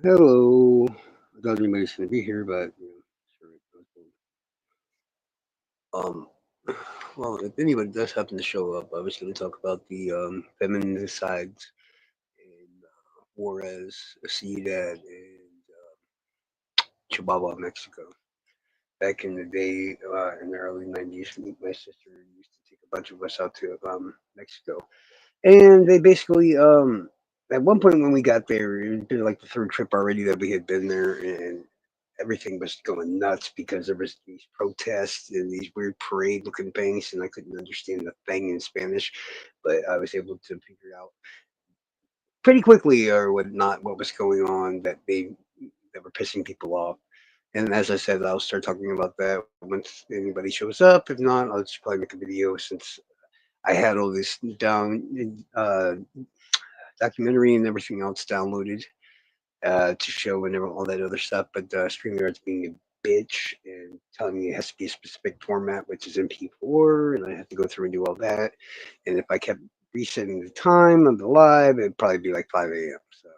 Hello. I thought anybody's going to be here, but sure. Um, well, if anybody does happen to show up, I was going to talk about the feminicides in Juarez, ciudad, and Chihuahua, Mexico. Back in the day, in the early '90s, my sister used to take a bunch of us out to Mexico, and they basically at one point when we got there, it had been like the third trip already that we had been there, and everything was going nuts because there was these protests and these weird parade looking things, and I couldn't understand the thing in Spanish, but I was able to figure out pretty quickly or what was going on, that were pissing people off. And as I said, I'll start talking about that once anybody shows up. If not, I'll just probably make a video since I had all this documentary and everything else downloaded to show and all that other stuff. But StreamYard's being a bitch and telling me it has to be a specific format, which is MP4, and I have to go through and do all that. And if I kept resetting the time of the live, it'd probably be like 5 a.m. So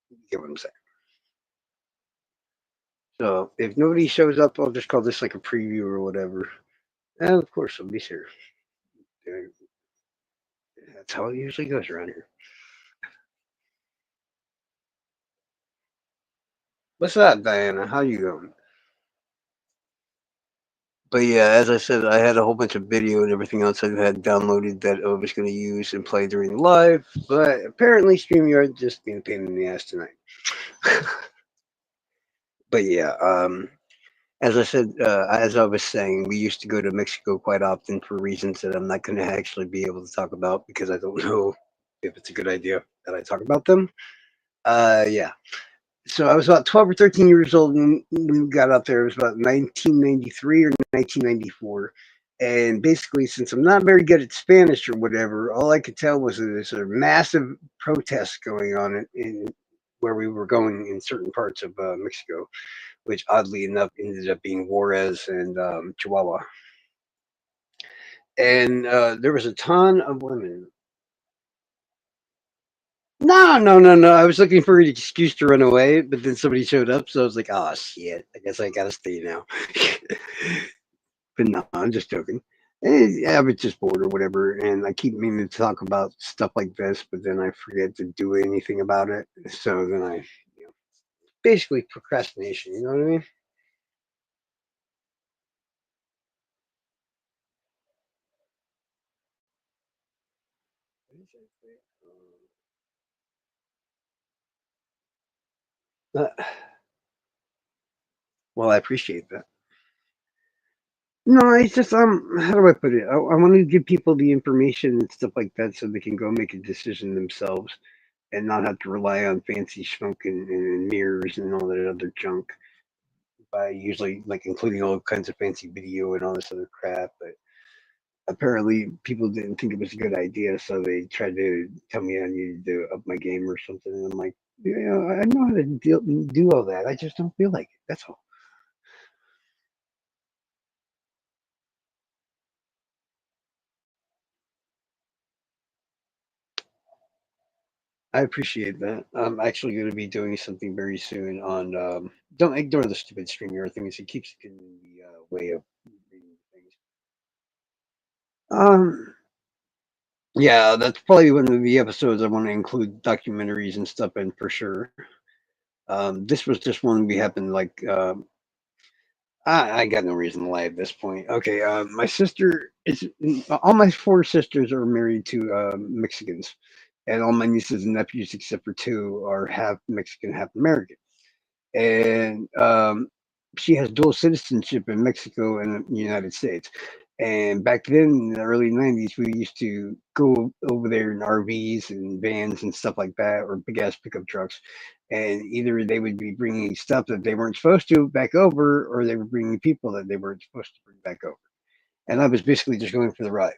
you get what I'm saying. So if nobody shows up, I'll just call this like a preview or whatever. And of course, I'll be here. That's how it usually goes around here. What's up, Diana? How you going? But yeah, as I said, I had a whole bunch of video and everything else I had downloaded that I was going to use and play during the live. But apparently, StreamYard just being a pain in the ass tonight. But yeah, as I said, as I was saying, we used to go to Mexico quite often for reasons that I'm not going to actually be able to talk about because I don't know if it's a good idea that I talk about them. Yeah. So I was about 12 or 13 years old when we got out there. It was about 1993 or 1994. And basically, since I'm not very good at Spanish or whatever, all I could tell was that there's a massive protest going on in where we were going in certain parts of Mexico, which oddly enough ended up being Juarez and Chihuahua. And there was a ton of women. No, no, no, no. I was looking for an excuse to run away, but then somebody showed up, so I was like, "Oh shit! I guess I gotta stay now." But no, I'm just joking. I was just bored or whatever, and I keep meaning to talk about stuff like this, but then I forget to do anything about it. So then basically procrastination. You know what I mean? Uh, well, I appreciate that. No, it's just how do I put it? I want to give people the information and stuff like that so they can go make a decision themselves and not have to rely on fancy smoke and mirrors and all that other junk by usually like including all kinds of fancy video and all this other crap. But apparently people didn't think it was a good idea, so they tried to tell me I needed to up my game or something. And I'm like, yeah, I know how to do all that. I just don't feel like it. That's all. I appreciate that. I'm actually going to be doing something very soon on. Don't ignore the stupid StreamYard things. It keeps getting in the way of reading things. Um, yeah, that's probably one of the episodes I want to include documentaries and stuff in for sure. This was just one we happened like. I got no reason to lie at this point. Okay, my sister is all my four sisters are married to Mexicans, and all my nieces and nephews except for two are half Mexican, half American. And she has dual citizenship in Mexico and the United States. And back then in the early '90s, we used to go over there in RVs and vans and stuff like that, or big ass pickup trucks. And either they would be bringing stuff that they weren't supposed to back over, or they were bringing people that they weren't supposed to bring back over. And I was basically just going for the ride,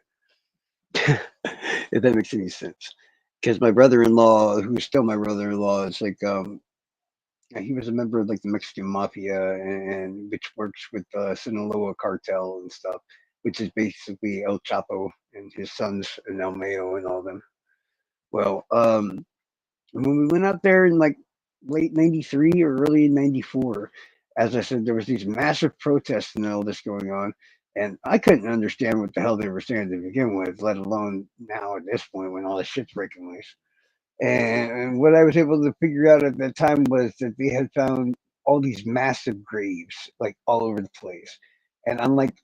if that makes any sense. Because my brother-in-law, who's still my brother-in-law, is like he was a member of like the Mexican mafia, and which works with Sinaloa cartel and stuff, which is basically El Chapo and his sons and El Mayo and all them. Well, when we went out there and like late '93 or early '94. As I said, there was these massive protests and all this going on, and I couldn't understand what the hell they were saying to begin with, let alone now at this point when all this shit's breaking loose. And what I was able to figure out at that time was that they had found all these massive graves, like all over the place. And I'm like,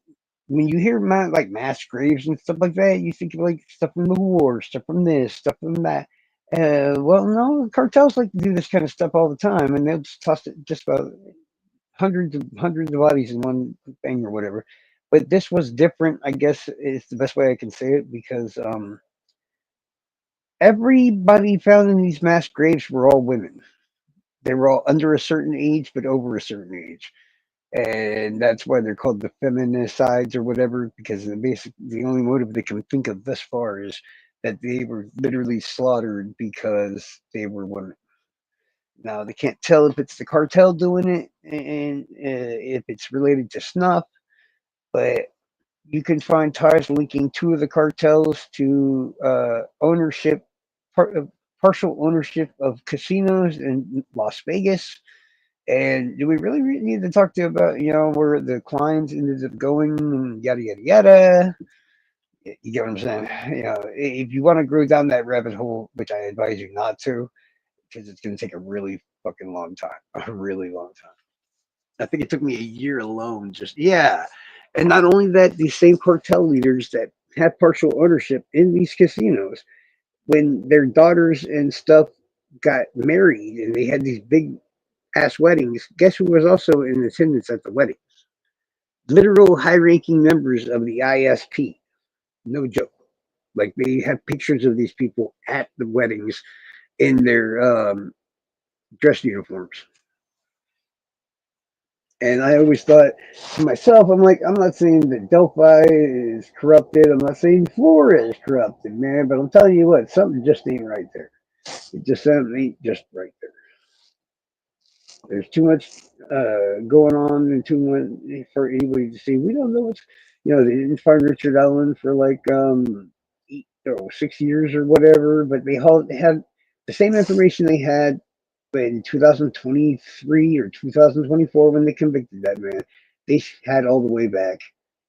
when you hear like mass graves and stuff like that, you think of like stuff from the war, stuff from this, stuff from that. Well, no, cartels like to do this kind of stuff all the time, and they'll just toss it just about hundreds of bodies in one thing or whatever. But this was different, I guess is the best way I can say it, because everybody found in these mass graves were all women. They were all under a certain age, but over a certain age, and that's why they're called the femicides or whatever. Because the only motive they can think of thus far is that they were literally slaughtered because they were women. Now they can't tell if it's the cartel doing it and if it's related to snuff, but you can find ties linking two of the cartels to ownership, partial ownership of casinos in Las Vegas. And do we really need to talk to you about, where the clients ended up going and yada, yada, yada? You get what I'm saying? If you want to go down that rabbit hole, which I advise you not to, because it's going to take a really fucking long time, a really long time. I think it took me a year alone. Just yeah, and not only that, these same cartel leaders that have partial ownership in these casinos, when their daughters and stuff got married and they had these big ass weddings, guess who was also in attendance at the wedding? Literal high ranking members of the ISP. No joke. Like they have pictures of these people at the weddings in their dress uniforms. And I always thought to myself, I'm like, I'm not saying that Delphi is corrupted. I'm not saying Florida is corrupted, man. But I'm telling you what, something just ain't right there. It just something ain't just right there. There's too much going on and too much for anybody to see. We don't know what's, they didn't find Richard Allen for like 6 years or whatever, but they had the same information they had in 2023 or 2024 when they convicted that man. They had all the way back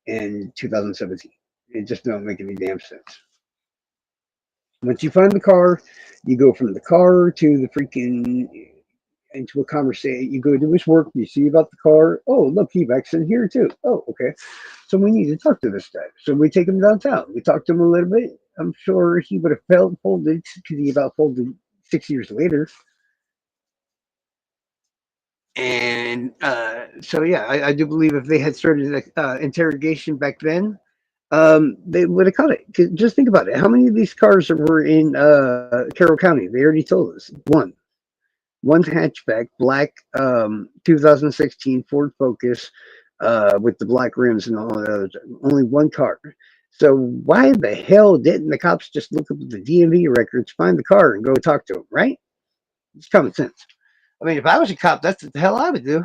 in 2017. It just don't make any damn sense. Once you find the car, you go from the car to the freaking into a conversation. You go do his work. You see about the car. Oh, look, he backs in here too. Oh, okay. So we need to talk to this guy. So we take him downtown. We talk to him a little bit. I'm sure he would have felt folded because he about folded 6 years later. And so, yeah, I do believe if they had started the interrogation back then, they would have caught it. 'Cause just think about it. How many of these cars were in Carroll County? They already told us. One hatchback, black 2016 Ford Focus with the black rims and all the others. Only one car. So why the hell didn't the cops just look up the DMV records, find the car, and go talk to him? Right? It's common sense. I mean, if I was a cop, that's what the hell I would do.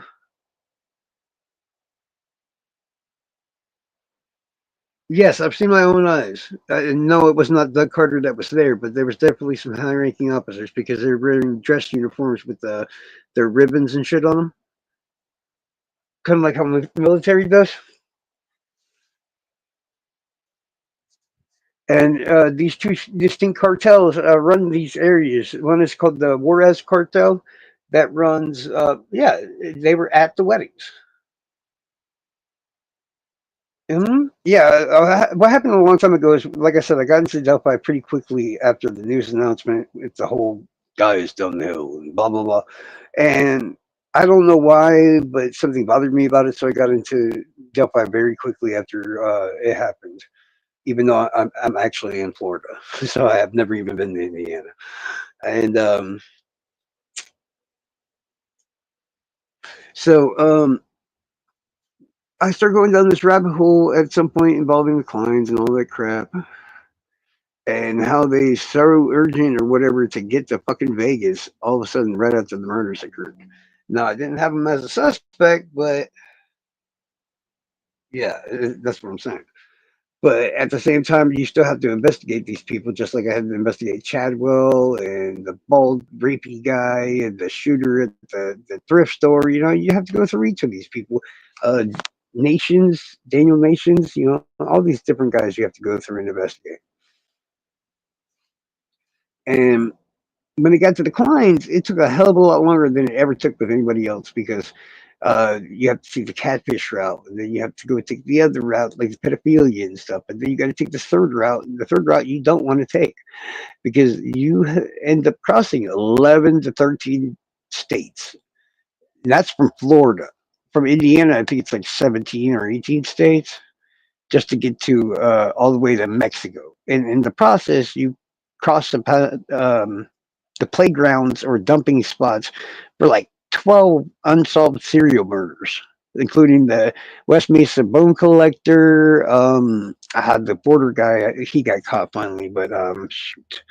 Yes, I've seen my own eyes. No, it was not Doug Carter that was there, but there was definitely some high-ranking officers because they're wearing dress uniforms with their ribbons and shit on them, kind of like how the military does. And these two distinct cartels run these areas. One is called the Juarez cartel that runs. Yeah, they were at the weddings. Yeah, what happened a long time ago is, like I said, I got into Delphi pretty quickly after the news announcement. It's the whole guys down the hill and blah blah blah, and I don't know why, but something bothered me about it, so I got into Delphi very quickly after it happened. Even though I'm actually in Florida, so I have never even been to Indiana, and so I started going down this rabbit hole at some point involving the clients and all that crap and how they so urgent or whatever to get to fucking Vegas all of a sudden right after the murders occurred. Now I didn't have him as a suspect, but yeah, that's what I'm saying. But at the same time, you still have to investigate these people, just like I had to investigate Chadwell and the bald, rapey guy and the shooter at the thrift store. You have to go through each of these people. Uh, Daniel Nations, all these different guys you have to go through and investigate. And when it got to the Kleins, it took a hell of a lot longer than it ever took with anybody else because you have to take the catfish route, and then you have to go take the other route, like the pedophilia and stuff, and then you got to take the third route, and the third route you don't want to take because you end up crossing 11 to 13 states. And that's from Florida. From Indiana, I think it's like 17 or 18 states just to get to all the way to Mexico. And in the process, you cross the playgrounds or dumping spots for like 12 unsolved serial murders, including the West Mesa bone collector. I had the border guy, he got caught finally, but shoot.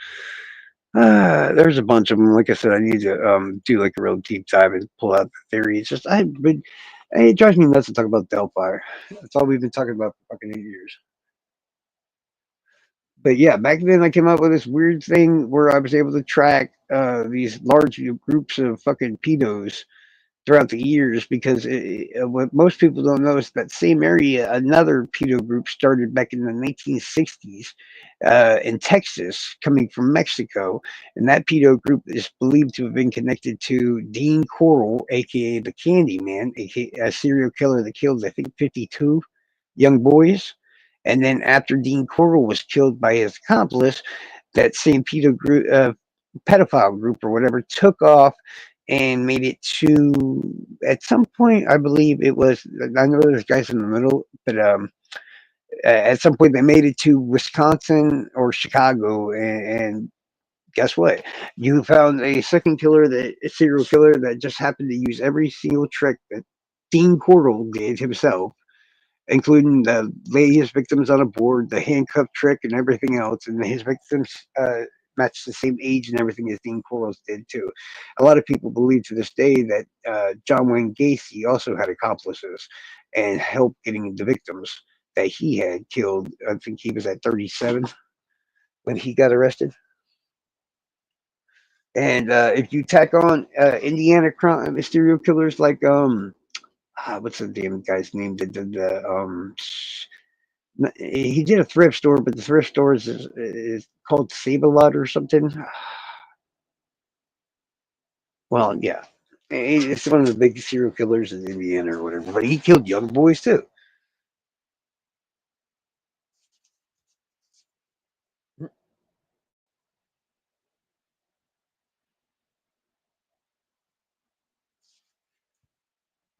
There's a bunch of them. Like I said, I need to do like a real deep dive and pull out the theory. It's just it drives me nuts to talk about Delphi. That's all we've been talking about for fucking 8 years. But yeah, back then I came up with this weird thing where I was able to track these large groups of fucking pedos throughout the years because what most people don't know is that same area, another pedo group started back in the 1960s in Texas, coming from Mexico. And that pedo group is believed to have been connected to Dean Coral, aka the Candy Man, aka a serial killer that killed, I think, 52 young boys. And then after Dean Coral was killed by his accomplice, that same pedophile group or whatever took off and made it to, at some point, I believe it was, I know there's guys in the middle, but at some point they made it to Wisconsin or Chicago, and guess what? You found a second a serial killer that just happened to use every single trick that Dean Coral did himself, including lay his victims on a board, the handcuff trick, and everything else. And his victims matched the same age and everything as Dean Corals did too. A lot of people believe to this day that John Wayne Gacy also had accomplices and helped getting the victims that he had killed. I think he was at 37 when he got arrested. And if you tack on Indiana crime serial killers like what's the damn guy's name? He did a thrift store, but the thrift store is called Save a Lot or something. Well, yeah, it's one of the big serial killers in Indiana or whatever. But he killed young boys too.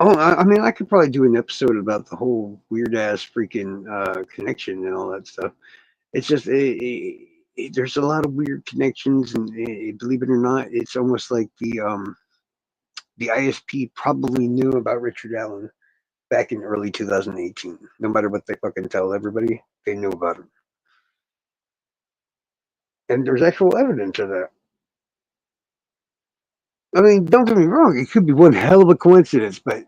Oh, I mean, I could probably do an episode about the whole weird ass freaking connection and all that stuff. It's just there's a lot of weird connections, and believe it or not, it's almost like the ISP probably knew about Richard Allen back in early 2018. No matter what they fucking tell everybody, they knew about him. And there's actual evidence of that. I mean, don't get me wrong, it could be one hell of a coincidence, but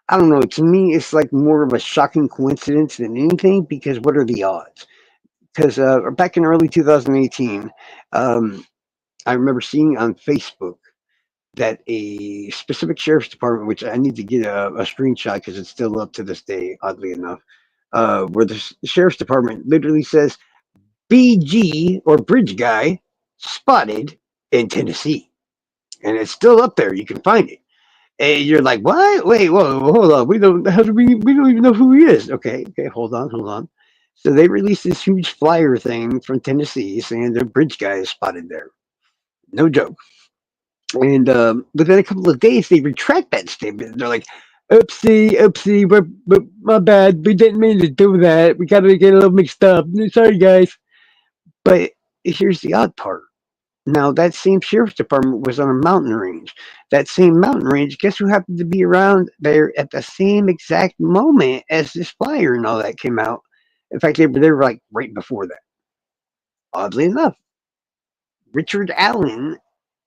I don't know. To me, it's like more of a shocking coincidence than anything because what are the odds? Because back in early 2018, um, I remember seeing on Facebook that a specific sheriff's department, which I need to get a screenshot because it's still up to this day, oddly enough, where the sheriff's department literally says BG or bridge guy spotted in Tennessee. And it's still up there. You can find it. And you're like, what? Wait, whoa, hold on. We don't even know who he is. Okay, hold on. So they released this huge flyer thing from Tennessee saying their bridge guy is spotted there. No joke. And within a couple of days, they retract that statement. They're like, oopsie, my bad. We didn't mean to do that. We kind of get a little mixed up. Sorry, guys. But here's the odd part. Now, that same sheriff's department was on a mountain range. That same mountain range, guess who happened to be around there at the same exact moment as this flyer and all that came out? In fact, they were like right before that. Oddly enough, Richard Allen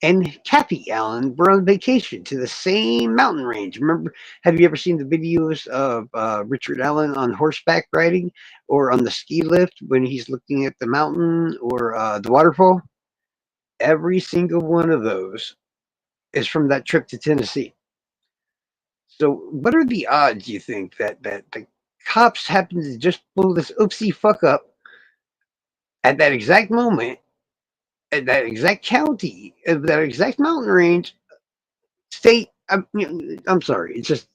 and Kathy Allen were on vacation to the same mountain range. Remember, have you ever seen the videos of Richard Allen on horseback riding or on the ski lift when he's looking at the mountain or the waterfall? Every single one of those is from that trip to Tennessee. So, what are the odds you think that the cops happen to just pull this oopsie fuck up at that exact moment, at that exact county, at that exact mountain range, state? I'm sorry. It's just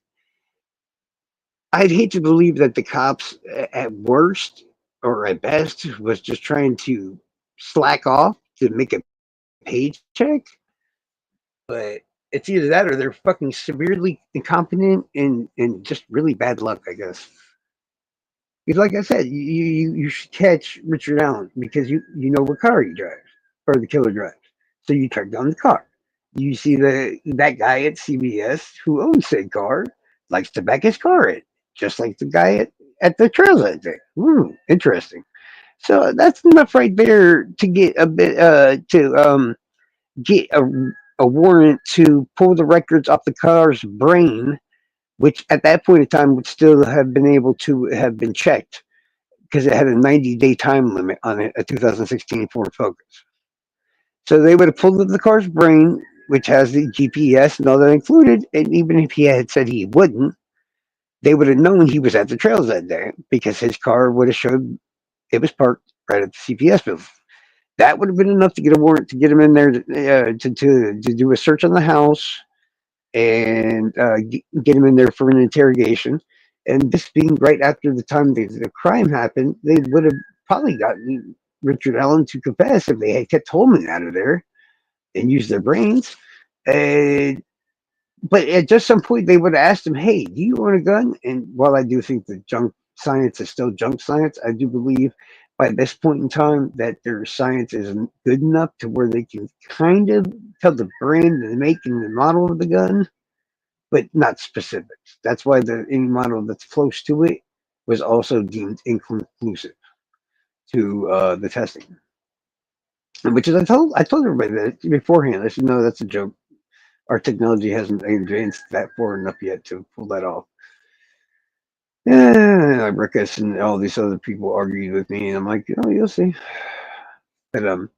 I'd hate to believe that the cops, at worst or at best, was just trying to slack off to make a paycheck. But it's either that or they're fucking severely incompetent and just really bad luck, I guess. Because, like I said, you should catch Richard Allen because you know what car he drives or the killer drives. So you track down the car. You see that guy at CBS who owns said car likes to back his car in, just like the guy at the trails that day. Interesting. So that's enough right there to get a bit to get a warrant to pull the records off the car's brain, which at that point in time would still have been able to have been checked because it had a 90-day time limit on it, a 2016 Ford Focus. So they would have pulled up the car's brain, which has the GPS and all that included, and even if he had said he wouldn't, they would have known he was at the trails that day because his car would have showed it was parked right at the CPS building. That would have been enough to get a warrant to get him in there to do a search on the house and get him in there for an interrogation. And this being right after the time the crime happened, they would have probably gotten Richard Allen to confess if they had kept Holman out of there and used their brains. And but at just some point, they would have asked him, "Hey, do you own a gun?" And while I do think that junk science is still junk science, I do believe by this point in time that their science isn't good enough to where they can kind of tell the brand and the make and the model of the gun, but not specifics. That's why any model that's close to it was also deemed inconclusive to the testing. Which is I told everybody that beforehand. I said no, that's a joke. Our technology hasn't advanced that far enough yet to pull that off. Yeah, Ruckus and all these other people argued with me, and I'm like, oh, you'll see. But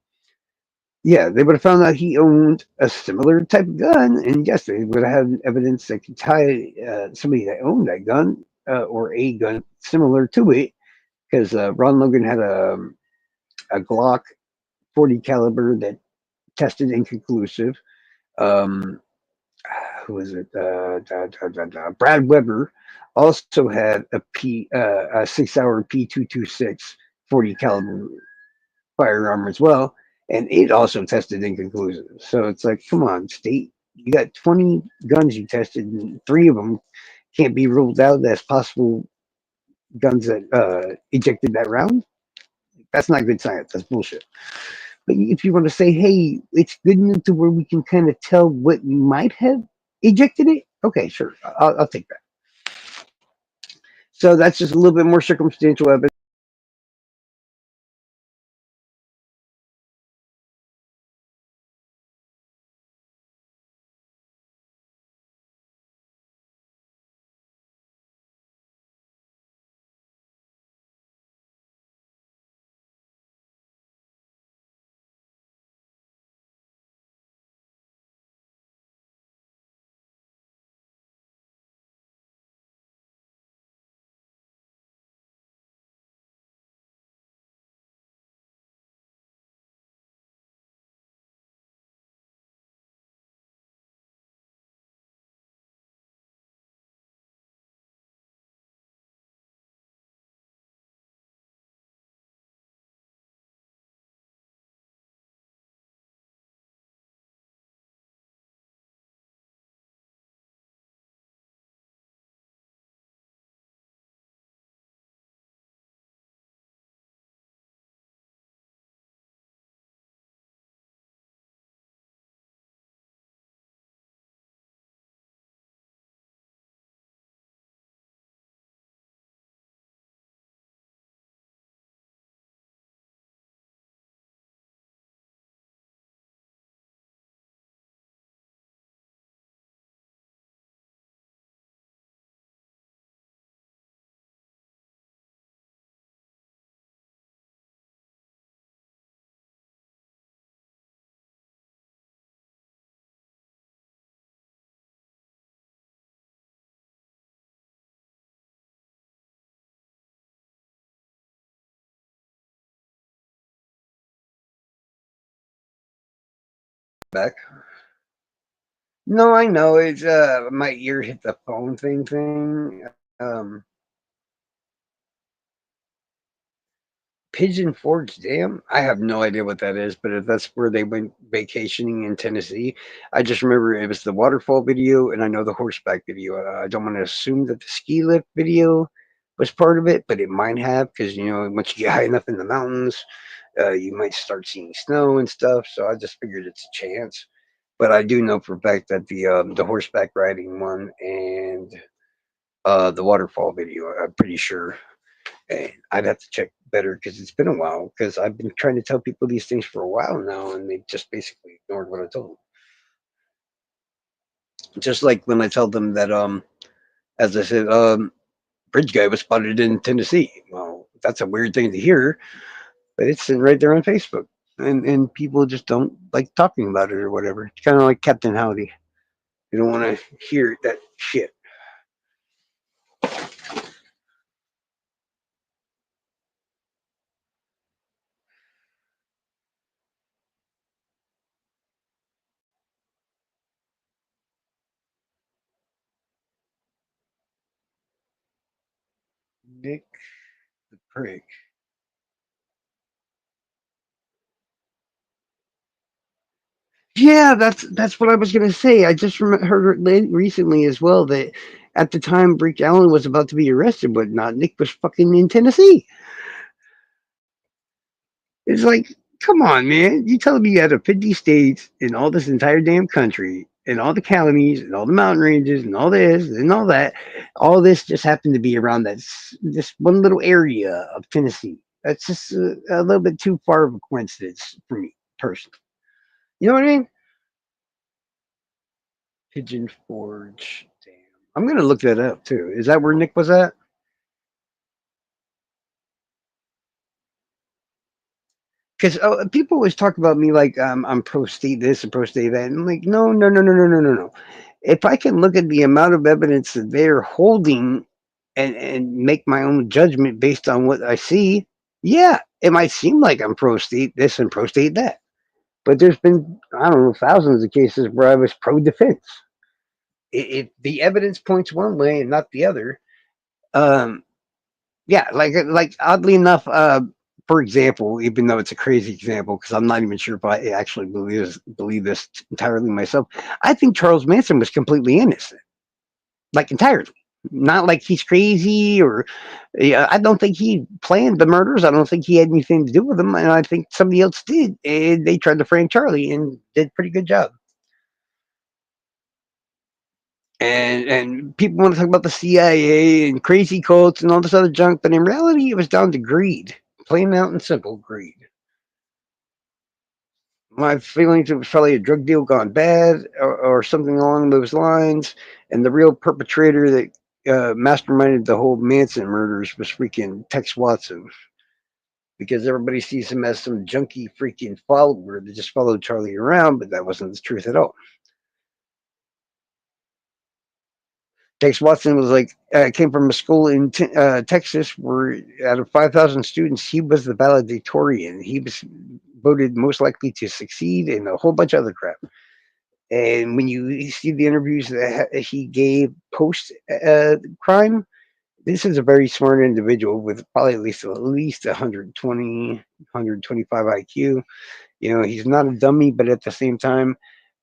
yeah, they would have found out he owned a similar type of gun, and yes, they would have had evidence that could tie somebody that owned that gun or a gun similar to it, because Ron Logan had a Glock 40 caliber that tested inconclusive. Um, who was it? Brad Weber also had a 6-hour P226 40 caliber firearm as well, and it also tested inconclusive. So it's like, come on, state, you got 20 guns you tested, and 3 of them can't be ruled out as possible guns that ejected that round. That's not good science. That's bullshit. But if you want to say, hey, it's good enough to where we can kind of tell what might have ejected it, okay, sure, I'll take that. So that's just a little bit more circumstantial evidence. Back. No, I know it's my ear hit the phone thing. Pigeon Forge Dam. I have no idea what that is, but if that's where they went vacationing in Tennessee. I just remember it was the waterfall video, and I know the horseback video. I don't want to assume that the ski lift video was part of it, but it might have because once you get high enough in the mountains, you might start seeing snow and stuff. So I just figured it's a chance. But I do know for a fact that the horseback riding one and the waterfall video, I'm pretty sure. And I'd have to check better because it's been a while. Because I've been trying to tell people these things for a while now, and they just basically ignored what I told them. Just like when I tell them that, as I said, bridge guy was spotted in Tennessee. Well, that's a weird thing to hear, but it's sitting right there on Facebook, and people just don't like talking about it or whatever. It's kind of like Captain Howdy. They don't want to hear that shit. Nick the prick. Yeah, that's what I was gonna say. I just heard recently as well that at the time Breach Allen was about to be arrested, but not Nick was fucking in Tennessee. It's like, come on, man! You telling me you had a 50 states in all this entire damn country, and all the counties, and all the mountain ranges, and all this and all that, all this just happened to be around this one little area of Tennessee. That's just a little bit too far of a coincidence for me personally. You know what I mean? Pigeon Forge. Damn. I'm gonna look that up too. Is that where Nick was at? Because people always talk about me like I'm pro state this and pro state that. And I'm like, no, no, no, no, no, no, no, no. If I can look at the amount of evidence that they're holding and make my own judgment based on what I see, yeah, it might seem like I'm pro state this and pro state that. But there's been, I don't know, thousands of cases where I was pro defense. If the evidence points one way and not the other, um, yeah, like oddly enough, for example, even though it's a crazy example, because I'm not even sure if I actually believe this entirely myself, I think Charles Manson was completely innocent, like entirely. Not like he's crazy or yeah, I don't think he planned the murders. I don't think he had anything to do with them, and I think somebody else did. And they tried to frame Charlie and did a pretty good job. And people want to talk about the CIA and crazy cults and all this other junk, but in reality, it was down to greed, plain out and simple greed. My feelings it was probably a drug deal gone bad or something along those lines, and the real perpetrator that masterminded the whole Manson murders was freaking Tex Watson, because everybody sees him as some junky freaking follower that just followed Charlie around, but that wasn't the truth at all. Tex Watson was like came from a school in Texas where out of 5,000 students, he was the valedictorian. He was voted most likely to succeed and a whole bunch of other crap. And when you see the interviews that he gave post crime, this is a very smart individual with probably at least 120, 125 IQ. He's not a dummy, but at the same time,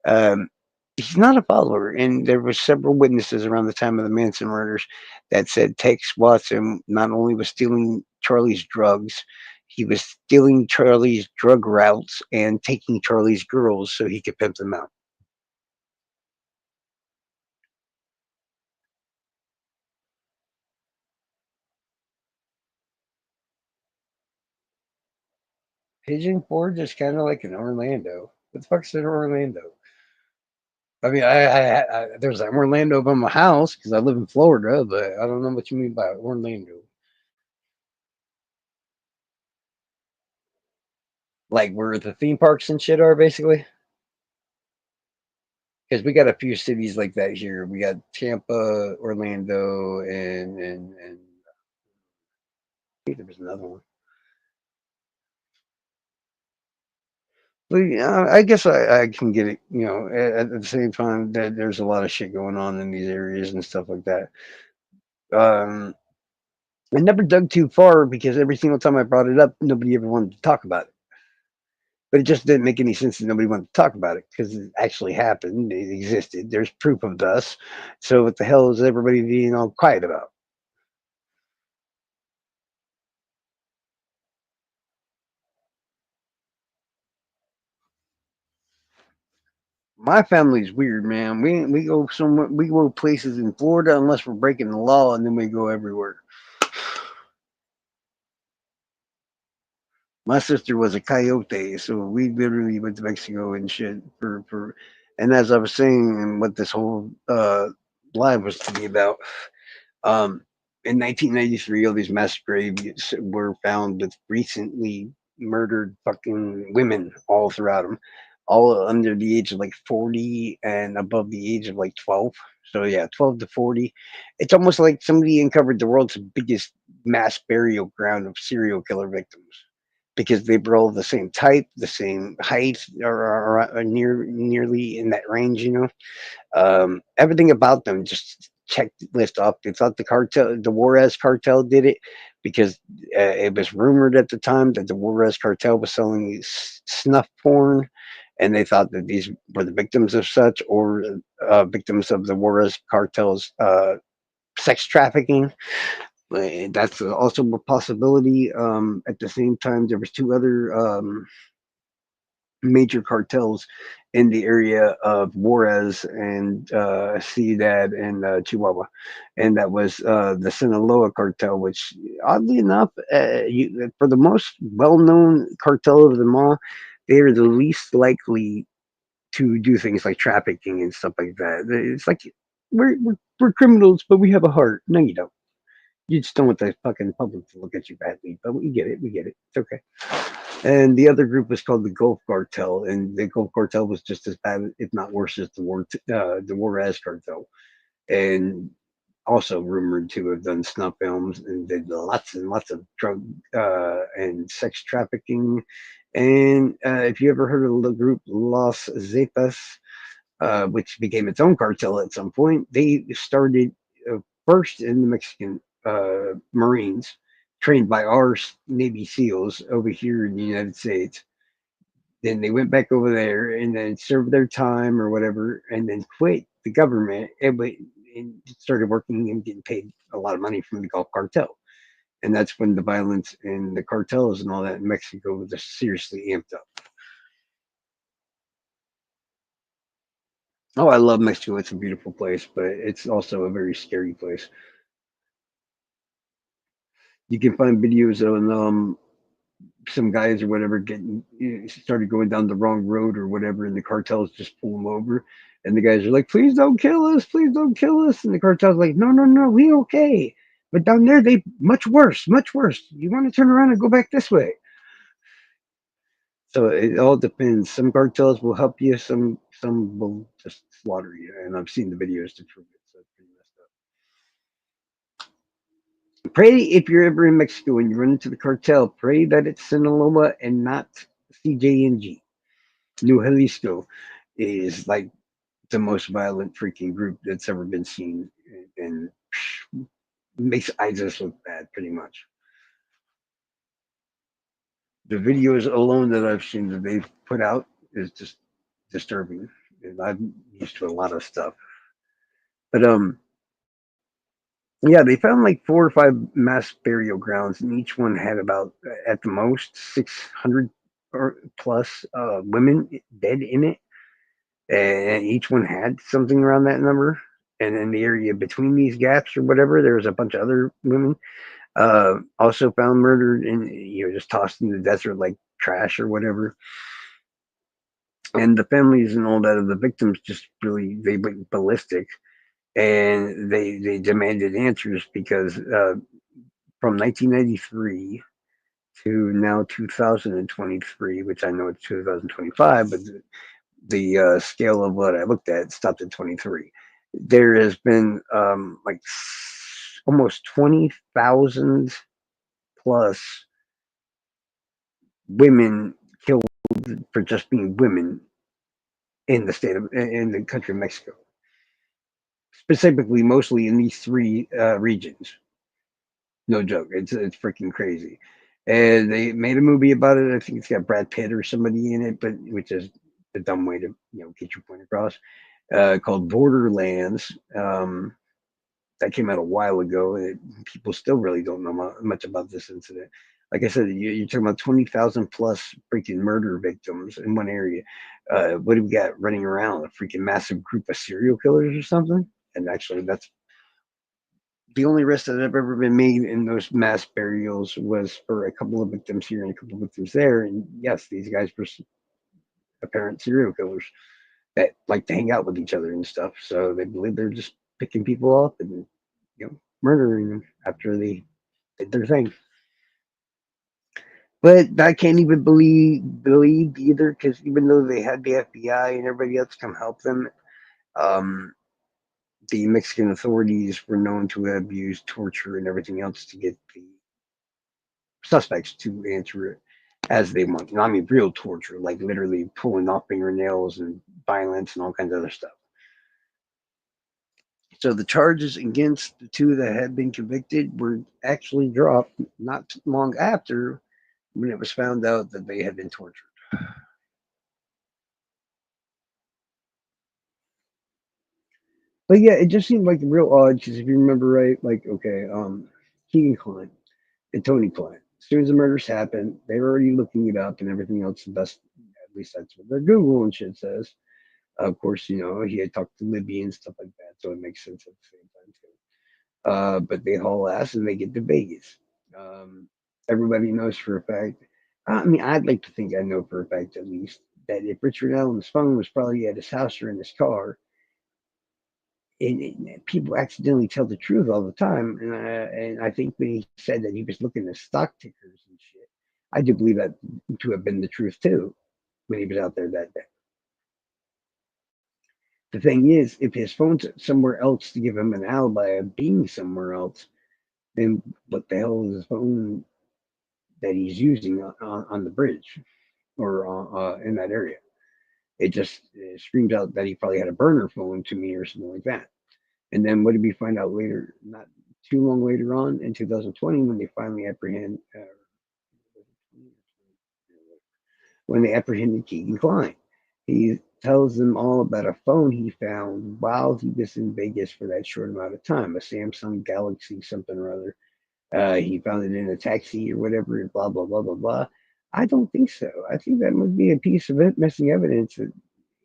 um, he's not a follower. And there were several witnesses around the time of the Manson murders that said Tex Watson not only was stealing Charlie's drugs, he was stealing Charlie's drug routes and taking Charlie's girls so he could pimp them out. Pigeon Forge is kind of like an Orlando. What the fuck's in Orlando? I mean, there's an Orlando by my house because I live in Florida, but I don't know what you mean by Orlando. Like where the theme parks and shit are, basically. Because we got a few cities like that here. We got Tampa, Orlando, and I think there was another one. But yeah, I guess I can get it. At the same time that there's a lot of shit going on in these areas and stuff like that. Um, I never dug too far because every single time I brought it up, nobody ever wanted to talk about it. But it just didn't make any sense that nobody wanted to talk about it because it actually happened. It existed. There's proof of this. So what the hell is everybody being all quiet about? My family's weird, man. We go somewhere, we go places in Florida unless we're breaking the law, and then we go everywhere. My sister was a coyote, so we literally went to Mexico and shit for. And as I was saying, and what this whole live was to be about, um, in 1993, all these mass graves were found with recently murdered fucking women all throughout them, all under the age of like 40 and above the age of like 12. So yeah, 12 to 40. It's almost like somebody uncovered the world's biggest mass burial ground of serial killer victims because they were all the same type, the same height, or nearly in that range. Everything about them just checked list off. They thought the Juarez cartel did it because it was rumored at the time that the Juarez cartel was selling snuff porn, and they thought that these were the victims of such or victims of the Juarez cartel's sex trafficking. That's also a possibility. At the same time, there was two other major cartels in the area of Juarez and Ciudad and Chihuahua, and that was the Sinaloa cartel, which oddly enough, for the most well-known cartel of them all, they are the least likely to do things like trafficking and stuff like that. It's like we're criminals, but we have a heart. No, you don't. You just don't want the fucking public to look at you badly, but we get it. We get it. It's okay. And the other group was called the Gulf Cartel, and the Gulf Cartel was just as bad, if not worse, as the Juarez Cartel, and also rumored to have done snuff films and did lots and lots of drug and sex trafficking. And if you ever heard of the group Los Zetas, which became its own cartel at some point, they started first in the Mexican Marines, trained by our Navy SEALs over here in the United States. Then they went back over there and then served their time or whatever, and then quit the government and started working and getting paid a lot of money from the Gulf Cartel. And that's when the violence and the cartels and all that in Mexico was just seriously amped up. Oh, I love Mexico. It's a beautiful place, but it's also a very scary place. You can find videos of some guys or whatever getting started going down the wrong road or whatever, and the cartels just pull them over. And the guys are like, "Please don't kill us! Please don't kill us!" And the cartel's like, "No, no, no, we okay. But down there, they much worse, much worse. You want to turn around and go back this way." So it all depends. Some cartels will help you. Some will just slaughter you. And I've seen the videos to prove it. So it's pretty messed up. Pray if you're ever in Mexico and you run into the cartel. Pray that it's Sinaloa and not CJNG. New Jalisco is like the most violent freaking group that's ever been seen, and makes ISIS look bad, pretty much. The videos alone that I've seen that they've put out is just disturbing, and I'm used to a lot of stuff. But yeah, they found like four or five mass burial grounds, and each one had about at the most 600 or plus women dead in it, and each one had something around that number. And in the area between these gaps or whatever, there was a bunch of other women also found murdered and just tossed in the desert like trash or whatever. And the families and all that of the victims just really they went ballistic and they demanded answers because from 1993 to now 2023, which I know it's 2025, but the scale of what I looked at stopped at 23. There has been like almost 20,000 plus women killed for just being women in the country of Mexico, specifically mostly in these three regions. No joke, it's freaking crazy. And they made a movie about it. I think it's got Brad Pitt or somebody in it, but which is a dumb way to get your point across. Called Borderlands. That came out a while ago, and people still really don't know much about this incident. Like I said, you're talking about 20,000 plus freaking murder victims in one area. What do we got running around? A freaking massive group of serial killers or something? And actually, that's the only arrest that have ever been made in those mass burials was for a couple of victims here and a couple of victims there. And yes, these guys were apparent serial killers that like to hang out with each other and stuff. So they believe they're just picking people up and murdering them after they did their thing. But I can't even believe either because even though they had the FBI and everybody else come help them, um, the Mexican authorities were known to have used torture and everything else to get the suspects to answer it as they want. I mean, real torture, like literally pulling off fingernails and violence and all kinds of other stuff. So the charges against the two that had been convicted were actually dropped not long after when it was found out that they had been tortured. But yeah, it just seemed like real odd because if you remember right, like okay, Keegan Klein and Tony Klein. As soon as the murders happened, they were already looking it up and everything else. The best, at least that's what their Google and shit says. Of course, he had talked to Libby and stuff like that, so it makes sense at the same time too. But they haul ass and they get to Vegas. Um, Everybody knows for a fact. I mean, I'd like to think I know for a fact at least that if Richard Allen's phone was probably at his house or in his car, people accidentally tell the truth all the time. And I think when he said that he was looking at stock tickers and shit, I do believe that to have been the truth too when he was out there that day. The thing is, if his phone's somewhere else to give him an alibi of being somewhere else, then what the hell is his phone that he's using on the bridge or in that area? It just screams out that he probably had a burner phone to me or something like that. And then what did we find out later? Not too long later on in 2020, when they finally when they apprehended Keegan Klein. He tells them all about a phone he found while he was in Vegas for that short amount of time, a Samsung Galaxy something or other. He found it in a taxi or whatever, and blah blah blah blah blah. I don't think so. I think that would be a piece of missing evidence that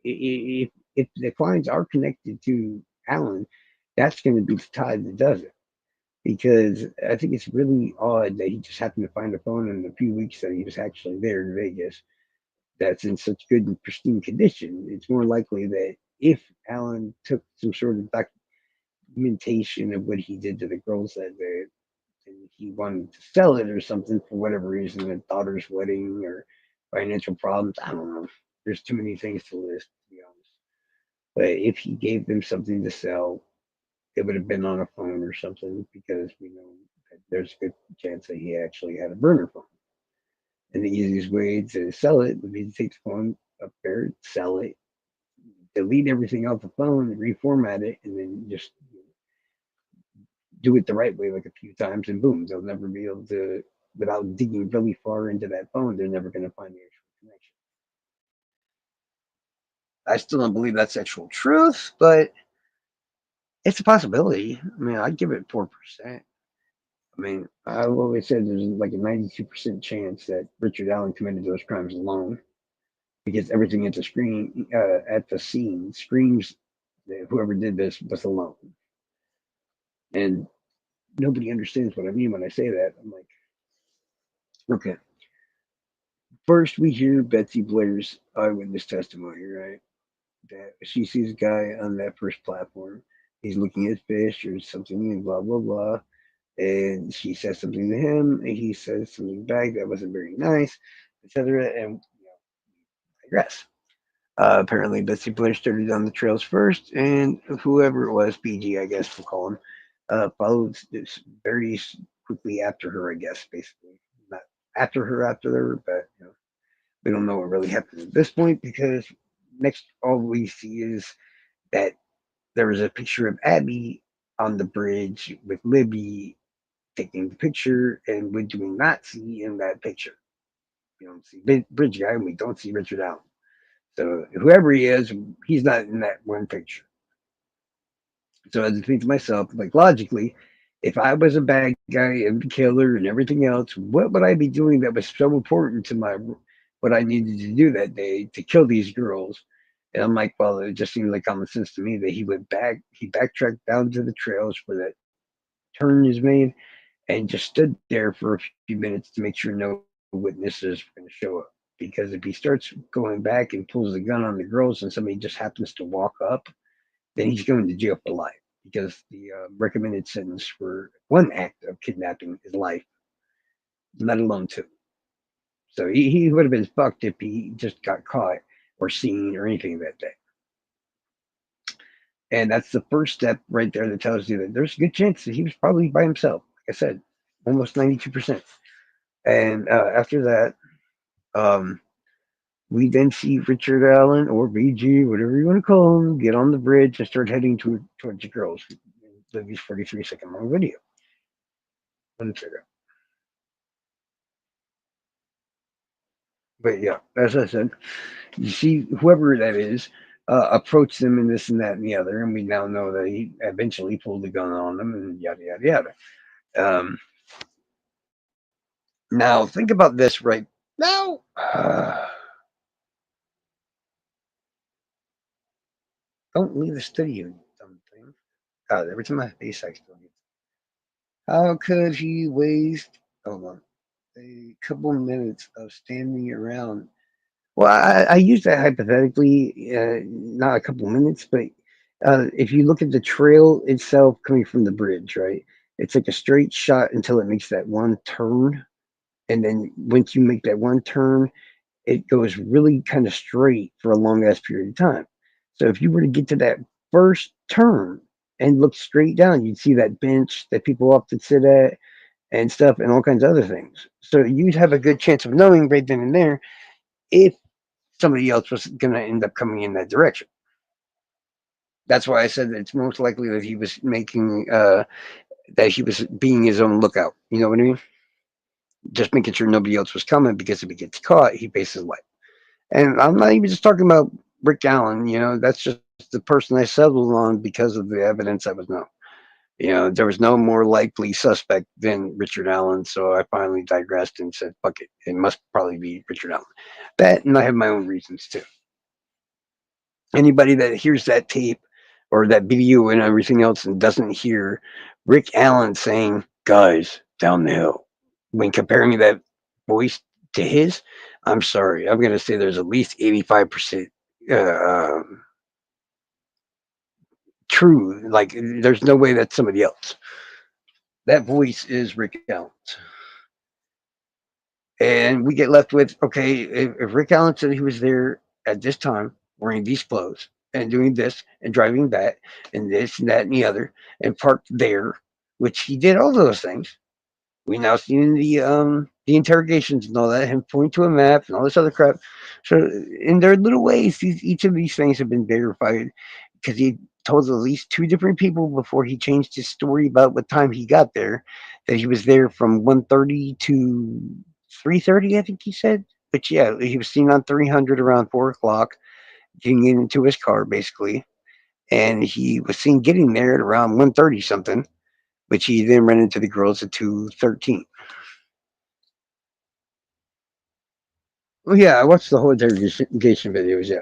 if the clients are connected to Allen, that's going to be the tide that does it. Because I think it's really odd that he just happened to find a phone in a few weeks that he was actually there in Vegas that's in such good and pristine condition. It's more likely that if Allen took some sort of documentation of what he did to the girls that day, and he wanted to sell it or something for whatever reason, a daughter's wedding or financial problems. I don't know. There's too many things to list, to be honest. But if he gave them something to sell, it would have been on a phone or something because we know that there's a good chance that he actually had a burner phone. And the easiest way to sell it would be to take the phone up there, sell it, delete everything off the phone, reformat it, and then just do it the right way like a few times, and boom, they'll never be able to, without digging really far into that phone, they're never going to find the actual connection. I still don't believe that's actual truth, but it's a possibility. I mean, I'd give it 4%. I mean, I've always said there's like a 92% chance that Richard Allen committed those crimes alone because everything at the scene screams that whoever did this was alone. And nobody understands what I mean when I say that. I'm like, okay, first we hear Betsy Blair's eyewitness testimony, right? That she sees a guy on that first platform. He's looking at fish or something and blah, blah, blah. And she says something to him, and he says something back that wasn't very nice, etc. And I digress. Apparently, Betsy Blair started on the trails first, and whoever it was, PG, I guess we'll call him, followed very quickly after her, I guess, basically. Not after her, but We don't know what really happened at this point because next all we see is that there was a picture of Abby on the bridge with Libby taking the picture, and we do not see in that picture. We don't see Bridge Guy, and we don't see Richard Allen. So whoever he is, he's not in that one picture. So I just think to myself, like logically, if I was a bad guy and the killer and everything else, what would I be doing that was so important to my what I needed to do that day to kill these girls? And I'm like, well, it just seemed like common sense to me that he backtracked down to the trails where that turn is made, and just stood there for a few minutes to make sure no witnesses were going to show up. Because if he starts going back and pulls the gun on the girls and somebody just happens to walk up, then he's going to jail for life. Because the recommended sentence for one act of kidnapping is life, let alone two. So he would have been fucked if he just got caught or seen or anything that day. And that's the first step right there that tells you that there's a good chance that he was probably by himself. Like I said, almost 92%. And after that, um, we then see Richard Allen or BG, whatever you want to call him, get on the bridge and start heading towards the girls. Livy's 43-second long video. One second. But yeah, as I said, you see whoever that is approach them and this and that and the other, and we now know that he eventually pulled the gun on them and yada yada yada. Now think about this right now. Don't leave the studio, you dumb thing. God, every time I face I still get. How could he waste? Hold on, a couple minutes of standing around. Well, I use that hypothetically, not a couple minutes, but if you look at the trail itself coming from the bridge, right? It's like a straight shot until it makes that one turn. And then once you make that one turn, it goes really kind of straight for a long ass period of time. So if you were to get to that first turn and look straight down, you'd see that bench that people often sit at and stuff and all kinds of other things. So you'd have a good chance of knowing right then and there if somebody else was going to end up coming in that direction. That's why I said that it's most likely that he was making that he was being his own lookout. You know what I mean? Just making sure nobody else was coming because if he gets caught, he faces life. And I'm not even just talking about Rick Allen. You know, that's just the person I settled on because of the evidence that was known. You know, there was no more likely suspect than Richard Allen, so I finally digressed and said, "Fuck it, it must probably be Richard Allen." That, and I have my own reasons too. Anybody that hears that tape or that video and everything else and doesn't hear Rick Allen saying, "Guys, down the hill," when comparing that voice to his, I'm sorry. I'm going to say there's at least 85% uh, um, true. Like, there's no way that's somebody else. That voice is Rick Allen's. And we get left with, okay, if Rick Allen said he was there at this time wearing these clothes and doing this and driving that and this and that and the other and parked there, which he did all those things. We now see in the interrogations and all that him point to a map and all this other crap. So in their little ways, each of these things have been verified because he told at least two different people before he changed his story about what time he got there that he was there from 1:30 to 3:30, I think he said. But yeah, he was seen on 300 around 4 o'clock, getting into his car basically, and he was seen getting there at around 1:30 something, which he then ran into the girls at 2:13. Well, yeah, I watched the whole interrogation videos. Yeah,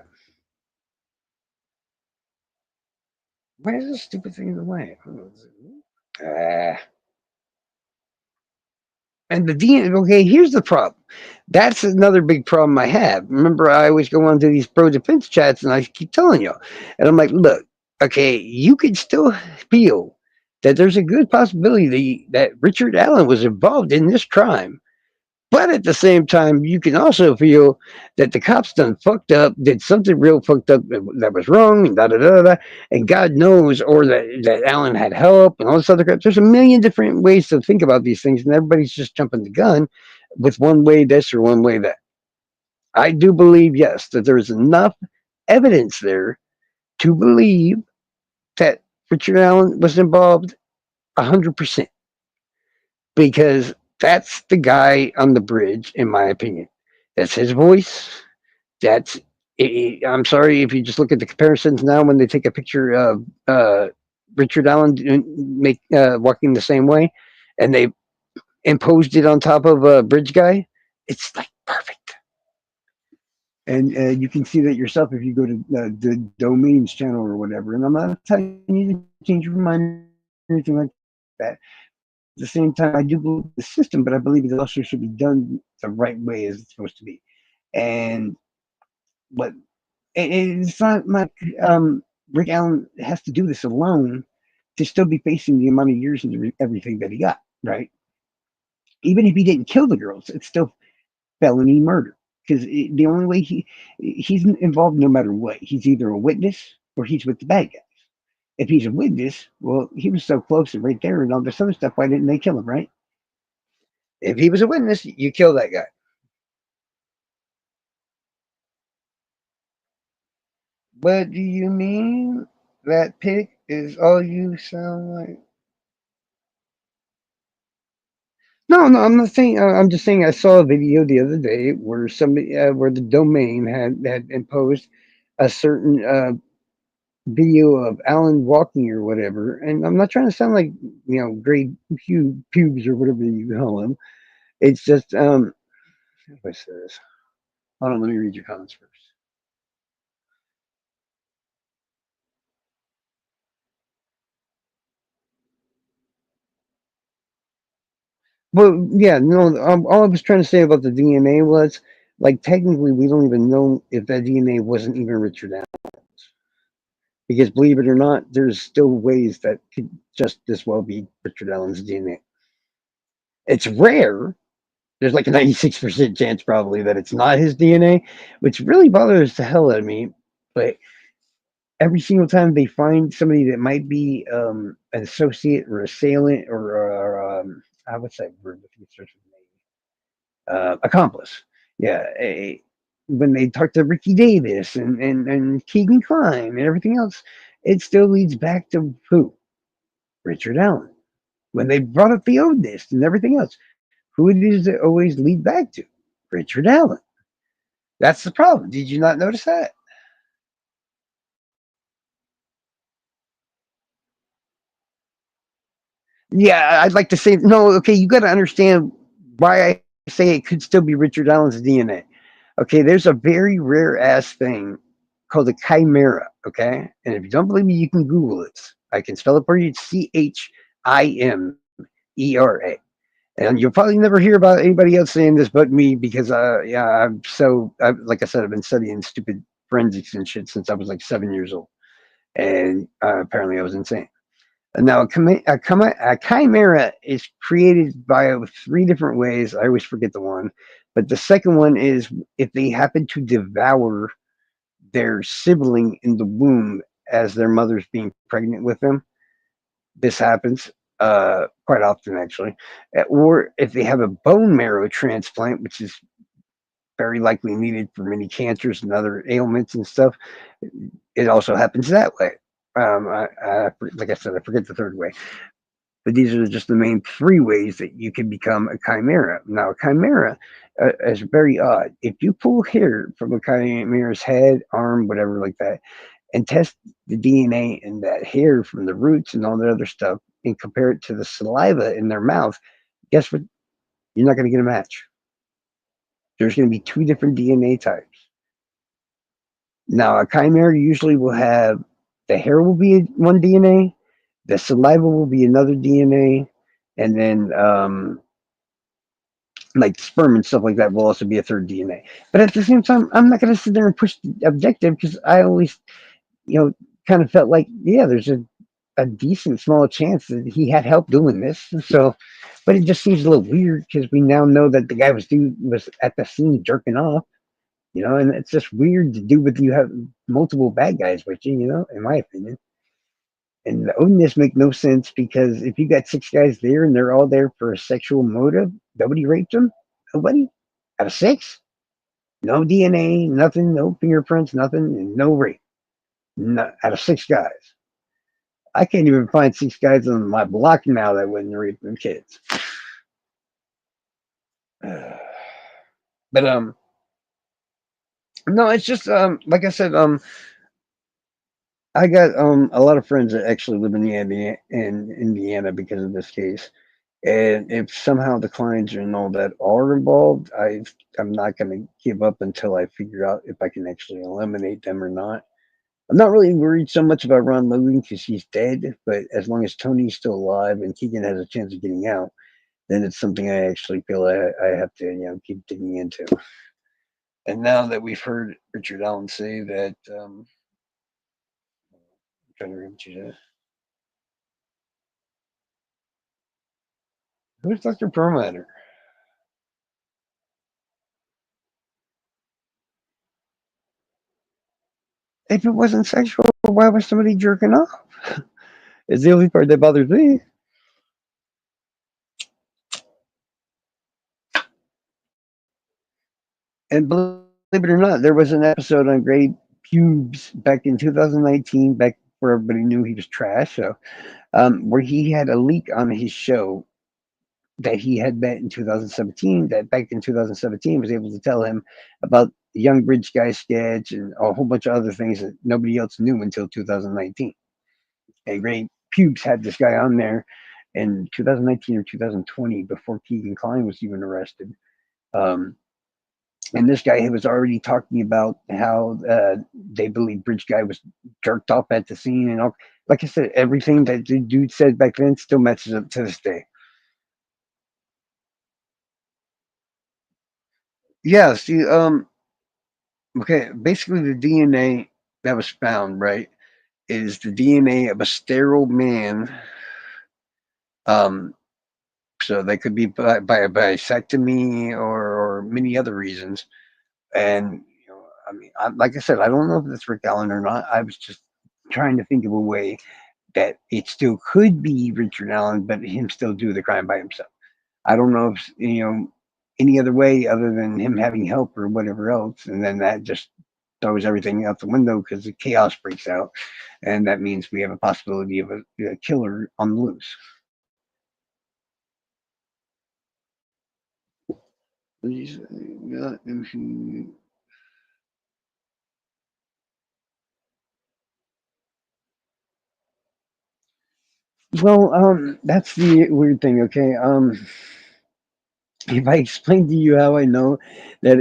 why is this stupid thing in the way? Uh, and the DNA. Okay, here's the problem. That's another big problem I have. Remember, I always go on to these pro defense chats, and I keep telling you, and I'm like, look, okay, you could still feel that there's a good possibility that Richard Allen was involved in this crime. But at the same time, you can also feel that the cops done fucked up, did something real fucked up that was wrong, and da da da da. And God knows, or that Alan had help and all this other crap. There's a million different ways to think about these things, and everybody's just jumping the gun with one way this or one way that. I do believe, yes, that there's enough evidence there to believe that Richard Allen was involved 100%, because that's the guy on the bridge, in my opinion. That's his voice. That's. I'm sorry if you just look at the comparisons now when they take a picture of Richard Allen make walking the same way, and they imposed it on top of a bridge guy. It's like perfect. And you can see that yourself if you go to the domains channel or whatever. And I'm not telling you to change your mind or anything like that. At the same time, I do believe the system, but I believe it also should be done the right way as it's supposed to be. And but it's not like Rick Allen has to do this alone to still be facing the amount of years and everything that he got. Right? Even if he didn't kill the girls, it's still felony murder, because the only way he's involved, no matter what, he's either a witness or he's with the bad guys. If he's a witness, well, he was so close and right there and all this other stuff. Why didn't they kill him? Right? If he was a witness, you kill that guy. What do you mean? That pic is all you sound like? No, no, I'm not saying. I'm just saying. I saw a video the other day where somebody, where the domain had imposed a certain video of Alan walking or whatever. And I'm not trying to sound like grade pubes or whatever you call them. It's just how do I say this? Hold on, let me read your comments first. Well, yeah, no. All I was trying to say about the DNA was, like, technically, we don't even know if that DNA wasn't even Richard Allen's, because believe it or not, there's still ways that could just as well be Richard Allen's DNA. It's rare. There's like a 96% chance probably that it's not his DNA, which really bothers the hell out of me. But every single time they find somebody that might be an associate or assailant or what's that word? Accomplice. Yeah. When they talk to Ricky Davis and Keegan Klein and everything else, it still leads back to who? Richard Allen. When they brought up the Odinist and everything else, who does it always lead back to? Richard Allen. That's the problem. Did you not notice that? Yeah, I'd like to say no. Okay, you got to understand why I say it could still be Richard Allen's DNA. Okay, there's a very rare ass thing called a chimera. Okay, and if you don't believe me, you can Google it. I can spell it for you. It's Chimera. And you'll probably never hear about anybody else saying this but me, because yeah, like I said, I've been studying stupid forensics and shit since I was like 7 years old, and apparently I was insane. Now, a chimera is created by three different ways. I always forget the one, but the second one is if they happen to devour their sibling in the womb as their mother's being pregnant with them. This happens quite often, actually. Or if they have a bone marrow transplant, which is very likely needed for many cancers and other ailments and stuff, it also happens that way. Like I said, I forget the third way. But these are just the main three ways that you can become a chimera. Now, a chimera is very odd. If you pull hair from a chimera's head, arm, whatever like that, and test the DNA in that hair from the roots and all that other stuff and compare it to the saliva in their mouth, guess what? You're not going to get a match. There's going to be two different DNA types. Now, a chimera usually will have the hair will be one DNA, the saliva will be another DNA, and then like sperm and stuff like that will also be a third DNA. But at the same time, I'm not going to sit there and push the objective, because I always, kind of felt like, yeah, there's a decent small chance that he had help doing this. So, but it just seems a little weird because we now know that the guy was at the scene jerking off, and it's just weird to do with you have multiple bad guys with you, in my opinion. And the Odinists make no sense, because if you got six guys there and they're all there for a sexual motive, nobody raped them? Nobody? Out of six? No DNA, nothing, no fingerprints, nothing, and no rape. No, out of 6 guys. I can't even find 6 guys on my block now that wouldn't rape them kids. But no, it's just like I said, I got a lot of friends that actually live in Indiana because of this case. And if somehow the clients and all that are involved, I'm not going to give up until I figure out if I can actually eliminate them or not. I'm not really worried so much about Ron Logan because he's dead, but as long as Tony's still alive and Keegan has a chance of getting out, then it's something I actually feel I have to keep digging into. And now that we've heard Richard Allen say that, I'm trying to remember what you said. Who's Dr. Perlmutter? If it wasn't sexual, why was somebody jerking off? It's the only part that bothers me. And believe it or not, there was an episode on Great Pubes back in 2019, back where everybody knew he was trash. So, where he had a leak on his show that he had met in 2017. That back in 2017 was able to tell him about the Young Bridge Guy sketch and a whole bunch of other things that nobody else knew until 2019. And Great Pubes had this guy on there in 2019 or 2020 before Keegan Klein was even arrested. Um, and this guy was already talking about how they believe Bridge Guy was jerked off at the scene and all. Like I said, everything that the dude said back then still matches up to this day. Yeah, see, okay, basically the DNA that was found, right, is the DNA of a sterile man. Um, so that could be by a bisectomy or many other reasons. And I mean, like I said, I don't know if it's Rick Allen or not. I was just trying to think of a way that it still could be Richard Allen, but him still do the crime by himself. I don't know if any other way other than him having help or whatever else, and then that just throws everything out the window because the chaos breaks out, and that means we have a possibility of a killer on the loose. Well, that's the weird thing. Okay, if I explain to you how I know that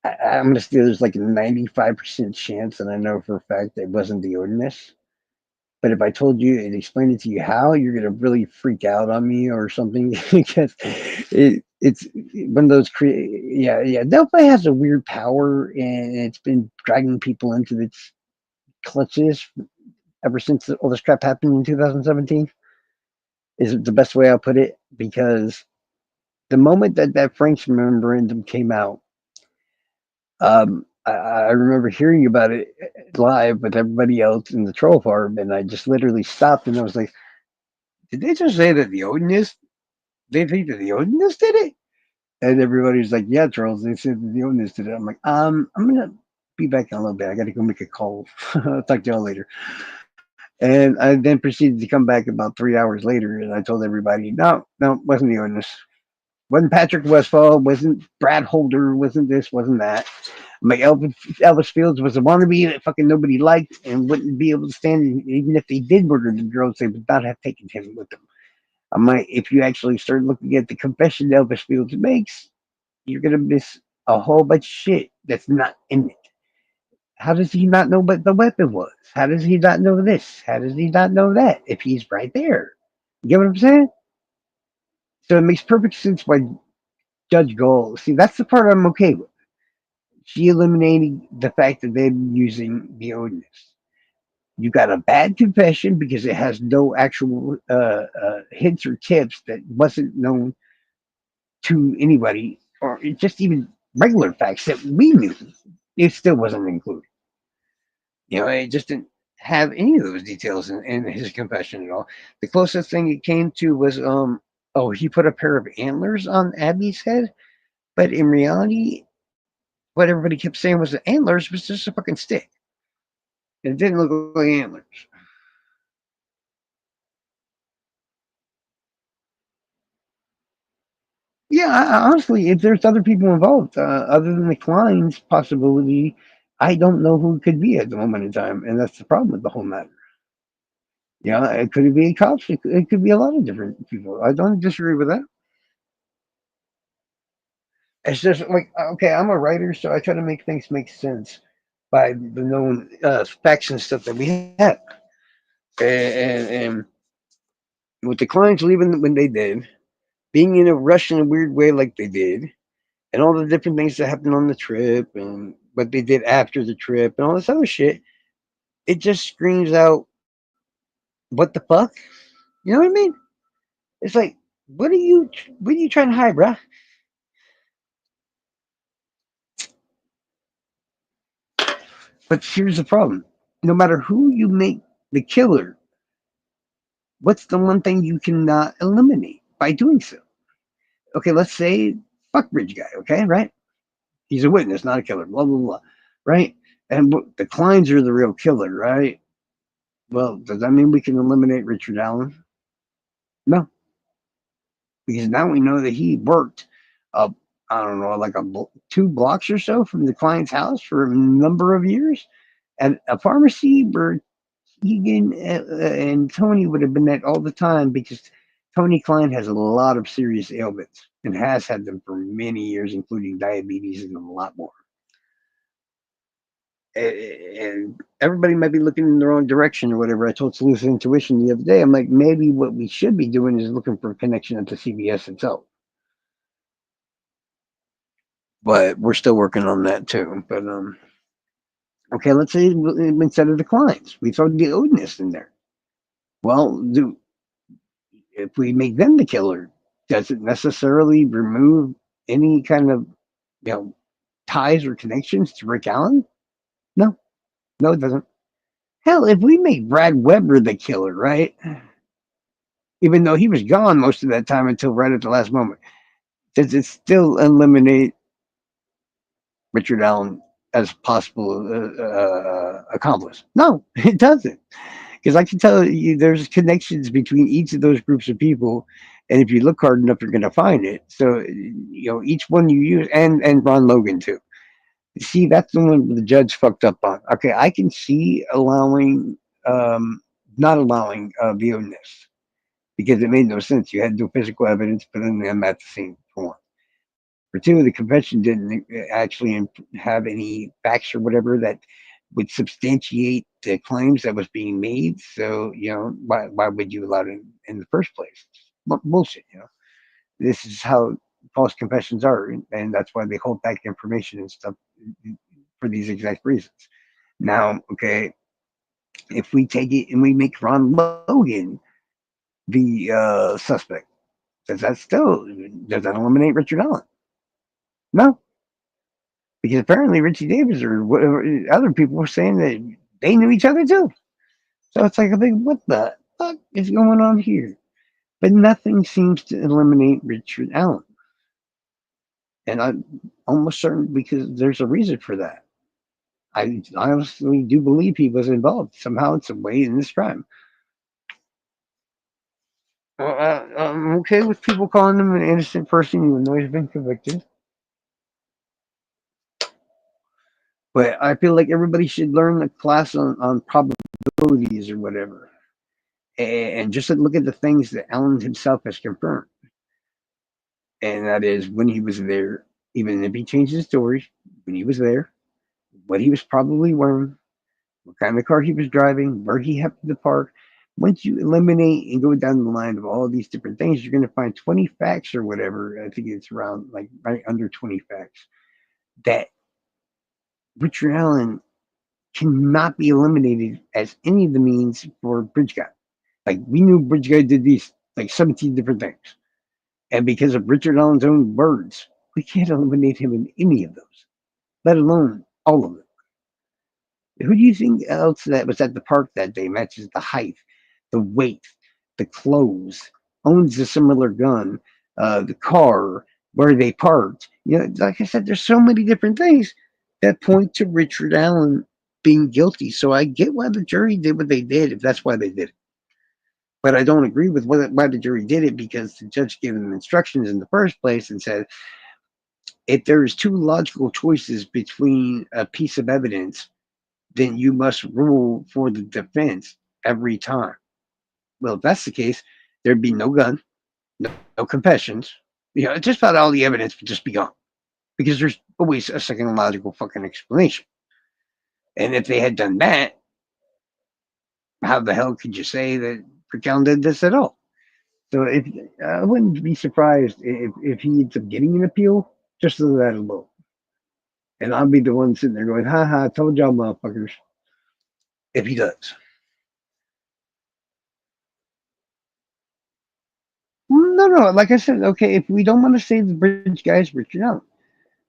I'm gonna say there's like a 95% chance, and I know for a fact that it wasn't the ordinance. But if I told you and explained it to you how, you're gonna really freak out on me or something because it's one of those yeah, yeah. Delphi has a weird power, and it's been dragging people into its clutches ever since all this crap happened in 2017. Is the best way I'll put it, because the moment that that French memorandum came out, I remember hearing about it live with everybody else in the troll farm, and I just literally stopped and I was like, "Did they just say that the Odinist? They think that the Odinist did it?" And everybody's like, "Yeah, Charles, they said that the Odinist did it." I'm like, I'm gonna be back in a little bit. I got to go make a call. I'll talk to y'all later." And I then proceeded to come back about 3 hours later, and I told everybody, "No, no, wasn't the Odinist. Wasn't Patrick Westfall. Wasn't Brad Holder. Wasn't this. Wasn't that." Like Elvis Fields was a wannabe that fucking nobody liked and wouldn't be able to stand. Even if they did murder the girls, they would not have taken him with them. I'm like, if you actually start looking at the confession Elvis Fields makes, you're gonna miss a whole bunch of shit that's not in it. How does he not know what the weapon was? How does he not know this? How does he not know that? If he's right there, you get what I'm saying? So it makes perfect sense why Judge Gold. See, that's the part I'm okay with. She eliminating the fact that they're using the Odinist. You got a bad confession because it has no actual hints or tips that wasn't known to anybody, or just even regular facts that we knew. It still wasn't included. It just didn't have any of those details in his confession at all. The closest thing it came to was, oh, he put a pair of antlers on Abby's head. But in reality, what everybody kept saying was the antlers was just a fucking stick. It didn't look like antlers. Yeah, honestly, if there's other people involved, other than the Klein's possibility, I don't know who it could be at the moment in time, and that's the problem with the whole matter. Yeah, it could be cops. It could be a lot of different people. I don't disagree with that. It's just like, okay, I'm a writer, so I try to make things make sense by the known facts and stuff that we have. And with the clients leaving when they did, being in a rush in a weird way like they did, and all the different things that happened on the trip and what they did after the trip and all this other shit, it just screams out, what the fuck? You know what I mean? It's like, what are you trying to hide, bruh? But here's the problem: no matter who you make the killer, what's the one thing you cannot eliminate by doing so? Okay, let's say fuck bridge guy. Okay, right? He's a witness, not a killer. Blah blah blah. Right? And the Kleins are the real killer, right? Well, does that mean we can eliminate Richard Allen? No, because now we know that he worked up, I don't know, like 2 blocks or so from the client's house for a number of years at a pharmacy where Keegan and Tony would have been at all the time because Tony Klein has a lot of serious ailments and has had them for many years, including diabetes and a lot more. And everybody might be looking in the wrong direction or whatever. I told Salute Intuition the other day, I'm like, maybe what we should be doing is looking for a connection to CBS itself. But we're still working on that too. But okay, let's say instead of the clients, we throw the Odinists in there. Well, if we make them the killer, does it necessarily remove any kind of you know ties or connections to Rick Allen? No, no, it doesn't. Hell, if we make Brad Weber the killer, right? Even though he was gone most of that time until right at the last moment, does it still eliminate Richard Allen as possible accomplice? No, it doesn't. Because I can tell you there's connections between each of those groups of people, and if you look hard enough, you're going to find it. So each one you use, and Ron Logan too. See, that's the one the judge fucked up on. Okay, I can see allowing, um, not allowing beyondness because it made no sense. You had no physical evidence, but then them at the scene for one. For two, the convention didn't actually have any facts or whatever that would substantiate the claims that was being made. So, why would you allow it in the first place? Bullshit, This is how false confessions are, and that's why they hold back information and stuff for these exact reasons. Now, okay, if we take it and we make Ron Logan the suspect, does that eliminate Richard Allen? No, because apparently Richie Davis or whatever other people were saying that they knew each other too. So it's like, what the fuck is going on here? But nothing seems to eliminate Richard Allen, and I'm almost certain because there's a reason for that. I honestly do believe he was involved somehow in some way in this crime. I'm okay with people calling him an innocent person even though he's been convicted. But I feel like everybody should learn a class on probabilities or whatever. And just look at the things that Allen himself has confirmed. And that is when he was there, even if he changed his story, when he was there, what he was probably wearing, what kind of car he was driving, where he happened to park. Once you eliminate and go down the line of all of these different things, you're going to find 20 facts or whatever. I think it's around like right under 20 facts that Richard Allen cannot be eliminated as any of the means for Bridge Guy. Like we knew Bridge Guy did these like 17 different things. And because of Richard Allen's own words, we can't eliminate him in any of those, let alone all of them. Who do you think else that was at the park that day matches the height, the weight, the clothes, owns a similar gun, the car, where they parked. Like I said, there's so many different things that point to Richard Allen being guilty. So I get why the jury did what they did, if that's why they did it. But I don't agree with why the jury did it, because the judge gave them instructions in the first place and said, if there's two logical choices between a piece of evidence, then you must rule for the defense every time. Well, if that's the case, there'd be no gun, no confessions. Just about all the evidence would just be gone, because there's always a second logical fucking explanation. And if they had done that, how the hell could you say that Brickell did this at all? So if I wouldn't be surprised if he ends up getting an appeal just so that alone. And I'll be the one sitting there going, ha ha, I told y'all motherfuckers, if he does. No, no, like I said, okay, if we don't want to save the bridge guys, Richard Allen.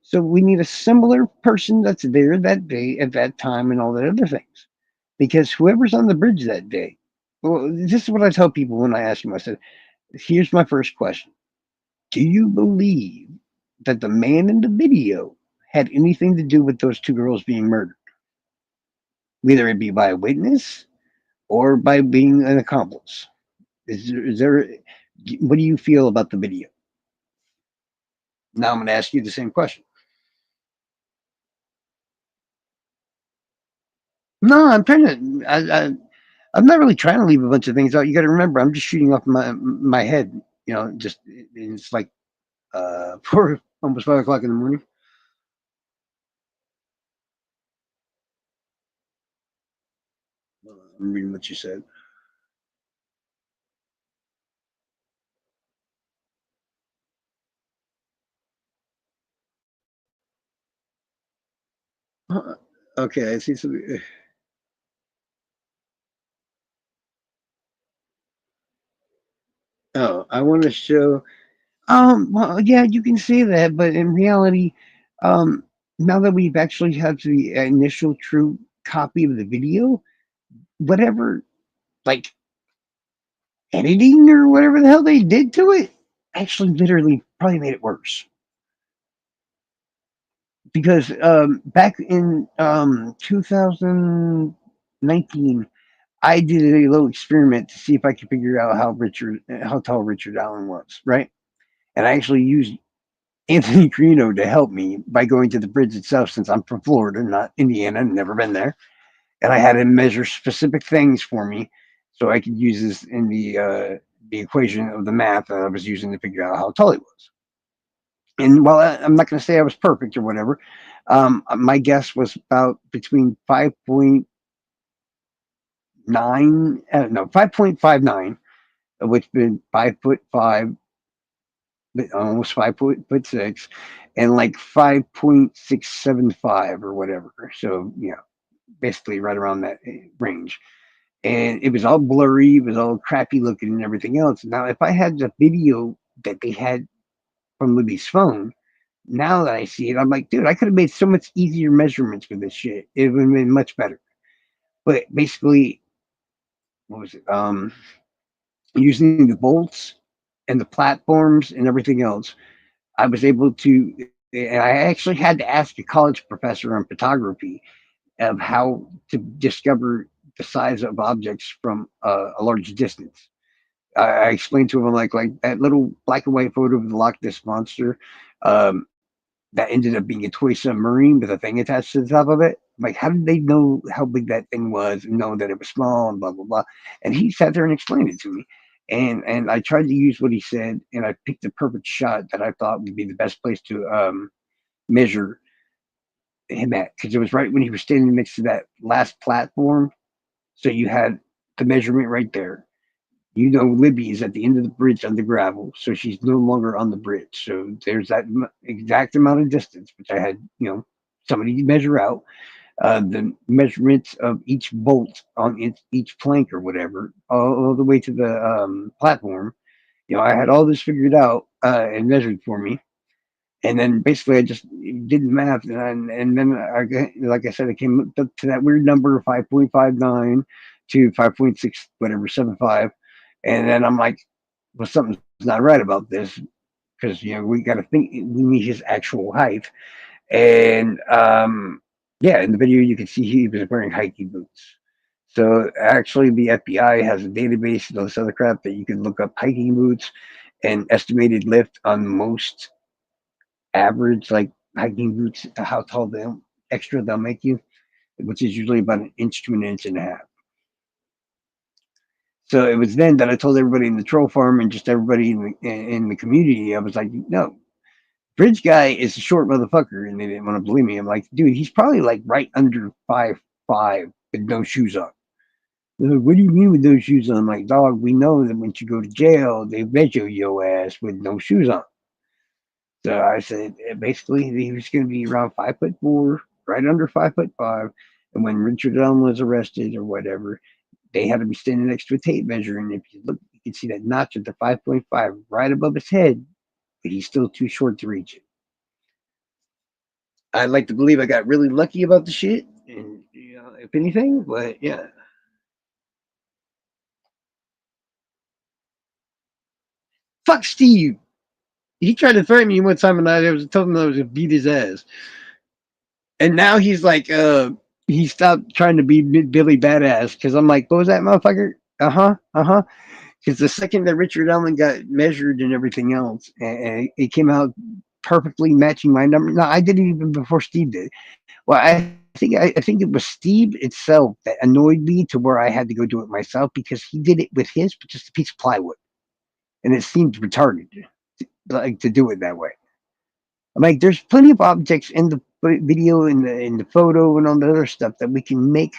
So we need a similar person that's there that day at that time and all that other things. Because whoever's on the bridge that day, well, this is what I tell people when I ask them. I said, here's my first question. Do you believe that the man in the video had anything to do with those two girls being murdered? Whether it be by a witness or by being an accomplice. Is there what do you feel about the video? Now I'm going to ask you the same question. No, I'm trying to. I'm not really trying to leave a bunch of things out. You got to remember, I'm just shooting off my head. Just it's like 4, almost 5 o'clock in the morning. I'm reading what you said. Uh, Okay, I see something. Oh, I want to show. Well, yeah, you can say that, but in reality, um, now that we've actually had the initial true copy of the video, whatever, like editing or whatever the hell they did to it, actually literally probably made it worse. Because back in 2019, I did a little experiment to see if I could figure out how tall Richard Allen was, right? And I actually used Anthony Carino to help me by going to the bridge itself, since I'm from Florida, not Indiana, never been there. And I had him measure specific things for me so I could use this in the equation of the math that I was using to figure out how tall he was. And while I'm not going to say I was perfect or whatever, my guess was about between 5.9, no, 5.59, which been 5'5", almost 5'6", and like 5.675 or whatever. So basically right around that range. And it was all blurry, it was all crappy looking and everything else. Now, if I had the video that they had from Libby's phone, now that I see it, I'm like, dude, I could have made so much easier measurements for this shit. It would have been much better. But basically, what was it? Using the bolts and the platforms and everything else, I was able to. And I actually had to ask a college professor on photography of how to discover the size of objects from a large distance. I explained to him like that little black and white photo of the Loch Ness monster. Um, that ended up being a toy submarine with a thing attached to the top of it. Like, how did they know how big that thing was and know that it was small and blah blah blah? And he sat there and explained it to me. And I tried to use what he said, and I picked the perfect shot that I thought would be the best place to measure him at, because it was right when he was standing next to that last platform. So you had the measurement right there. Libby is at the end of the bridge on the gravel, so she's no longer on the bridge. So there's that exact amount of distance, which I had, somebody measure out. The measurements of each bolt on each plank or whatever, all the way to the platform. I had all this figured out and measured for me. And then basically I just did the math, and then like I said, I came up to that weird number of 5.59 to 5.6 whatever 75, and then I'm like, well, something's not right about this. because we got to think we need his actual height. And yeah, in the video you can see he was wearing hiking boots. So actually, the FBI has a database and all this other crap that you can look up hiking boots and estimated lift on most average like hiking boots, how tall they'll make you, which is usually about an inch to an inch and a half. So it was then that I told everybody in the troll farm and just everybody in the community. I was like, no, Bridge guy is a short motherfucker, and they didn't want to believe me. I'm like, dude, he's probably like right under 5'5" with no shoes on. They're like, what do you mean with no shoes on? I'm like, dog, we know that once you go to jail, they measure your ass with no shoes on. So I said, basically, he was going to be around 5'4", right under 5'5". And when Richard Allen was arrested or whatever, they had to be standing next to a tape measure. And if you look, you can see that notch at the 5.5 right above his head, but he's still too short to reach it. I'd like to believe I got really lucky about the shit, and if anything, but yeah. Fuck Steve. He tried to threaten me one time, and I was told him I was gonna beat his ass. And now he's like, he stopped trying to be Billy Badass because I'm like, what was that, motherfucker? Uh huh. Because the second that Richard Allen got measured and everything else, and it came out perfectly matching my number. No, I did it even before Steve did. Well, I think it was Steve itself that annoyed me to where I had to go do it myself because he did it with his, but just a piece of plywood, and it seemed retarded, like to do it that way. I'm like, there's plenty of objects in the video, in the photo, and all the other stuff that we can make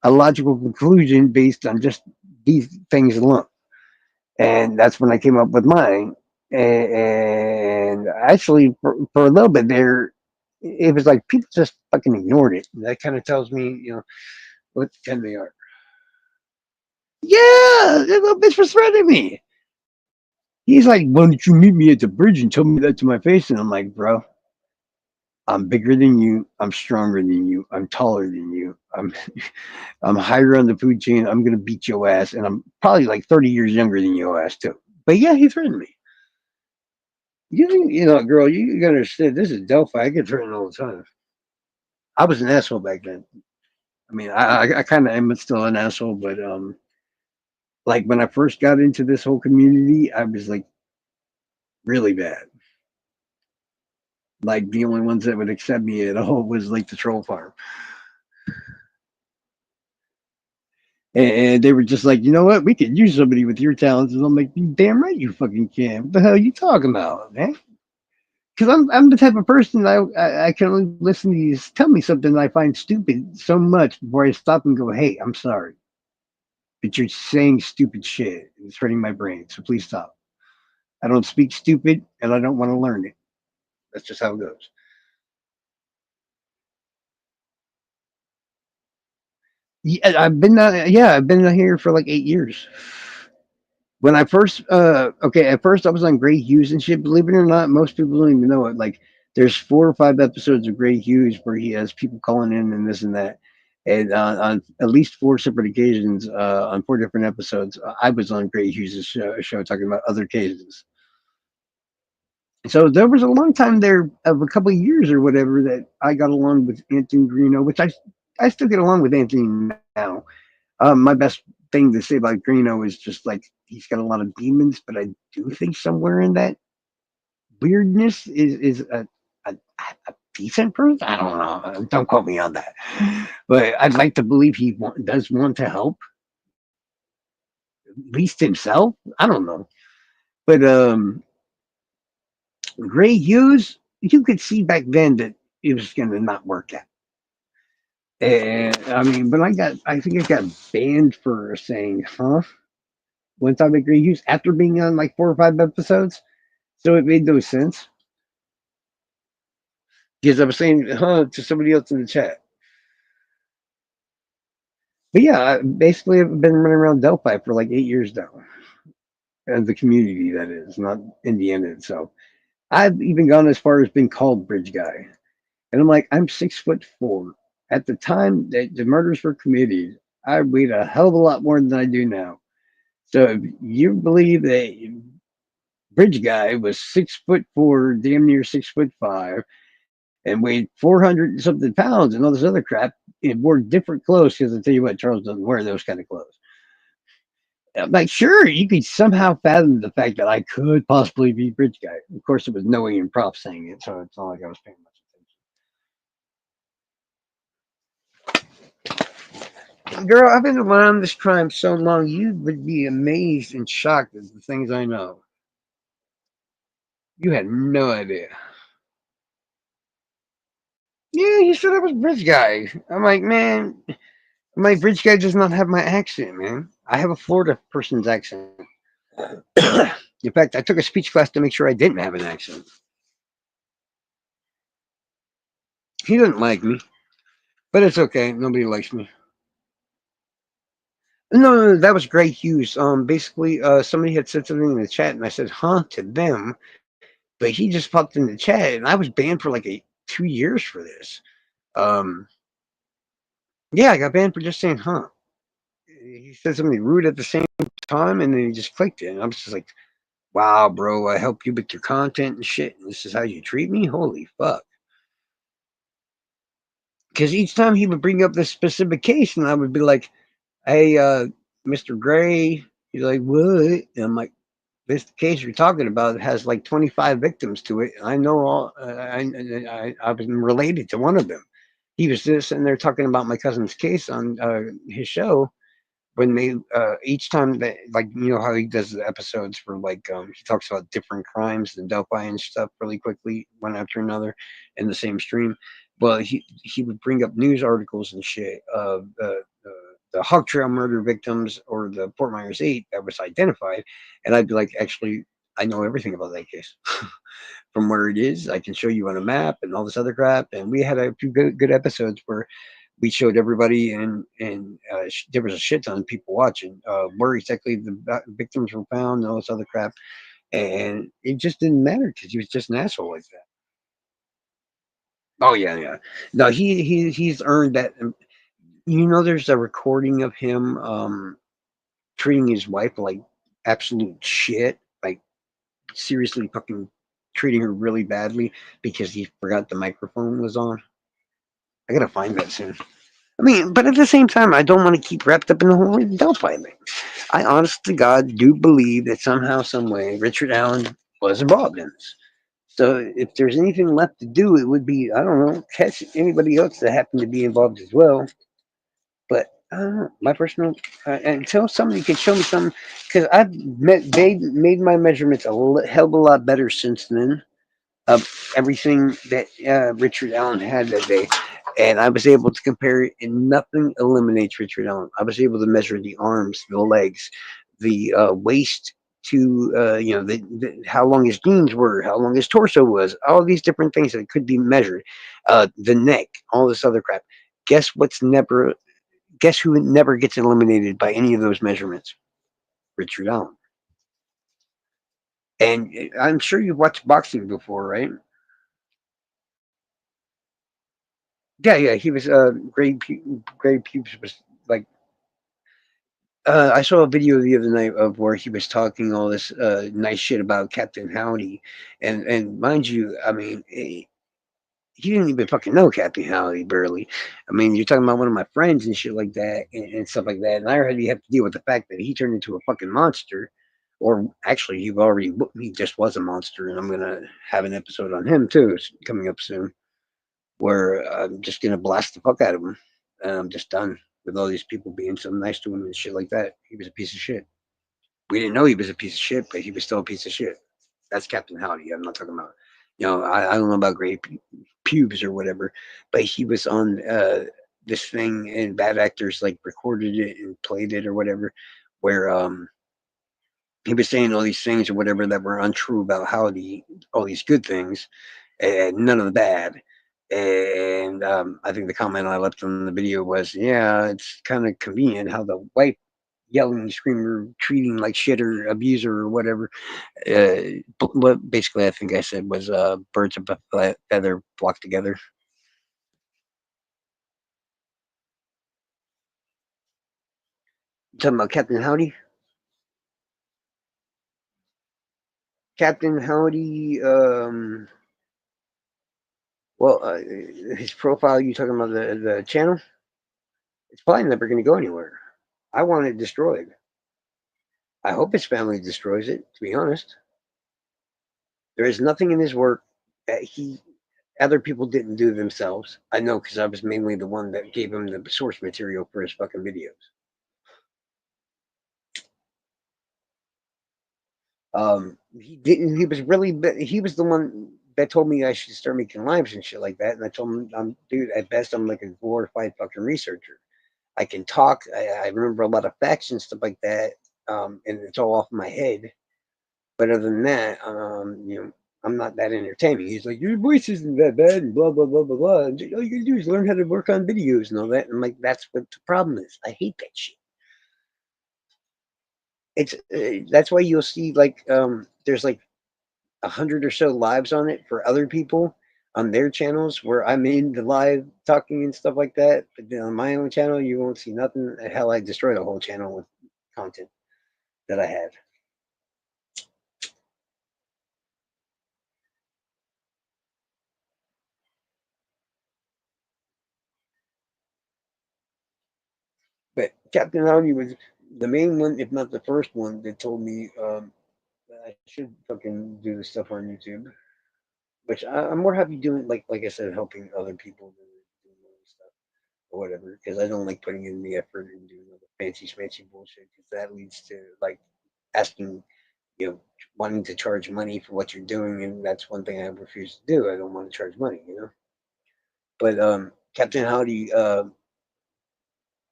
a logical conclusion based on just these things alone. And that's when I came up with mine. And actually, for a little bit there, it was like people just fucking ignored it. And that kind of tells me, what kind they are. Yeah, that little bitch was threatening me. He's like, why don't you meet me at the bridge and tell me that to my face? And I'm like, bro, I'm bigger than you. I'm stronger than you. I'm taller than you. I'm higher on the food chain. I'm gonna beat your ass, and I'm probably like 30 years younger than your ass too. But yeah, he threatened me. Girl, you gotta understand. This is Delphi. I get threatened all the time. I was an asshole back then. I mean, I kind of am still an asshole, but like when I first got into this whole community, I was like really bad. Like the only ones that would accept me at all was like the troll farm, and they were just like, you know what, we could use somebody with your talents. And I'm like, damn right, you fucking can. What the hell are you talking about, man? Because I'm the type of person I can only listen to you tell me something I find stupid so much before I stop and go, hey, I'm sorry, but you're saying stupid shit. It's hurting my brain, so please stop. I don't speak stupid, and I don't want to learn it. That's just how it goes. Yeah, I've been here for like 8 years. When I first, okay, at first I was on Gray Hughes and shit. Believe it or not, most people don't even know it. Like, there's 4 or 5 episodes of Gray Hughes where he has people calling in and this and that. And on at least 4 separate occasions, on 4 different episodes, I was on Gray Hughes' show talking about other cases. So there was a long time there of a couple of years or whatever that I got along with Anthony Greeno, which I still get along with Anthony now. My best thing to say about Greeno is just like he's got a lot of demons, but I do think somewhere in that weirdness is a decent person. I don't know. Don't quote me on that, but I'd like to believe he does want to help, at least himself. I don't know, but Gray Hughes, you could see back then that it was going to not work out. And I mean, but I think I got banned for saying, huh? One time at Gray Hughes after being on like 4 or 5 episodes. So it made no sense because I was saying, huh, to somebody else in the chat. But yeah, basically, I've been running around Delphi for like 8 years now. And the community, that is, not Indiana itself. I've even gone as far as being called Bridge Guy. And I'm like, I'm 6'4". At the time that the murders were committed, I weighed a hell of a lot more than I do now. So if you believe that Bridge guy was 6'4", damn near 6'5", and weighed 400 something pounds and all this other crap. It wore different clothes because I tell you what, Charles doesn't wear those kind of clothes. I'm like, sure, you could somehow fathom the fact that I could possibly be Bridge guy. Of course, it was Noe and Prop saying it, so it's not like I was paying much attention. Girl, I've been around this crime so long, you would be amazed and shocked at the things I know. You had no idea. Yeah, he said I was Bridge guy. I'm like, man, my Bridge guy does not have my accent, man. I have a Florida person's accent. In fact, I took a speech class to make sure I didn't have an accent. He doesn't like me, but it's okay. Nobody likes me. No, that was Greg Hughes. Basically, somebody had said something in the chat, and I said, "Huh?" to them, but he just popped in the chat, and I was banned for like 2 years for this. Um, yeah, I got banned for just saying "huh." He said something rude at the same time, and then he just clicked it, and I was just like, "Wow, bro, I help you with your content and shit, and this is how you treat me? Holy fuck!" Because each time he would bring up this specific case, and I would be like, "Hey, Mr. Gray," he's like, "What?" And I'm like, this case you're talking about has like 25 victims to it. I know all. I've been related to one of them. He was just sitting there talking about my cousin's case on his show when they each time that, like, you know how he does the episodes for like he talks about different crimes and Delphi and stuff really quickly one after another in the same stream. Well, he would bring up news articles and shit of the Hog Trail murder victims or the Fort Myers 8 that was identified, and I'd be like, actually, I know everything about that case. From where it is, I can show you on a map and all this other crap. And we had a few good episodes where we showed everybody, and there was a shit ton of people watching where exactly the victims were found and all this other crap. And it just didn't matter because he was just an asshole like that. Oh yeah, yeah. No, he's earned that. There's a recording of him treating his wife like absolute shit, like seriously fucking treating her really badly because he forgot the microphone was on. I gotta find that soon. I mean, but at the same time, I don't want to keep wrapped up in the whole Delphi thing. I honest to God do believe that somehow, some way, Richard Allen was involved in this. So if there's anything left to do, it would be, I don't know, catch anybody else that happened to be involved as well. But I don't know, my personal, until somebody can show me something, because they made my measurements a hell of a lot better since then of everything that Richard Allen had that day. And I was able to compare it, and nothing eliminates Richard Allen. I was able to measure the arms, the legs, the waist to, how long his jeans were, how long his torso was, all these different things that could be measured, the neck, all this other crap. Guess what's never, guess who never gets eliminated by any of those measurements? Richard Allen. And I'm sure you've watched boxing before, right? Yeah, yeah, he was Gray Pubes was like I saw a video the other night of where he was talking all this nice shit about Captain Howdy, and mind you, I mean, he didn't even fucking know Captain Howdy barely. I mean, you're talking about one of my friends and shit like that and stuff like that, and I already have to deal with the fact that he turned into a fucking monster, or actually, he just was a monster, and I'm gonna have an episode on him too coming up soon where I'm just gonna blast the fuck out of him, and I'm just done with all these people being so nice to him and shit like that. He was a piece of shit. We didn't know he was a piece of shit, but he was still a piece of shit. That's Captain Howdy. I'm not talking about, I don't know about Gray Pubes or whatever, but he was on this thing, and bad actors like recorded it and played it or whatever, where he was saying all these things or whatever that were untrue about Howdy, all these good things, and none of the bad. And I think the comment I left on the video was, "Yeah, it's kind of convenient how the wife yelling, screaming, treating like shit or abuser or whatever." What basically I think I said was, "Birds of a feather flock together." Talking about Captain Howdy. Captain Howdy. His profile. You talking about the channel? It's probably never going to go anywhere. I want it destroyed. I hope his family destroys it. To be honest, there is nothing in his work that he other people didn't do themselves. I know because I was mainly the one that gave him the source material for his fucking videos. He didn't. He was really. He was the one that told me I should start making lives and shit like that. And I told him, dude, at best, I'm like a glorified fucking researcher. I can talk. I remember a lot of facts and stuff like that. And it's all off my head. But other than that, I'm not that entertaining. He's like, your voice isn't that bad, and blah blah blah blah blah. And all you gotta do is learn how to work on videos and all that. And I'm like, that's what the problem is. I hate that shit. It's that's why you'll see like there's like 100 or so lives on it for other people on their channels where I'm in the live talking and stuff like that. But then on my own channel, you won't see nothing. Hell, I destroyed a whole channel with content that I had. But Captain Howdy was the main one, if not the first one, that told me that I should fucking do this stuff on YouTube. Which I'm more happy doing, like I said, helping other people than doing my own stuff or whatever. Because I don't like putting in the effort and doing all the fancy schmancy bullshit. Because that leads to like asking, wanting to charge money for what you're doing, and that's one thing I refuse to do. I don't want to charge money. But Captain Howdy,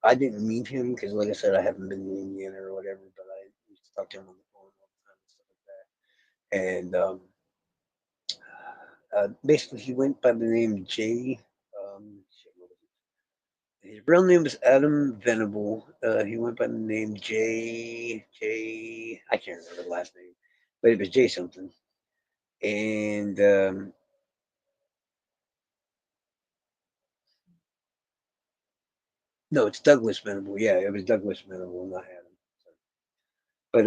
I didn't meet him because, like I said, I haven't been in Indiana or whatever. But I used to talk to him on the phone all the time and stuff like that. And basically, he went by the name Jay. Shit, what was it? His real name was Adam Venable. He went by the name J. I can't remember the last name, but it was Jay something. And no, it's Douglas Venable. Yeah, it was Douglas Venable, not Adam. But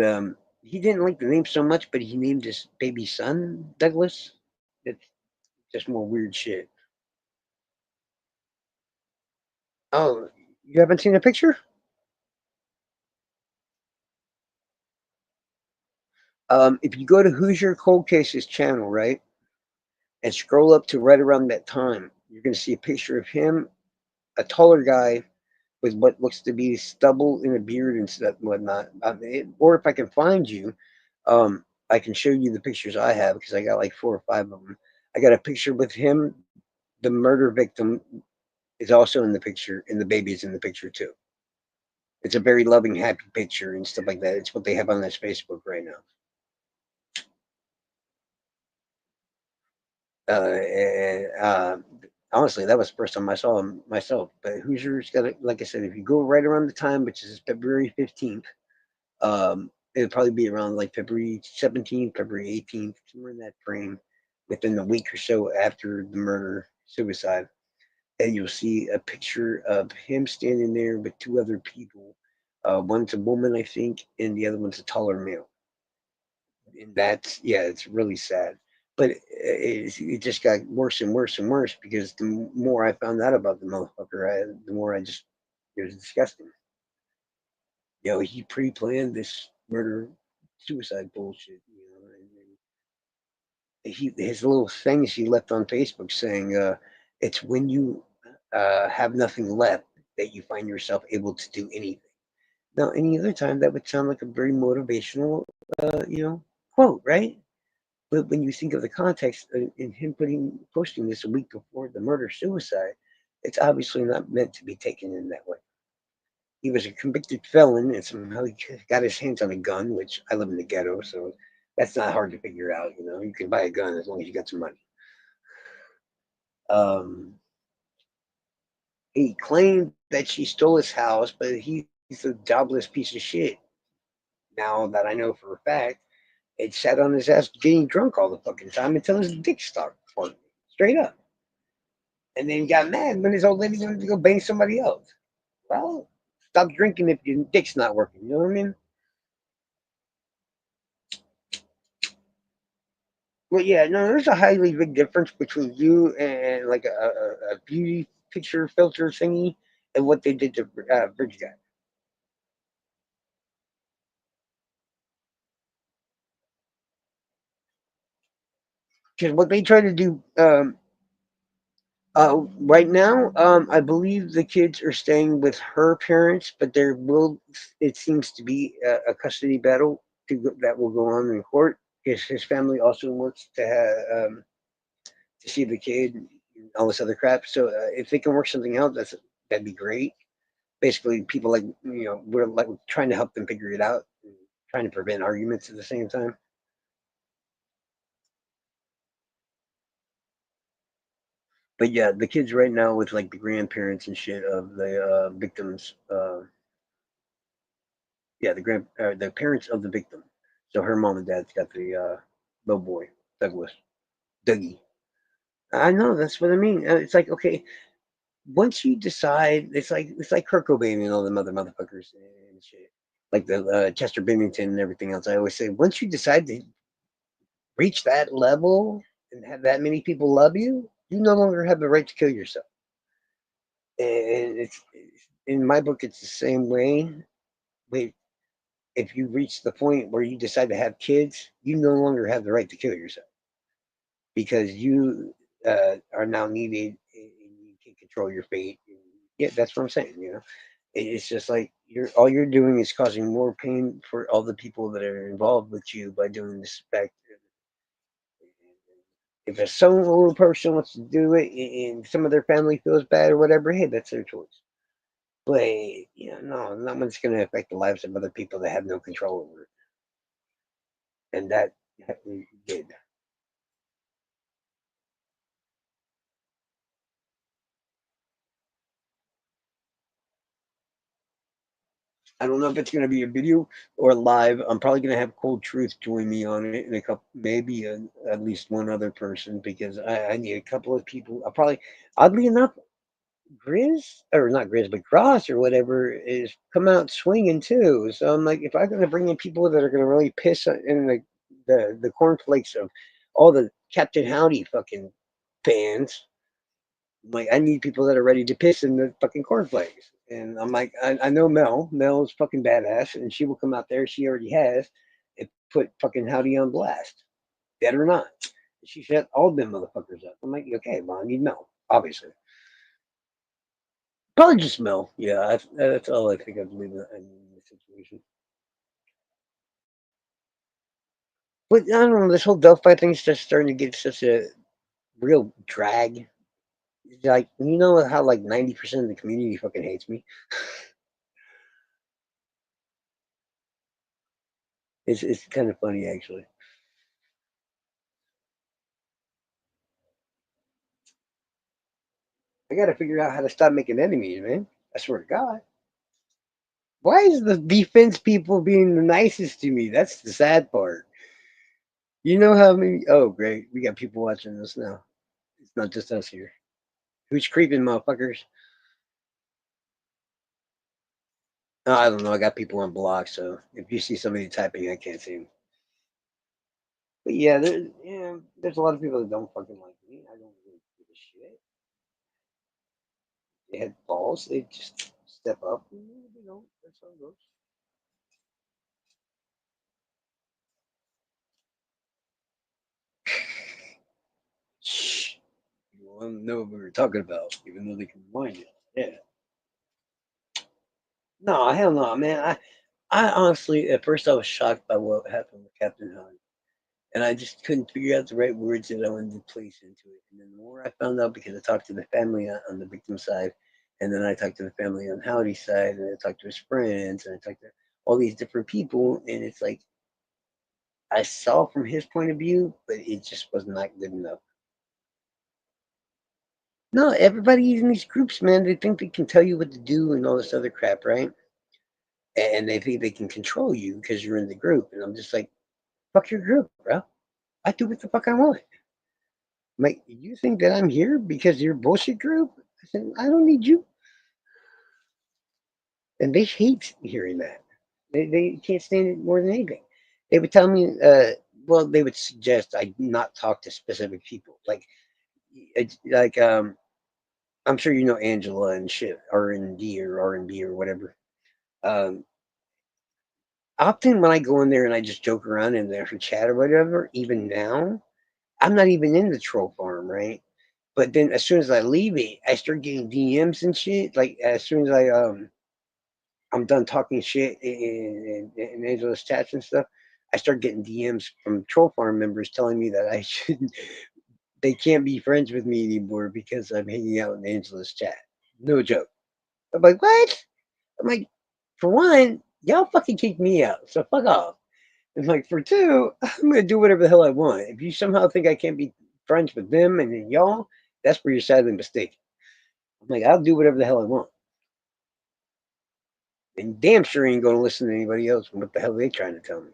he didn't like the name so much, but he named his baby son Douglas. It's just more weird shit. Oh, you haven't seen a picture? If you go to Hoosier Cold Cases channel, right, and scroll up to right around that time, you're going to see a picture of him, a taller guy with what looks to be stubble and a beard and stuff and whatnot. Or if I can find you, I can show you the pictures I have because I got like 4 or 5 of them. I got a picture with him. The murder victim is also in the picture, and the baby is in the picture too. It's a very loving, happy picture and stuff like that. It's what they have on this Facebook right now. And honestly, that was the first time I saw him myself. But Hoosier's got it. Like I said, if you go right around the time, which is February 15th, it'll probably be around like February 17th, February 18th, somewhere in that frame, within a week or so after the murder suicide. And you'll see a picture of him standing there with 2 other people. One's a woman, I think, and the other one's a taller male. And that's, yeah, it's really sad. But it just got worse and worse and worse because the more I found out about the motherfucker, the more I just, it was disgusting. He pre-planned this murder suicide bullshit. And his little things he left on Facebook saying, "It's when you have nothing left that you find yourself able to do anything." Now, any other time that would sound like a very motivational, quote, right? But when you think of the context in him posting this a week before the murder suicide, it's obviously not meant to be taken in that way. He was a convicted felon, and somehow he got his hands on a gun, which I live in the ghetto, so that's not hard to figure out. You can buy a gun as long as you got some money. Um, he claimed that she stole his house, but he's a jobless piece of shit. Now that I know for a fact, it sat on his ass getting drunk all the fucking time until his dick started farting. Straight up. And then got mad when his old lady wanted to go bang somebody else. Well, stop drinking if your dick's not working. You know what I mean? Well, yeah, no, there's a highly big difference between you and like a beauty picture filter thingy and what they did to Bridge Guy. Because what they try to do right now, I believe the kids are staying with her parents, but there will, it seems to be a custody battle that will go on in court. His family also wants to see the kid and all this other crap. So if they can work something out, that'd be great. Basically, people like we're like trying to help them figure it out, and trying to prevent arguments at the same time. But yeah, the kids right now with like the grandparents and shit of the victims. Yeah, the parents of the victim. So her mom and dad's got the little boy, Douglas, Dougie. I know that's what I mean. It's like okay, once you decide, it's like Kurt Cobain and all them other motherfuckers and shit, like the Chester Bennington and everything else. I always say, once you decide to reach that level and have that many people love you, you no longer have the right to kill yourself. And it's in my book, it's the same way. Wait, if you reach the point where you decide to have kids, you no longer have the right to kill yourself because you are now needed and you can control your fate. Yeah, that's what I'm saying. It's just like all you're doing is causing more pain for all the people that are involved with you by doing this back. If a solo person wants to do it and some of their family feels bad or whatever, hey, that's their choice. But no, that one's going to affect the lives of other people that have no control over it, and that we did. I don't know if it's going to be a video or live. I'm probably going to have Cold Truth join me on it, and a couple, maybe at least one other person, because I need a couple of people. I probably, oddly enough, Grizz or not Grizz, but Cross or whatever is come out swinging too. So I'm like, if I'm going to bring in people that are going to really piss in the cornflakes of all the Captain Howdy fucking fans, like I need people that are ready to piss in the fucking cornflakes. And I'm like, I know Mel. Mel is fucking badass, and she will come out there. She already has, and put fucking Howdy on blast, dead or not. She shut all them motherfuckers up. I'm like, okay, well, I need Mel, obviously. Probably just Mel. Yeah, that's all I think I believe in this situation. But I don't know. This whole Delphi thing's just starting to get such a real drag. Like you know how like 90% of the community fucking hates me. It's kind of funny actually. I got to figure out how to stop making enemies, man. I swear to God. Why is the defense people being the nicest to me? That's the sad part. You know how many? Oh, great. We got people watching this now. It's not just us here. Who's creeping, motherfuckers? I don't know. I got people on block, so if you see somebody typing, I can't see them. But yeah, there's a lot of people that don't fucking like me. I don't really give a shit. They had balls. They just step up. That's how it goes. Shh. You want to know what we were talking about, even though they can remind you. Yeah. No, hell no, man. I honestly, at first, I was shocked by what happened with Captain Hunt, and I just couldn't figure out the right words that I wanted to place into it. And then the more I found out, because I talked to the family on the victim side, and then I talked to the family on Howdy's side, and I talked to his friends, and I talked to all these different people, and it's like I saw from his point of view, but it just was not good enough. No, everybody in these groups, man, they think they can tell you what to do and all this other crap, right? And they think they can control you because you're in the group. And I'm just like, fuck your group, bro. I do what the fuck I want. Like, you think that I'm here because you're bullshit group? I said, I don't need you. And they hate hearing that. They can't stand it more than anything. They would tell me, well, they would suggest I not talk to specific people. It's like I'm sure you know Angela and shit, R&D or R&B or whatever. Um, Often when I go in there and I just joke around in there for chat or whatever, even now, I'm not even in the troll farm, right? But then as soon as I leave it, I start getting DMs and shit. Like as soon as I'm done talking shit in Angela's chats and stuff, I start getting DMs from troll farm members telling me that I should they can't be friends with me anymore because I'm hanging out in Angela's chat. No joke. I'm like, what? I'm like, for one, y'all fucking kicked me out, so fuck off. And like for two, I'm gonna do whatever the hell I want. If you somehow think I can't be friends with them and then y'all, that's where you're sadly mistaken. I'm like, I'll do whatever the hell I want. And damn sure ain't gonna listen to anybody else and what the hell they trying to tell me.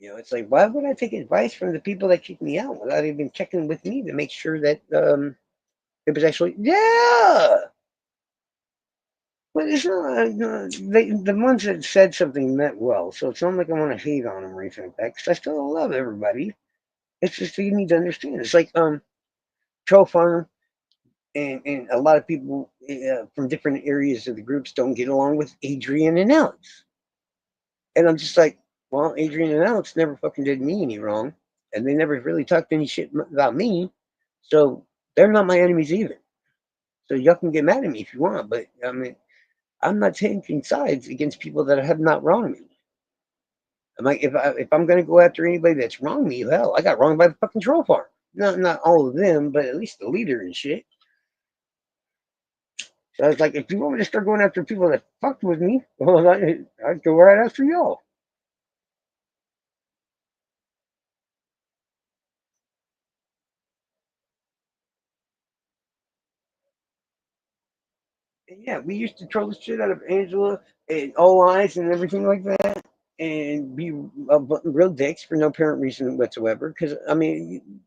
It's like, why would I take advice from the people that kicked me out without even checking with me to make sure that it was actually yeah. But it's not the ones that said something meant well, so it's not like I want to hate on them or anything like that. Because I still love everybody. It's just you need to understand. It's like troll farm and a lot of people from different areas of the groups don't get along with Adrian and Alex. And I'm just like, well, Adrian and Alex never fucking did me any wrong, and they never really talked any shit about me, so they're not my enemies either. So y'all can get mad at me if you want, but I mean, I'm not taking sides against people that have not wronged me. I'm like, if I'm gonna go after anybody that's wronged me, hell, I got wronged by the fucking troll farm. Not all of them, but at least the leader and shit. So I was like, if you want me to start going after people that fucked with me, well, I'd go right after y'all. And yeah, we used to troll the shit out of Angela and all eyes and everything like that, and be real dicks for no apparent reason whatsoever. Because I mean,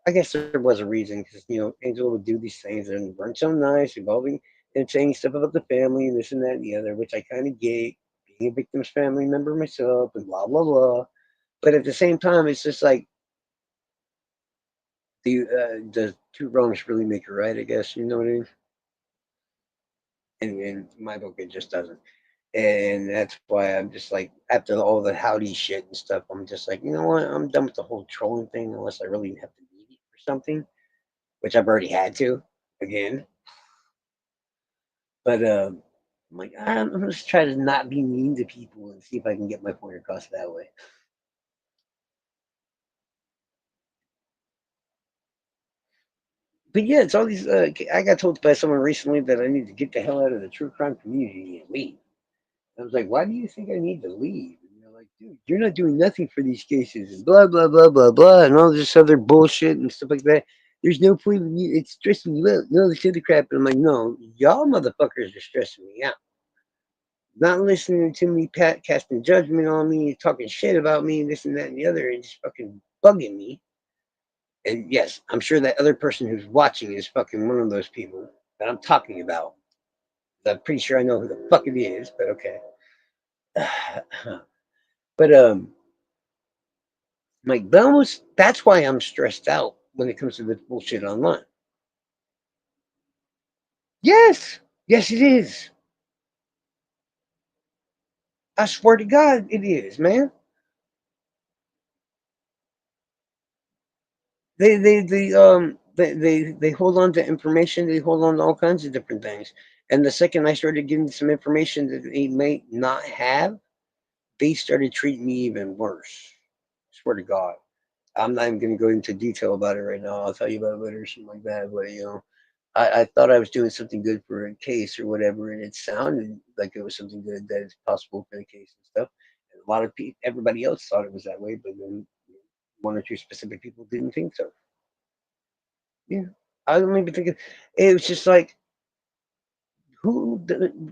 I guess there was a reason because Angela would do these things and weren't so nice, involving and saying stuff about the family and this and that and the other, which I kind of get, being a victim's family member myself and blah blah blah. But at the same time, it's just like the two wrongs really make a right, I guess. You know what I mean? And in my book, it just doesn't. And that's why I'm just like, after all the howdy shit and stuff, I'm just like, you know what? I'm done with the whole trolling thing unless I really have to need it for something, which I've already had to again. But I'm like, I'm gonna just try to not be mean to people and see if I can get my point across that way. But yeah, it's all these. I got told by someone recently that I need to get the hell out of the true crime community and leave. I was like, why do you think I need to leave? And they're like, dude, you're not doing nothing for these cases and blah, blah, blah, blah, blah, and all this other bullshit and stuff like that. There's no point in you. It's stressing you out. No, this other crap. And I'm like, no, y'all motherfuckers are stressing me out. Not listening to me, casting judgment on me, talking shit about me, this and that and the other, and just fucking bugging me. And yes, I'm sure that other person who's watching is fucking one of those people that I'm talking about. I'm pretty sure I know who the fuck it is, but okay. But like that's why I'm stressed out when it comes to this bullshit online. Yes, yes, it is. I swear to God, it is, man. They hold on to information. They hold on to all kinds of different things. And the second I started getting some information that they may not have, they started treating me even worse. I swear to God. I'm not even going to go into detail about it right now. I'll tell you about it later or something like that. But I thought I was doing something good for a case or whatever, and it sounded like it was something good that is possible for the case and stuff. And a lot of people, everybody else thought it was that way, but then one or two specific people didn't think so. Yeah, I don't even think it was just like, who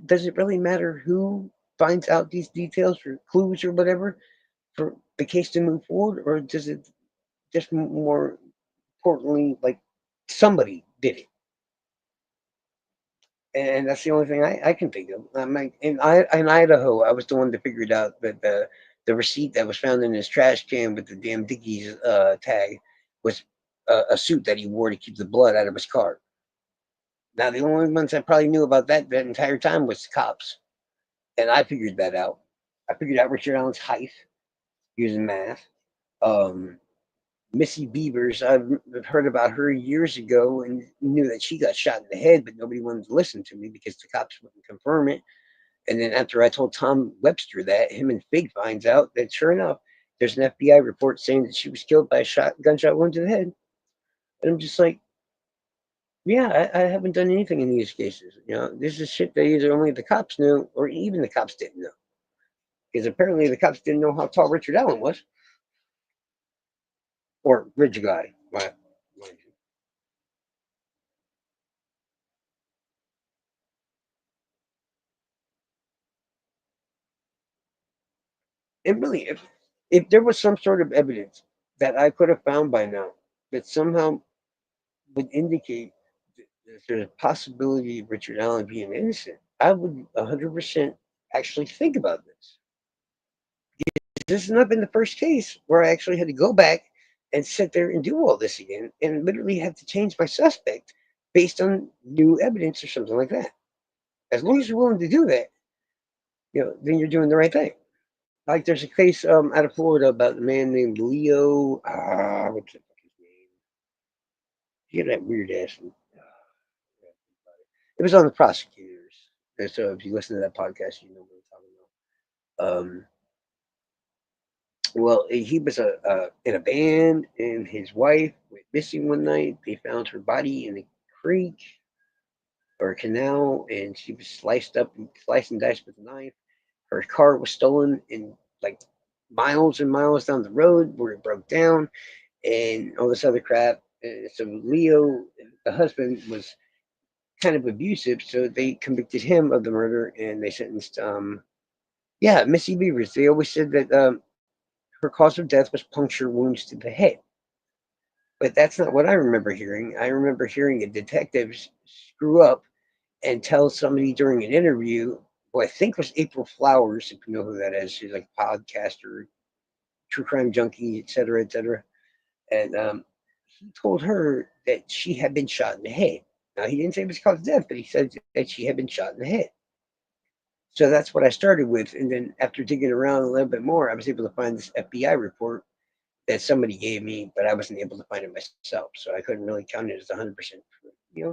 does it really matter who finds out these details or clues or whatever for the case to move forward, or does it just more importantly like somebody did it? and that's the only thing I can think of. I'm like, in Idaho, I was the one that figured out that the receipt that was found in his trash can with the damn Dickies tag was a suit that he wore to keep the blood out of his car. Now, the only ones that probably knew about that entire time was the cops, and I figured that out. I figured out Richard Allen's height using math. Um, Missy Beavers, I've heard about her years ago and knew that she got shot in the head, but nobody wanted to listen to me because the cops wouldn't confirm it. And then after I told Tom Webster that, him and Fig finds out that sure enough, there's an FBI report saying that she was killed by a gunshot wound to the head. And I'm just like, yeah, I haven't done anything in these cases. This is shit that either only the cops knew or even the cops didn't know. Because apparently the cops didn't know how tall Richard Allen was. Or Ridge Guy. And really, if there was some sort of evidence that I could have found by now that somehow would indicate that there's a possibility of Richard Allen being innocent, I would 100% actually think about this. This has not been the first case where I actually had to go back and sit there and do all this again and literally had to change my suspect based on new evidence or something like that. As long as you're willing to do that, then you're doing the right thing. Like there's a case out of Florida about a man named Leo. What's the fuck his name? He had that weird ass. It was on the prosecutors. And so if you listen to that podcast, you know what I'm talking about. Well, he was in a band, and his wife went missing one night. They found her body in a creek or a canal, and she was sliced and diced with a knife. Her car was stolen in like miles and miles down the road where it broke down, and all this other crap. So Leo, the husband, was kind of abusive, so they convicted him of the murder, and they sentenced yeah, Missy Beavers. They always said that her cause of death was puncture wounds to the head. But that's not what I remember hearing. I remember hearing a detective screw up and tell somebody during an interview, who I think was April Flowers, if you know who that is. She's like a podcaster, true crime junkie, et cetera, et cetera. And he told her that she had been shot in the head. Now, he didn't say it was caused death, but he said that she had been shot in the head. So that's what I started with. And then after digging around a little bit more, I was able to find this FBI report that somebody gave me, but I wasn't able to find it myself. So I couldn't really count it as 100%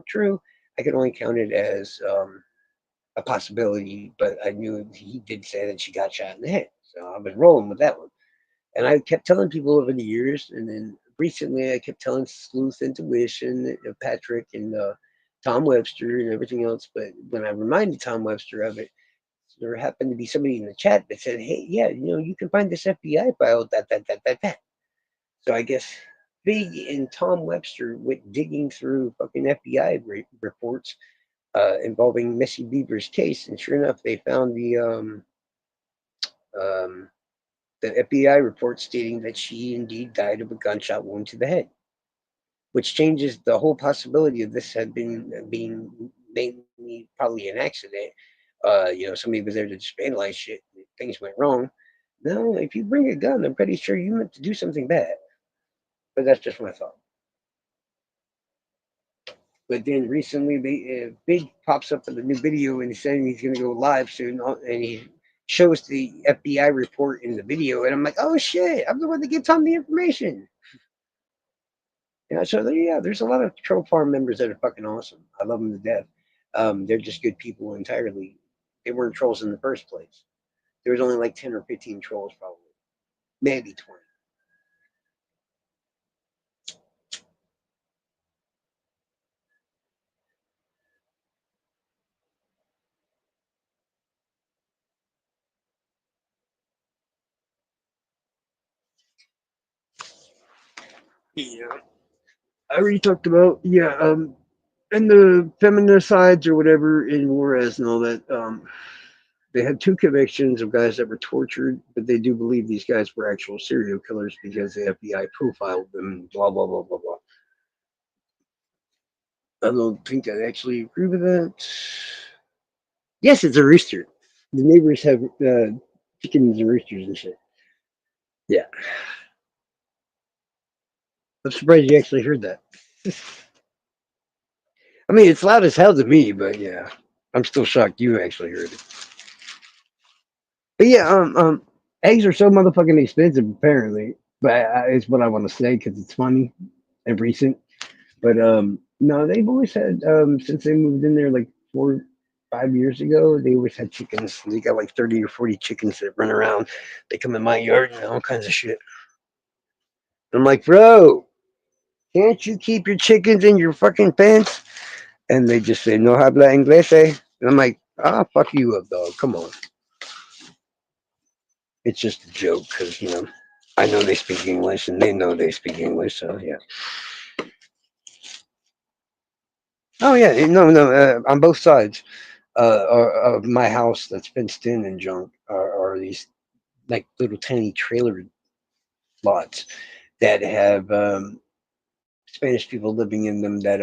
true. I could only count it as a possibility, but I knew he did say that she got shot in the head. So I was rolling with that one. And I kept telling people over the years. And then recently I kept telling Sleuth Intuition, Patrick, and Tom Webster and everything else. But when I reminded Tom Webster of it, there happened to be somebody in the chat that said, hey, yeah, you can find this FBI file, that. So I guess Big and Tom Webster went digging through fucking FBI reports involving Missy Beaver's case, and sure enough, they found um, the FBI report stating that she indeed died of a gunshot wound to the head, which changes the whole possibility of this had been being mainly probably an accident. Somebody was there to just vandalize shit. Things went wrong. No, if you bring a gun, I'm pretty sure you meant to do something bad. But that's just my thought. But then recently, Big pops up with a new video and he's saying he's going to go live soon, and he shows the FBI report in the video, and I'm like, oh shit, I'm the one that gave Tom the information. So yeah, there's a lot of troll farm members that are fucking awesome. I love them to death. They're just good people entirely. They weren't trolls in the first place. There was only like 10 or 15 trolls, probably, maybe 20. Yeah, I already talked about and the feminicides or whatever in Juarez and all that. They had two convictions of guys that were tortured, but they do believe these guys were actual serial killers because the FBI profiled them. Blah blah blah blah blah. I don't think I actually agree with that. Yes, it's a rooster. The neighbors have chickens and roosters and shit. Yeah, I'm surprised you actually heard that. I mean, it's loud as hell to me, but yeah, I'm still shocked you actually heard it. But yeah, eggs are so motherfucking expensive apparently. But it's what I want to say because it's funny and recent. But no, they've always had since they moved in there like 4, 5 years ago. They always had chickens. They got like 30 or 40 chickens that run around. They come in my yard and all kinds of shit. I'm like, bro, can't you keep your chickens in your fucking pants? And they just say, no habla inglés. And I'm like, fuck you up, dog. Come on. It's just a joke because, I know they speak English and they know they speak English. So, yeah. Oh, yeah. No, no. On both sides of my house that's fenced in and junk are these like little tiny trailer lots that have Spanish people living in them that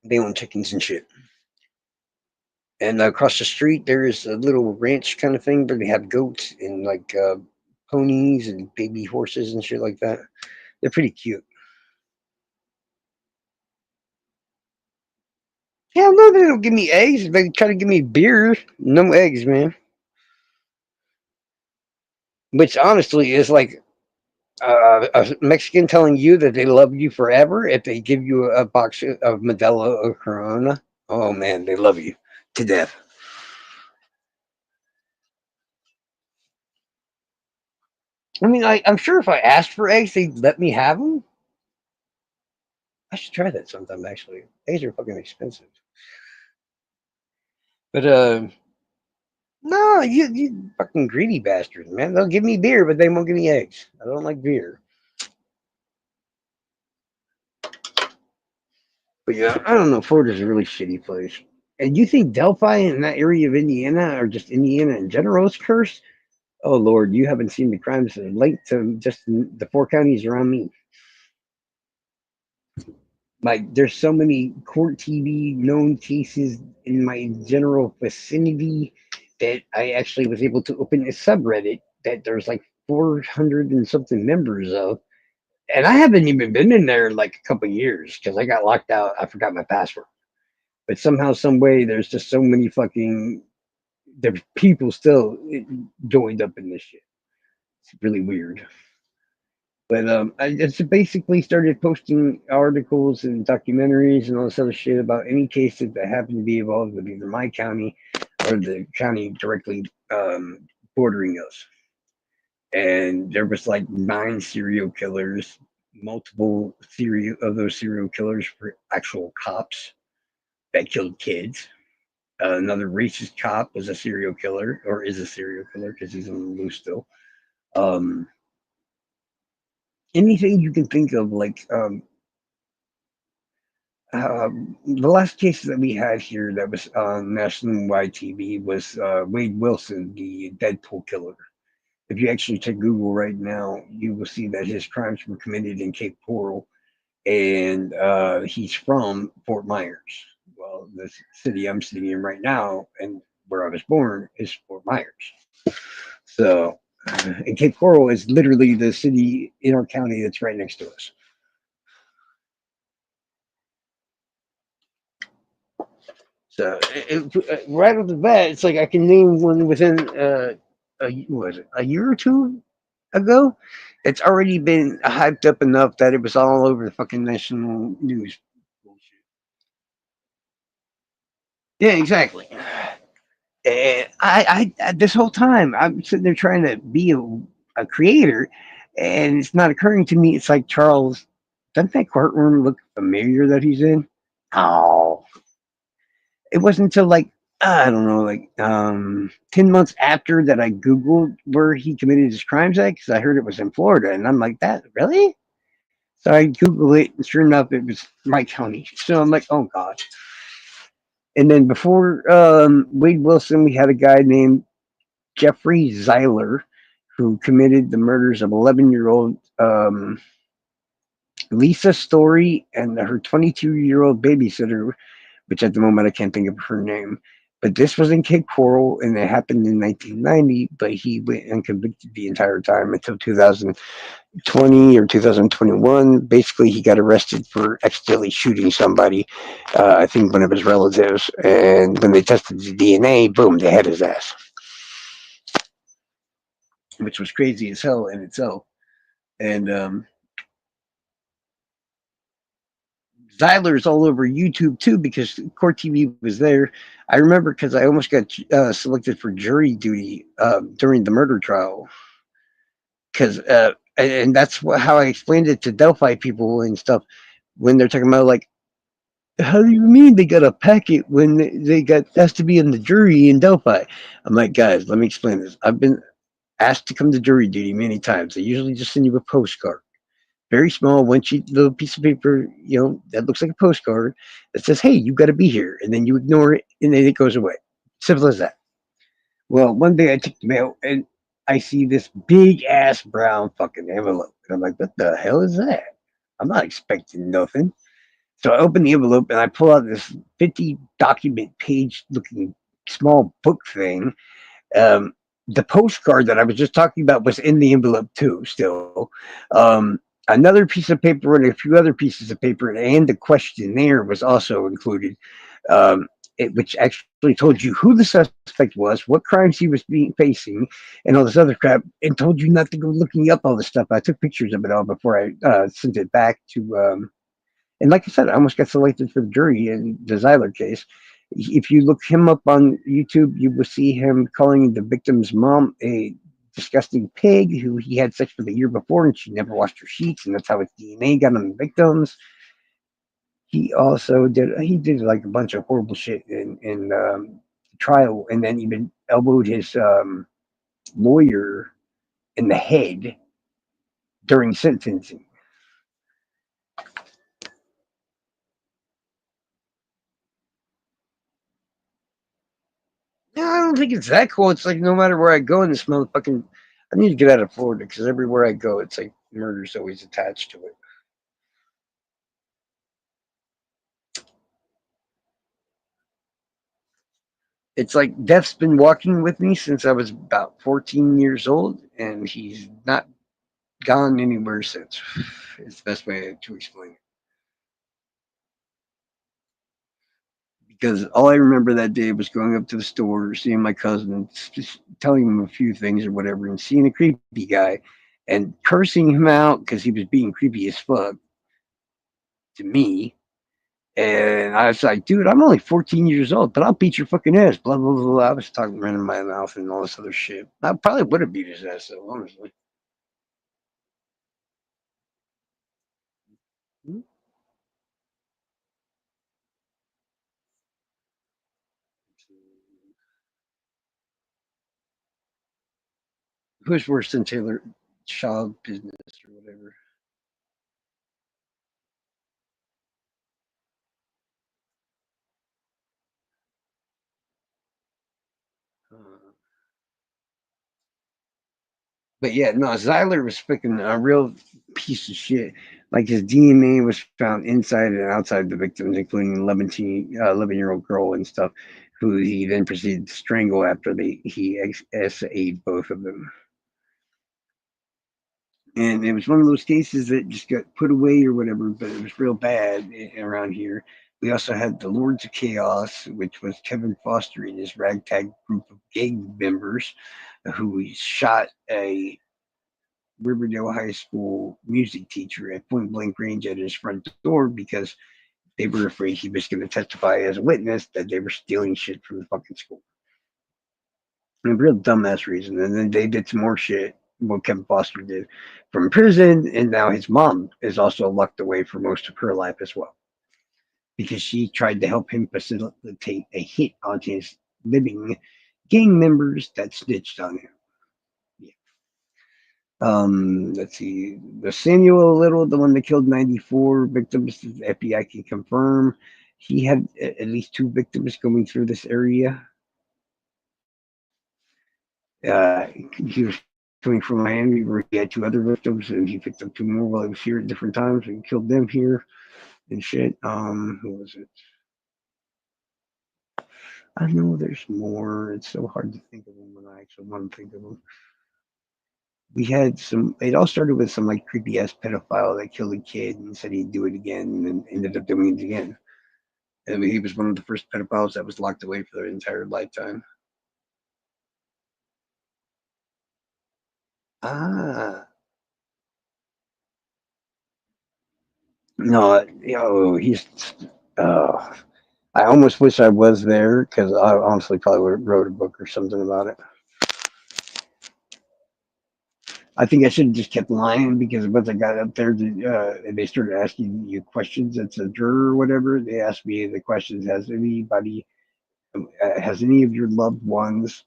they own chickens and shit. And across the street, there is a little ranch kind of thing where they have goats and like ponies and baby horses and shit like that. They're pretty cute. Hell no, they don't give me eggs. They try to give me beer. No eggs, man. Which honestly is like a Mexican telling you that they love you forever if they give you a box of Modelo or Corona. Oh man, they love you to death. I mean, I'm sure if I asked for eggs, they'd let me have them. I should try that sometime. Actually, eggs are fucking expensive. But no, you fucking greedy bastards, man. They'll give me beer, but they won't give me eggs. I don't like beer. But yeah, I don't know. Florida's a really shitty place. And you think Delphi and that area of Indiana, or just Indiana in general, is cursed? Oh Lord, you haven't seen the crimes that are linked to just the 4 counties around me. Like, there's so many court TV known cases in my general vicinity that I actually was able to open a subreddit that there's like 400 and something members of. And I haven't even been in there in like a couple of years because I got locked out. I forgot my password. But somehow, some way, there's just so many fucking there's people still joined up in this shit. It's really weird. But I just basically started posting articles and documentaries and all this other shit about any cases that happen to be involved with either my county or the county directly bordering us. And there was like 9 serial killers. Multiple theory of those serial killers were actual cops that killed kids. Another racist cop was a serial killer, or is a serial killer because he's on the loose still. Um, Anything you can think of, like the last case that we had here that was on national-wide TV was Wade Wilson, the Deadpool killer. If you actually check Google right now, you will see that his crimes were committed in Cape Coral, and he's from Fort Myers. Well, the city I'm sitting in right now, and where I was born, is Fort Myers. So, and Cape Coral is literally the city in our county that's right next to us. So right off the bat, it's like I can name one within a year or two ago. It's already been hyped up enough that it was all over the fucking national news. Yeah, exactly. And I this whole time I'm sitting there trying to be a creator, and it's not occurring to me. It's like Charles, doesn't that courtroom look familiar that he's in? Oh, it wasn't until like I don't know, like 10 months after that I googled where he committed his crimes at because I heard it was in Florida, and I'm like, that really? So I googled it, and sure enough, it was my county. So I'm like, oh god. And then before Wade Wilson, we had a guy named Jeffrey Zeiler who committed the murders of 11-year-old Lisa Story and her 22-year-old babysitter, which at the moment I can't think of her name. But this was in Cape Coral, and it happened in 1990. But he went unconvicted the entire time until 2020 or 2021. Basically, he got arrested for accidentally shooting somebody, I think one of his relatives. And when they tested the DNA, boom, they had his ass, which was crazy as hell in itself. And Zyler's all over YouTube too because Court TV was there. I remember because I almost got selected for jury duty during the murder trial. Because and that's how I explained it to Delphi people and stuff when they're talking about like, how do you mean they got a packet when they got asked to be in the jury in Delphi? I'm like, guys, let me explain this. I've been asked to come to jury duty many times. They usually just send you a postcard, very small, one sheet, little piece of paper, that looks like a postcard that says, "Hey, you got to be here," and then you ignore it, and then it goes away. Simple as that. Well, one day I took the mail, and I see this big ass brown fucking envelope, and I'm like, "What the hell is that?" I'm not expecting nothing. So I open the envelope and I pull out this 50 document page looking small book thing. Um, the postcard that I was just talking about was in the envelope too, still. Another piece of paper and a few other pieces of paper and the questionnaire was also included, which actually told you who the suspect was, what crimes he was being facing, and all this other crap, and told you not to go looking up all this stuff. I took pictures of it all before I sent it back to and like I said, I almost got selected for the jury in the Zyler case. If you look him up on YouTube, you will see him calling the victim's mom a disgusting pig who he had sex with a year before and she never washed her sheets, and that's how his DNA got on the victims. He did like a bunch of horrible shit in trial, and then even elbowed his lawyer in the head during sentencing. Yeah, I don't think it's that cool. It's like no matter where I go in this motherfucking, I need to get out of Florida because everywhere I go, it's like murder's always attached to it. It's like death's been walking with me since I was about 14 years old, and he's not gone anywhere since. It's the best way to explain it. Because all I remember that day was going up to the store, seeing my cousin, just telling him a few things or whatever, and seeing a creepy guy and cursing him out because he was being creepy as fuck to me. And I was like, dude, I'm only 14 years old, but I'll beat your fucking ass. Blah, blah, blah, blah. I was talking running my mouth and all this other shit. I probably would have beat his ass, though, honestly. Who's worse than Taylor Child Business or whatever? Uh, but yeah, no, Zyler was freaking a real piece of shit. Like his DNA was found inside and outside the victims, including an 11-year-old girl and stuff, who he then proceeded to strangle after he SA'd both of them. And it was one of those cases that just got put away or whatever, but it was real bad around here. We also had the Lords of Chaos, which was Kevin Foster and his ragtag group of gang members who shot a Riverdale High School music teacher at point blank range at his front door because they were afraid he was going to testify as a witness that they were stealing shit from the fucking school. A real dumbass reason. And then they did some more shit, what Kevin Foster did from prison, and now his mom is also locked away for most of her life as well because she tried to help him facilitate a hit on his living gang members that snitched on him. Yeah. Let's see. The Samuel Little, the one that killed 94 victims, the FBI can confirm. He had at least two victims going through this area. He was coming from Miami where he had two other victims, and he picked up two more while he was here at different times and killed them here and shit. Who was it? I know there's more. It's so hard to think of them when I actually want to think of them. We had some. It all started with some like creepy ass pedophile that killed a kid and said he'd do it again, and then ended up doing it again. And he was one of the first pedophiles that was locked away for their entire lifetime. Ah, no, he's. Uh, I almost wish I was there because I honestly probably would have wrote a book or something about it. I think I should have just kept lying because once I got up there, and they started asking you questions as a juror or whatever, they asked me the questions: has any of your loved ones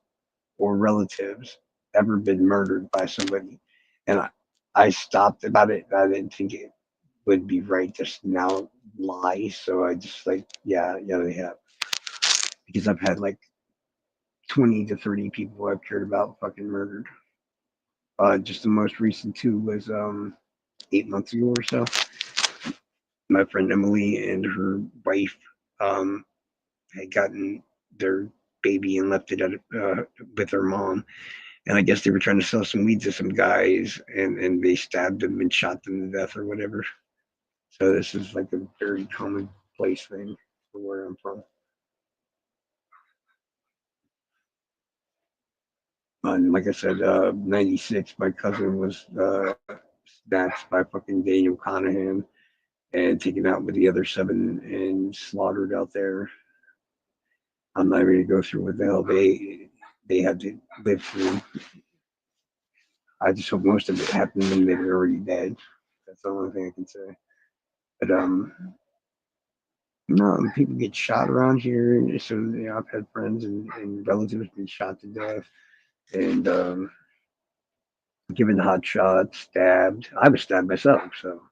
or relatives ever been murdered by somebody? And I stopped about it. I didn't think it would be right just now lie, so I just like, yeah, they have because I've had like 20 to 30 people I've cared about fucking murdered. Just the most recent two was 8 months ago or so. My friend Emily and her wife um, had gotten their baby and left it with her mom. And I guess they were trying to sell some weed to some guys, and they stabbed them and shot them to death or whatever. So this is like a very commonplace thing for where I'm from. And like I said, 96, my cousin was snatched by fucking Daniel Conahan and taken out with the other seven and slaughtered out there. I'm not ready to go through what the hell they had to live through. I just hope most of it happened when they were already dead. That's the only thing I can say. But no, people get shot around here. So I've had friends and relatives been shot to death and given hot shots, stabbed. I was stabbed myself. So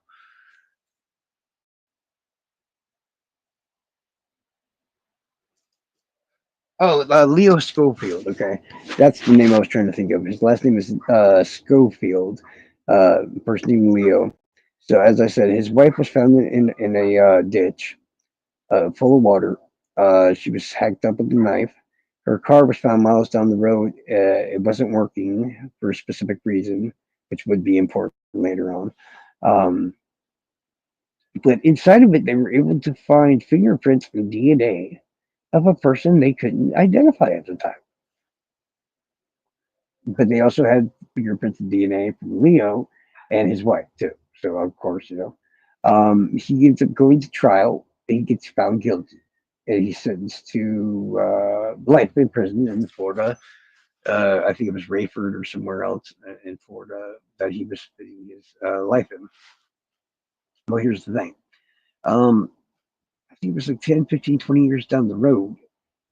Leo Schofield. Okay, that's the name I was trying to think of. His last name is Schofield. First name Leo. So as I said, his wife was found in a ditch full of water. She was hacked up with a knife. Her car was found miles down the road. It wasn't working for a specific reason, which would be important later on. Um, but inside of it, they were able to find fingerprints and DNA of a person they couldn't identify at the time. But they also had fingerprints and DNA from Leo and his wife too. So of course, he ends up going to trial. He gets found guilty, and he's sentenced to life in prison in Florida. I think it was Rayford or somewhere else in Florida that he was spending his life in. Well, here's the thing. Um, I think it was like 10, 15, 20 years down the road,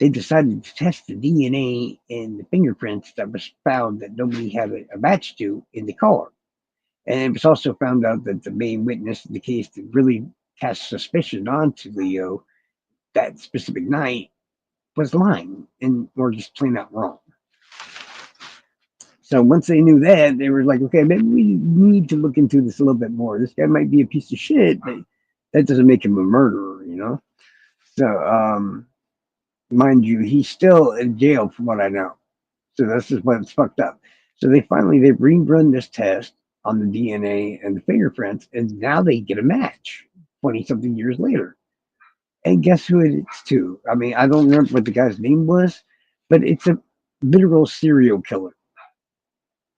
they decided to test the DNA and the fingerprints that was found that nobody had a match to in the car. And it was also found out that the main witness in the case that really cast suspicion onto Leo that specific night was lying and or just plain out wrong. So once they knew that, they were like, okay, maybe we need to look into this a little bit more. This guy might be a piece of shit, but that doesn't make him a murderer. So, mind you, he's still in jail from what I know. So this is what's fucked up. So they rerun this test on the DNA and the fingerprints, and now they get a match 20 something years later. And guess who it's to? I mean, I don't remember what the guy's name was, but it's a literal serial killer.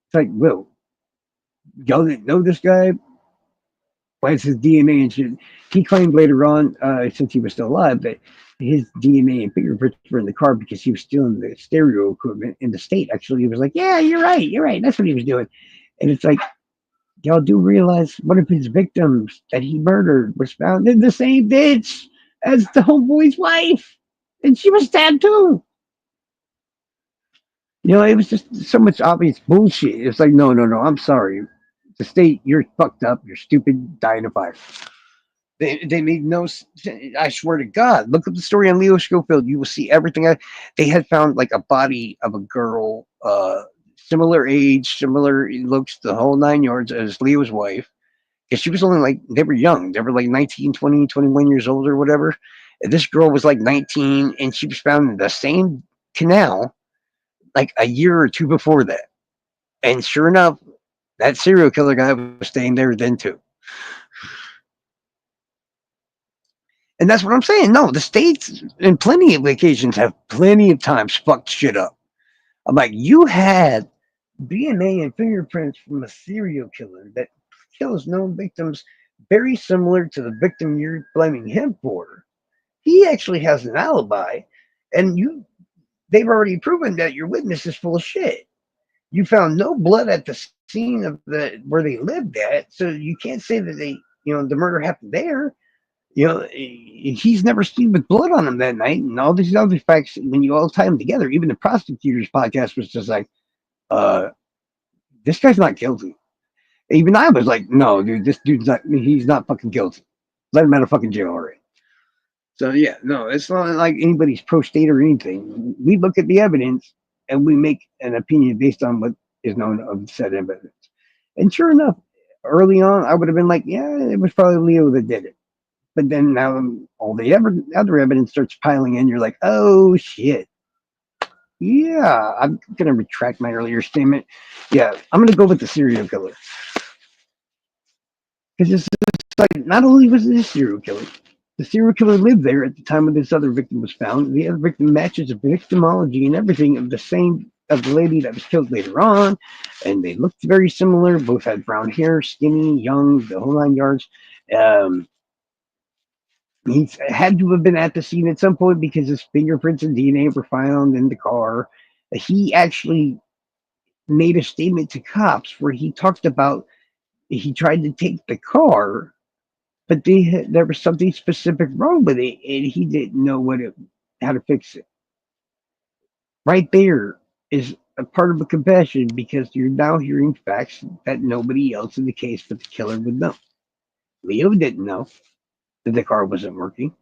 It's like, whoa, y'all didn't know this guy? Why is his DNA and shit? He claimed later on, since he was still alive, that his DNA and fingerprints were in the car because he was stealing the stereo equipment in the state. Actually, he was like, yeah, you're right. That's what he was doing. And it's like, y'all do realize one of his victims that he murdered was found in the same ditch as the homeboy's wife. And she was stabbed too. It was just so much obvious bullshit. It's like, no, I'm sorry. The state, you're fucked up. You're stupid, dying of fire. They made no. I swear to God, look up the story on Leo Schofield. You will see everything. They had found like a body of a girl, similar age, similar looks, the whole nine yards as Leo's wife. Because she was only like, they were young. They were like 19, 20, 21 years old or whatever. This girl was like 19, and she was found in the same canal like a year or two before that. And sure enough, that serial killer guy was staying there then too. And that's what I'm saying. No, the states, in plenty of occasions, have plenty of times fucked shit up. I'm like, you had DNA and fingerprints from a serial killer that kills known victims very similar to the victim you're blaming him for. He actually has an alibi, and they've already proven that your witness is full of shit. You found no blood at the scene of where they lived at, so you can't say that the murder happened there. He's never seen with blood on him that night, and all these other facts. When you all tie them together, even the prosecutor's podcast was just like, uh, "This guy's not guilty." Even I was like, "No, dude, this dude's not. He's not fucking guilty. Let him out of fucking jail already." So yeah, no, it's not like anybody's pro state or anything. We look at the evidence and we make an opinion based on what is known of said evidence. And sure enough, early on, I would have been like, yeah, it was probably Leo that did it. But then now all the other evidence starts piling in. You're like, oh shit. Yeah, I'm gonna retract my earlier statement. Yeah, I'm gonna go with the serial killer because it's like not only was it a serial killer, the serial killer lived there at the time when this other victim was found. The other victim matches the victimology and everything of the same of the lady that was killed later on, and they looked very similar. Both had brown hair, skinny, young, the whole 9 yards. Um, he had to have been at the scene at some point because his fingerprints and DNA were found in the car. He actually made a statement to cops where he talked about he tried to take the car, but there was something specific wrong with it, and he didn't know how to fix it. Right there is a part of a confession because you're now hearing facts that nobody else in the case but the killer would know. Leo didn't know that the car wasn't working,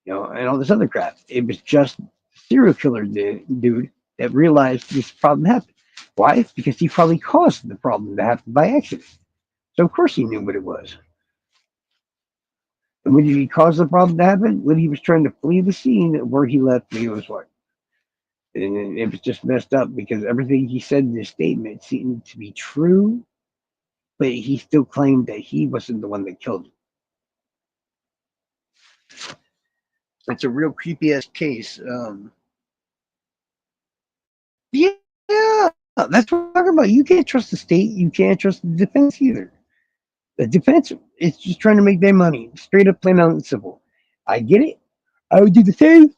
and all this other crap. It was just serial killer dude that realized this problem happened. Why? Because he probably caused the problem to happen by accident. So of course he knew what it was. And when he caused the problem to happen, when he was trying to flee the scene where he left Leo's wife. And it was just messed up because everything he said in his statement seemed to be true, but he still claimed that he wasn't the one that killed him. It's a real creepy ass case. Yeah, that's what I'm talking about. You can't trust the state. You can't trust the defense either. The defense is just trying to make their money, straight up, plain out, and simple. I get it. I would do the same,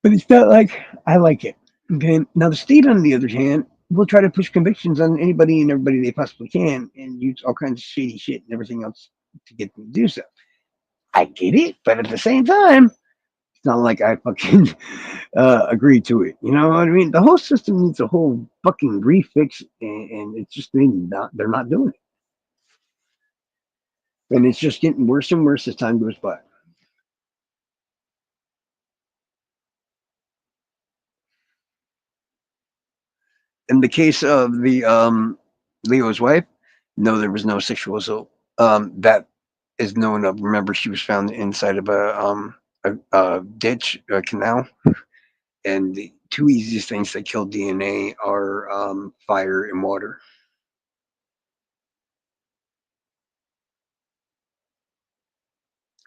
but it's not like I like it. Okay. Now the state, on the other hand, will try to push convictions on anybody and everybody they possibly can, and use all kinds of shady shit and everything else to get them to do so. I get it, but at the same time, it's not like I fucking agree to it. You know what I mean? The whole system needs a whole fucking refix, and it's just they're not doing it, and it's just getting worse and worse as time goes by. In the case of the Leo's wife, no, there was no sexual assault. That is known of. Remember, she was found inside of a ditch, a canal, and the two easiest things that kill DNA are fire and water.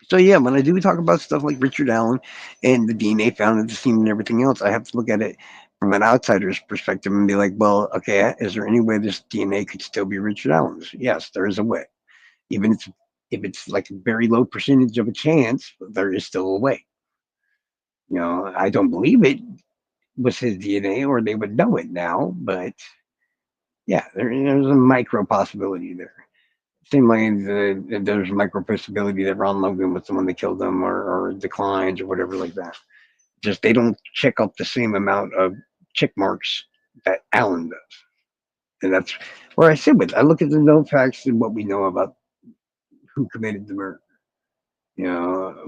So yeah, when I do talk about stuff like Richard Allen and the DNA found at the scene and everything else, I have to look at it from an outsider's perspective and be like, well, okay, is there any way this DNA could still be Richard Allen's? Yes, there is a way. Even if it's like a very low percentage of a chance, there is still a way. I don't believe it was his DNA or they would know it now, but yeah, there's a micro possibility there. Same way there's a micro possibility that Ron Logan was the one that killed them or declines or whatever like that. Just they don't check up the same amount of check marks that Allen does. And that's where I sit with. I look at the known facts and what we know about who committed the murder,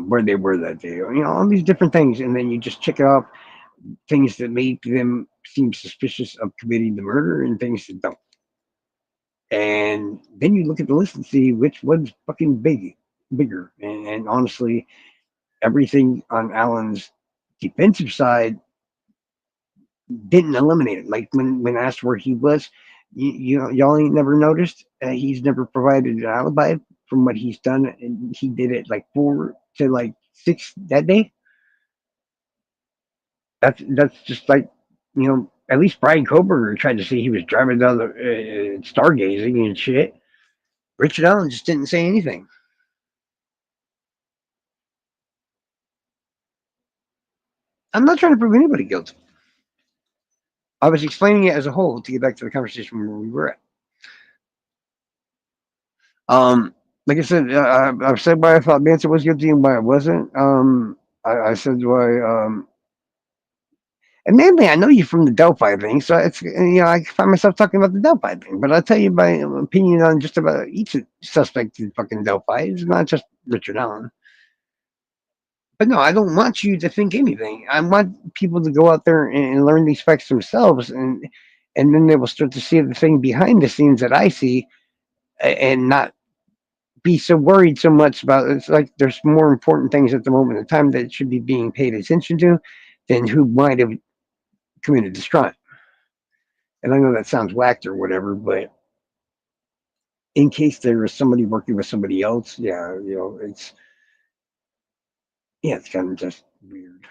where they were that day, all these different things. And then you just check it off things that make them seem suspicious of committing the murder and things that don't. And then you look at the list and see which one's fucking bigger. And honestly, everything on Allen's defensive side didn't eliminate it. Like when asked where he was, y'all ain't never noticed. He's never provided an alibi from what he's done, and he did it like 4 to 6 that day. That's just like, at least Brian Koberger tried to say he was driving down the stargazing and shit. Richard Allen just didn't say anything. I'm not trying to prove anybody guilty. I was explaining it as a whole to get back to the conversation where we were at. Like I said, I've said why I thought Manson was guilty and why I wasn't. I said why. And mainly, I know you from the Delphi thing, so I find myself talking about the Delphi thing. But I'll tell you my opinion on just about each suspect in fucking Delphi. It's not just Richard Allen. But no, I don't want you to think anything. I want people to go out there and learn these facts themselves, and then they will start to see the thing behind the scenes that I see, and not be so worried so much about it. It's like there's more important things at the moment in time that should be being paid attention to than who might have committed this crime. And I know that sounds whacked or whatever, but in case there is somebody working with somebody else, yeah, it's kind of just weird.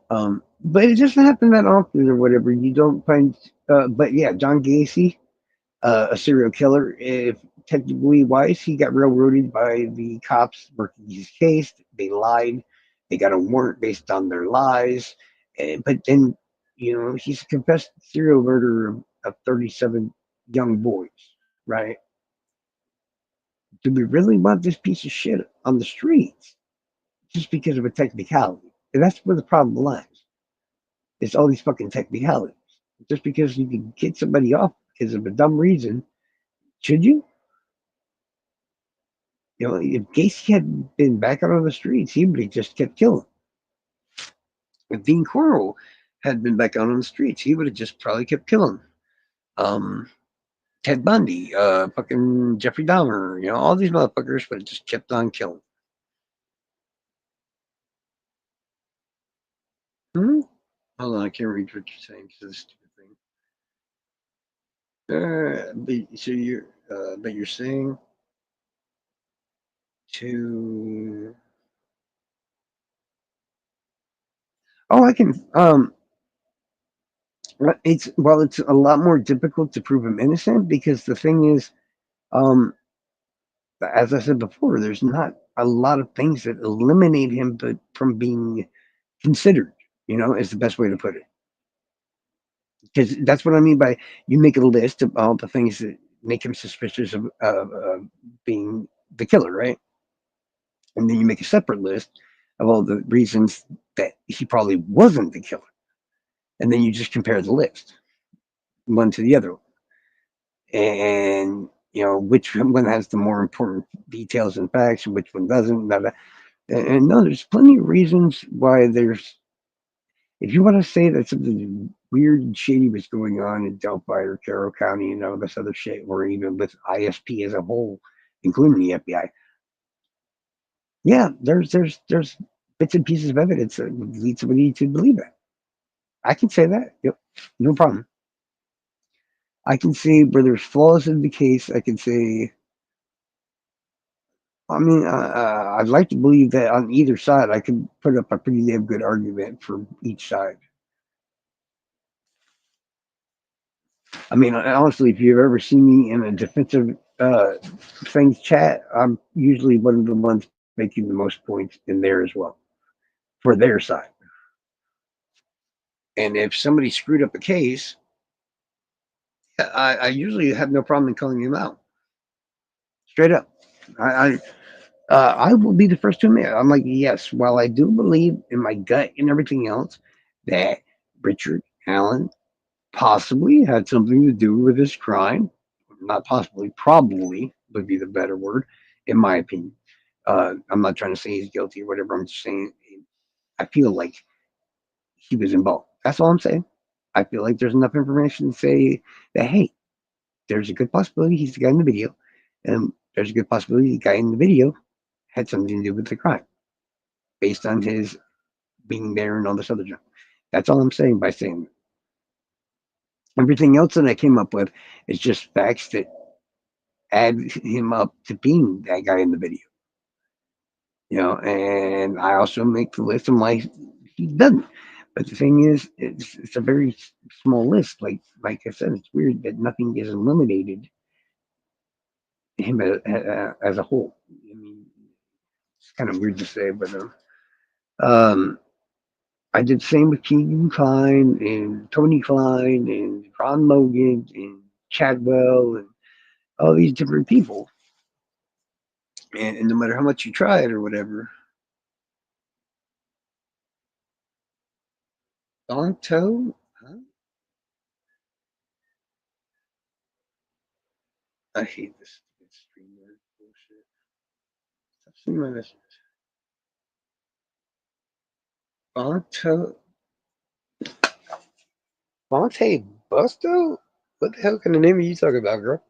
But it doesn't happen that often or whatever. You don't find, but yeah, John Gacy, a serial killer. If technically wise, he got railroaded by the cops working his case. They lied. They got a warrant based on their lies. But then, he's a confessed serial murderer of 37 young boys, right? Do we really want this piece of shit on the streets just because of a technicality? And that's where the problem lies. It's all these fucking technicalities. Just because you can get somebody off because of a dumb reason, should you? If Gacy had been back out on the streets, he would have just kept killing. If Dean Corll had been back out on the streets, he would have just probably kept killing. Um, Ted Bundy, fucking Jeffrey Dahmer, all these motherfuckers would have just kept on killing. Hmm? Hold on, I can't read what you're saying because of this stupid thing. But you're saying to. Oh, I can. It's a lot more difficult to prove him innocent because the thing is, um, as I said before, there's not a lot of things that eliminate him, but from being considered. Is the best way to put it. Because that's what I mean by you make a list of all the things that make him suspicious of being the killer, right? And then you make a separate list of all the reasons that he probably wasn't the killer, and then you just compare the list one to the other, and which one has the more important details and facts, and which one doesn't. Blah, blah. And no, there's plenty of reasons why there's. If you want to say that something weird and shady was going on in Delphi or Carroll County and all this other shit, or even with ISP as a whole, including the FBI, yeah, there's bits and pieces of evidence that would lead somebody to believe that. I can say that. Yep, no problem. I can say where there's flaws in the case. I can say. I mean, I'd like to believe that on either side, I could put up a pretty damn good argument for each side. I mean, honestly, if you've ever seen me in a defensive things chat, I'm usually one of the ones making the most points in there as well for their side. And if somebody screwed up a case, I usually have no problem in calling him out straight up. I I will be the first to admit. I'm like, yes, while I do believe in my gut and everything else that Richard Allen possibly had something to do with this crime, not possibly, probably would be the better word, in my opinion. I'm not trying to say he's guilty or whatever. I'm just saying I feel like he was involved. That's all I'm saying. I feel like there's enough information to say that, hey, there's a good possibility he's the guy in the video, and there's a good possibility the guy in the video had something to do with the crime based on his being there and all this other junk. That's all I'm saying by saying everything else that I came up with is just facts that add him up to being that guy in the video. And I also make the list of why he doesn't. But the thing is, it's a very small list. Like I said, it's weird that nothing is eliminated him as a whole. I mean, it's kind of weird to say, but um, I did the same with Keegan Klein and Tony Klein and Ron Logan and Chadwell and all these different people. And no matter how much you try it or whatever, Donto, huh? I hate this stupid streamer bullshit. Stop seeing my messages. Bonto, Bonte Busto? What the hell kind of name are you talking about, girl?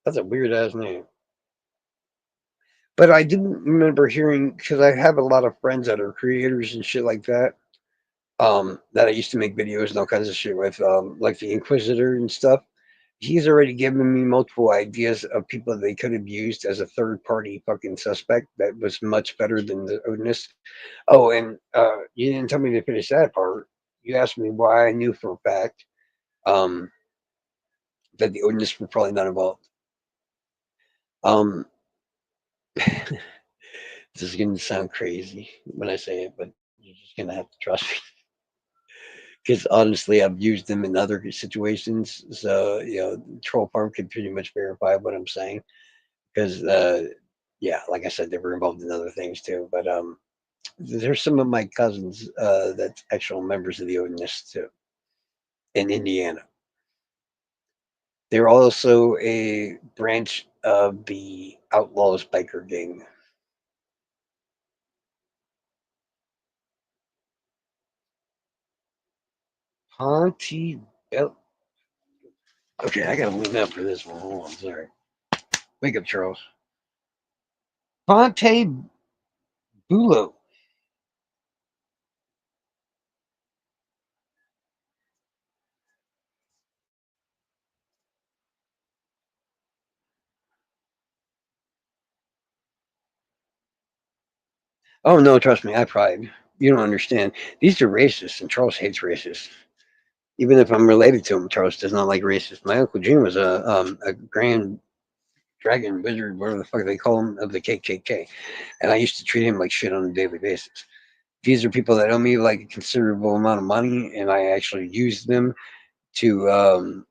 That's a weird ass name. But I do remember hearing because I have a lot of friends that are creators and shit like that. That I used to make videos and all kinds of shit with, like the Inquisitor and stuff. He's already given me multiple ideas of people they could have used as a third party fucking suspect that was much better than the Odinist. Oh, and you didn't tell me to finish that part. You asked me why I knew for a fact um, that the Odinists were probably not involved. Um, this is going to sound crazy when I say it, but you're just going to have to trust me. Because honestly, I've used them in other situations. So, Troll Farm can pretty much verify what I'm saying. Because, yeah, like I said, they were involved in other things too. But there's some of my cousins that's actual members of the Odinists too in Indiana. They're also a branch of the Outlaws biker gang. Ponte Bell. Okay, I gotta leave out for this one. Hold on, sorry. Wake up, Charles. Ponte Bulo. Oh no, trust me, I pride. You don't understand. These are racist, and Charles hates racists. Even if I'm related to him, Charles does not like racists. My uncle Jim was a grand dragon wizard, whatever the fuck they call him, of the KKK, and I used to treat him like shit on a daily basis. These are people that owe me like a considerable amount of money, and I actually use them to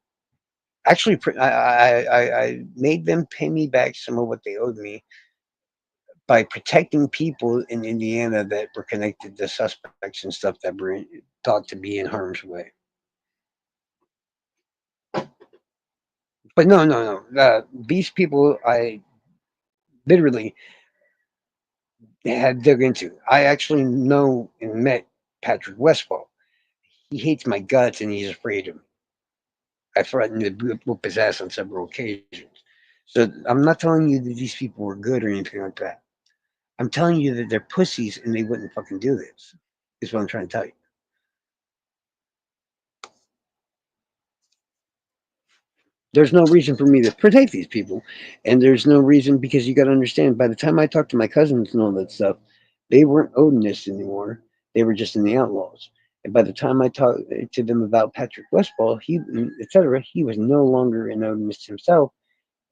actually. I made them pay me back some of what they owed me by protecting people in Indiana that were connected to suspects and stuff that were thought to be in harm's way. But no, no, no. These people I literally had dug into. I actually know and met Patrick Westfall. He hates my guts and he's afraid of me. I threatened to whoop his ass on several occasions. So I'm not telling you that these people were good or anything like that. I'm telling you that they're pussies and they wouldn't fucking do this. Is what I'm trying to tell you. There's no reason for me to protect these people, and there's no reason because you got to understand. By the time I talked to my cousins and all that stuff, they weren't Odinists anymore. They were just in the Outlaws. And by the time I talked to them about Patrick Westfall, he etc., he was no longer an Odinist himself,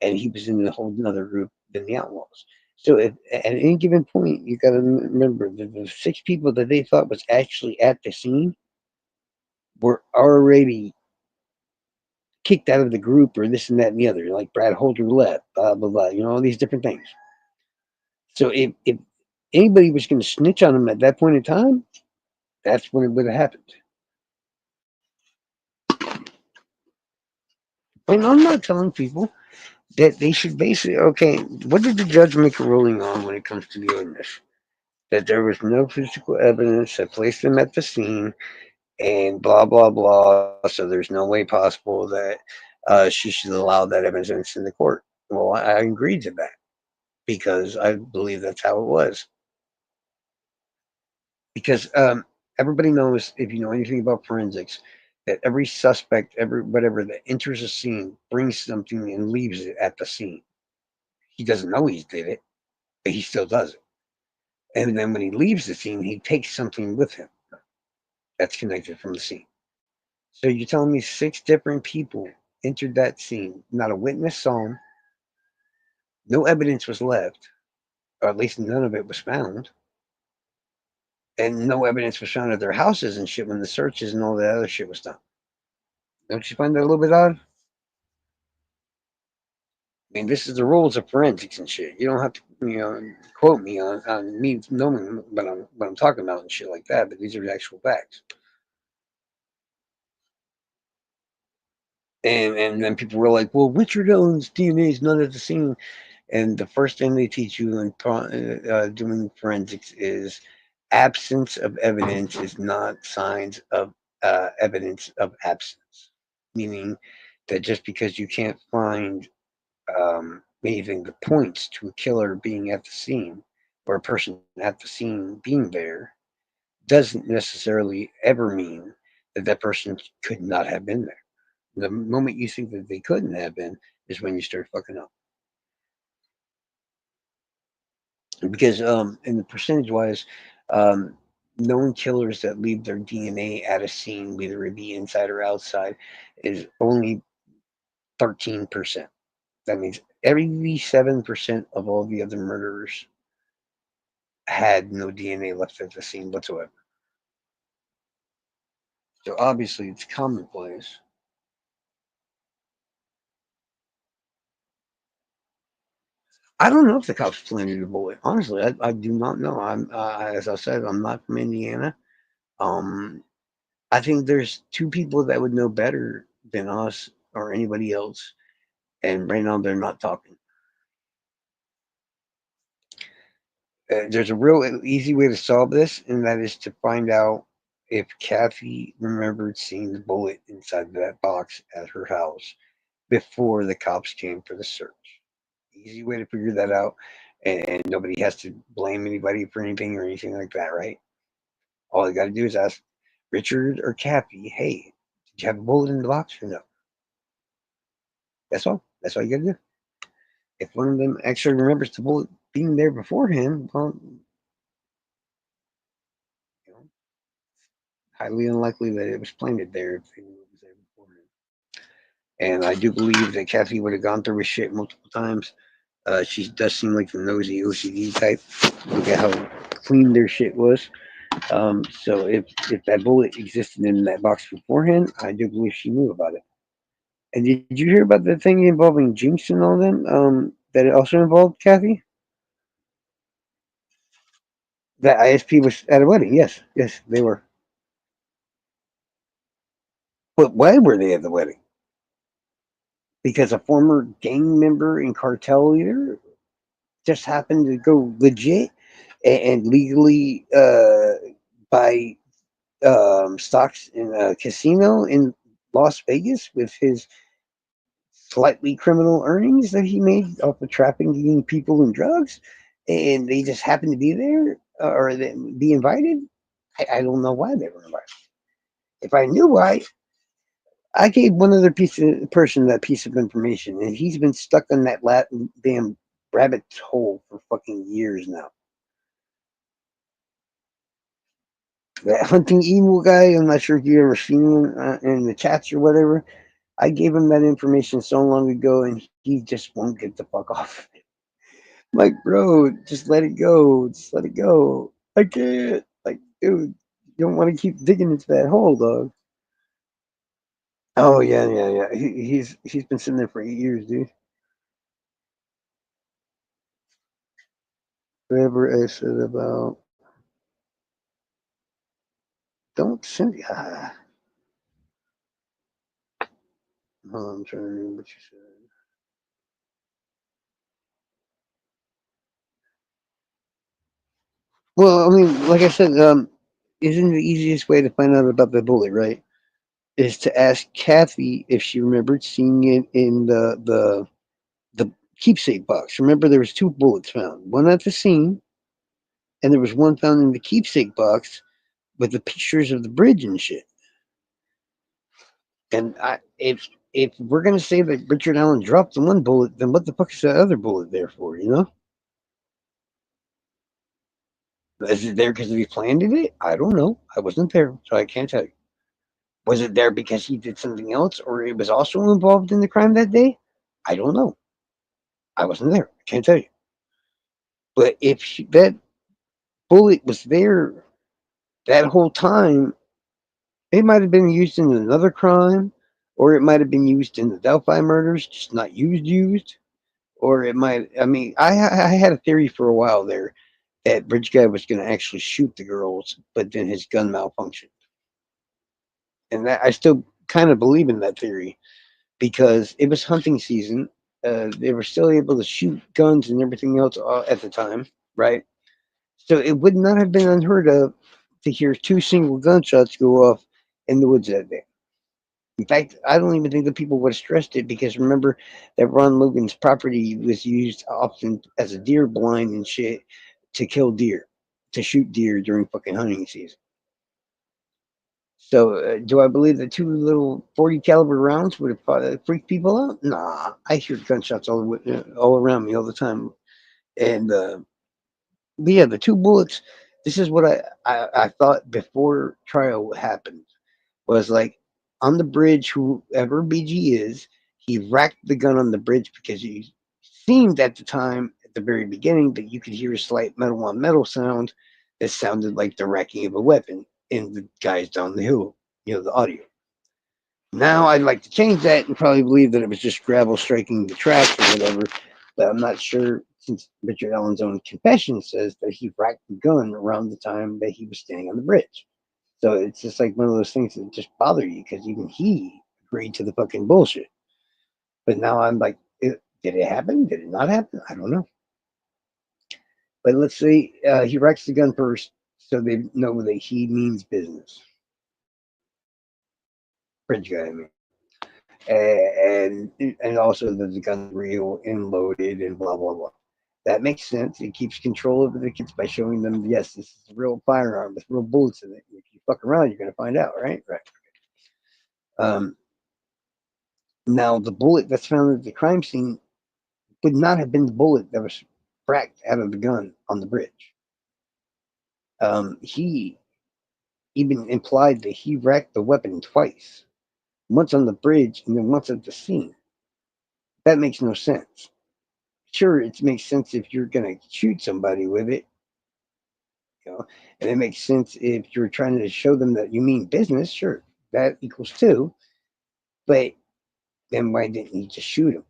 and he was in a whole another group than the Outlaws. So at any given point, you got to remember that the six people that they thought was actually at the scene were already kicked out of the group or this and that and the other, like Brad Holder left, blah, blah, blah, all these different things. So if anybody was going to snitch on him at that point in time, that's when it would have happened. And I'm not telling people that they should basically, okay, what did the judge make a ruling on when it comes to the ordinance? That there was no physical evidence that placed them at the scene and blah, blah, blah. So there's no way possible that she should allow that evidence in the court. Well, I agreed to that. because I believe that's how it was. Because everybody knows, if you know anything about forensics, that every suspect, every whatever that enters a scene brings something and leaves it at the scene. He doesn't know he did it, but he still does it. And then when he leaves the scene, he takes something with him that's connected from the scene. So you're telling me six different people entered that scene, not a witness saw him, no evidence was left, or at least none of it was found, and no evidence was found at their houses and shit when the searches and all that other shit was done. Don't you find that a little bit odd? I mean, this is the rules of forensics and shit. You don't have to, quote me on me knowing what I'm talking about and shit like that. But these are the actual facts. And then people were like, "Well, Richard Owens' DNA is not at the scene." And the first thing they teach you in doing forensics is absence of evidence is not signs of evidence of absence. Meaning that just because you can't find anything that points to a killer being at the scene or a person at the scene being there doesn't necessarily ever mean that that person could not have been there. The moment you think that they couldn't have been is when you start fucking up. Because in the percentage wise, um, known killers that leave their DNA at a scene, whether it be inside or outside, is only 13%. That means every 7% of all the other murderers had no DNA left at the scene whatsoever. So obviously it's commonplace. I don't know if the cops planted a bullet. Honestly, I do not know. As I said, I'm not from Indiana. Um, I think there's two people that would know better than us or anybody else, and right now they're not talking. There's a real easy way to solve this, and that is to find out if Kathy remembered seeing the bullet inside that box at her house before the cops came for the search. Easy way to figure that out, and nobody has to blame anybody for anything or anything like that, right? All you got to do is ask Richard or Kathy, hey, did you have a bullet in the box or no? That's all. That's all you got to do. If one of them actually remembers the bullet being there beforehand, well, you know, highly unlikely that it was planted there if it was there beforehand. And I do believe that Kathy would have gone through his shit multiple times. She does seem like the nosy OCD type. Look at how clean their shit was. So if that bullet existed in that box beforehand, I do believe she knew about it. And did you hear about the thing involving Jinx and all them? That it also involved Kathy? That ISP was at a wedding. Yes, yes, they were. But why were they at the wedding? Because a former gang member and cartel leader just happened to go legit and legally buy stocks in a casino in Las Vegas with his slightly criminal earnings that he made off of trafficking people and drugs, and they just happened to be there or be invited. I don't know why they were invited. If I knew why, I gave one other person that piece of information, and he's been stuck on that damn rabbit hole for fucking years now. That hunting evil guy, I'm not sure if you ever seen him in the chats or whatever. I gave him that information so long ago, and he just won't get the fuck off. Like, bro, just let it go. Just let it go. I can't. Like, dude, you don't want to keep digging into that hole, dog. Oh yeah, yeah, yeah. He's been sitting there for 8 years, dude. Whatever I said about don't send. Hold on, I'm trying to remember what you said. Well, I mean, like I said, isn't the easiest way to find out about the bullet, right? Is to ask Kathy if she remembered seeing it in the keepsake box. Remember, there was two bullets found, one at the scene, and there was one found in the keepsake box with the pictures of the bridge and shit. And if we're gonna say that Richard Allen dropped the one bullet, then what the fuck is that other bullet there for? You know, is it there because he planted it? I don't know. I wasn't there, so I can't tell you. Was it there because he did something else, or it was also involved in the crime that day? I don't know. I wasn't there. I can't tell you. But if that bullet was there that whole time, it might have been used in another crime, or it might have been used in the Delphi murders, just not used. Or it might. I mean, I had a theory for a while there that Bridge Guy was going to actually shoot the girls, but then his gun malfunctioned, and that I still kind of believe in that theory because it was hunting season. They were still able to shoot guns and everything else at the time, right? So it would not have been unheard of to hear two single gunshots go off in the woods that day. In fact, I don't even think the people would have stressed it because remember that Ron Logan's property was used often as a deer blind and shit to kill deer, to shoot deer during fucking hunting season. So, do I believe that two little 40 caliber rounds would have freaked people out? Nah, I hear gunshots all around me all the time, and but yeah, the two bullets. This is what I thought before trial happened was like on the bridge. Whoever BG is, he racked the gun on the bridge because he seemed at the time at the very beginning that you could hear a slight metal on metal sound that sounded like the racking of a weapon in the guys down the hill. You know the audio. Now I'd like to change that and probably believe that it was just gravel striking the tracks or whatever, but I'm not sure since Richard Allen's own confession says that he racked the gun around the time that he was standing on the bridge. So it's just like one of those things that just bother you because even he agreed to the fucking bullshit. But now I'm like, did it happen? Did it not happen? I don't know. But let's say he racks the gun first so they know that he means business. Bridge guy, I mean. And also that the gun's real and loaded and blah blah blah. That makes sense. It keeps control over the kids by showing them, yes, this is a real firearm with real bullets in it. If you fuck around, you're gonna find out, right? Right. Um, Now the bullet that's found at the crime scene would not have been the bullet that was fracked out of the gun on the bridge. He even implied that he racked the weapon twice, once on the bridge and then once at the scene. That makes no sense. Sure, it makes sense if you're gonna shoot somebody with it, you know, and it makes sense if you're trying to show them that you mean business. Sure, that equals two. But then why didn't he just shoot him?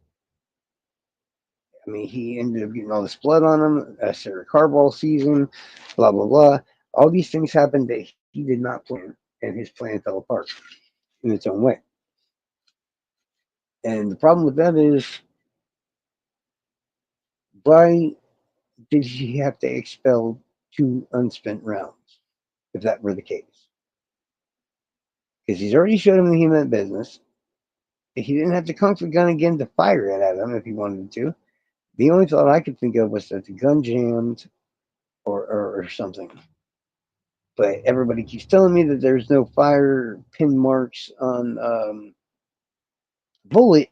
I mean, he ended up getting all this blood on him. Sarah Carball season, blah blah blah. All these things happened that he did not plan, and his plan fell apart in its own way. And the problem with that is, why did he have to expel two unspent rounds if that were the case? Because he's already showed him that he meant business. He didn't have to conk the gun again to fire it at him if he wanted to. The only thought I could think of was that the gun jammed or something. But everybody keeps telling me that there's no fire pin marks on bullet,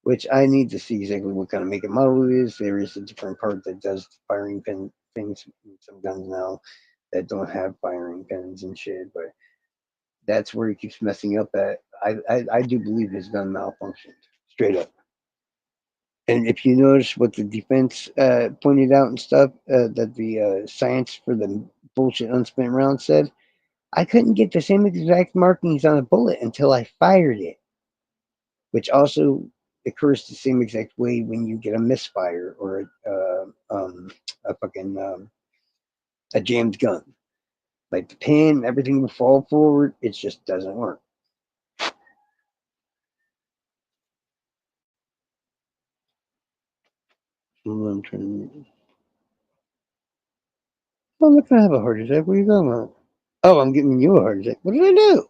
which I need to see exactly what kind of make and model it is. There is a different part that does firing pin things in some guns now that don't have firing pins and shit, but that's where he keeps messing up at. I do believe his gun malfunctioned, straight up. And if you notice what the defense pointed out and stuff, that the science for the bullshit unspent round said, I couldn't get the same exact markings on a bullet until I fired it, which also occurs the same exact way when you get a misfire or a fucking a jammed gun. Like the pin, everything will fall forward. It just doesn't work. I'm trying to. Oh, I'm not gonna have a heart attack. What are you talking about? Oh, I'm giving you a heart attack. What did I do?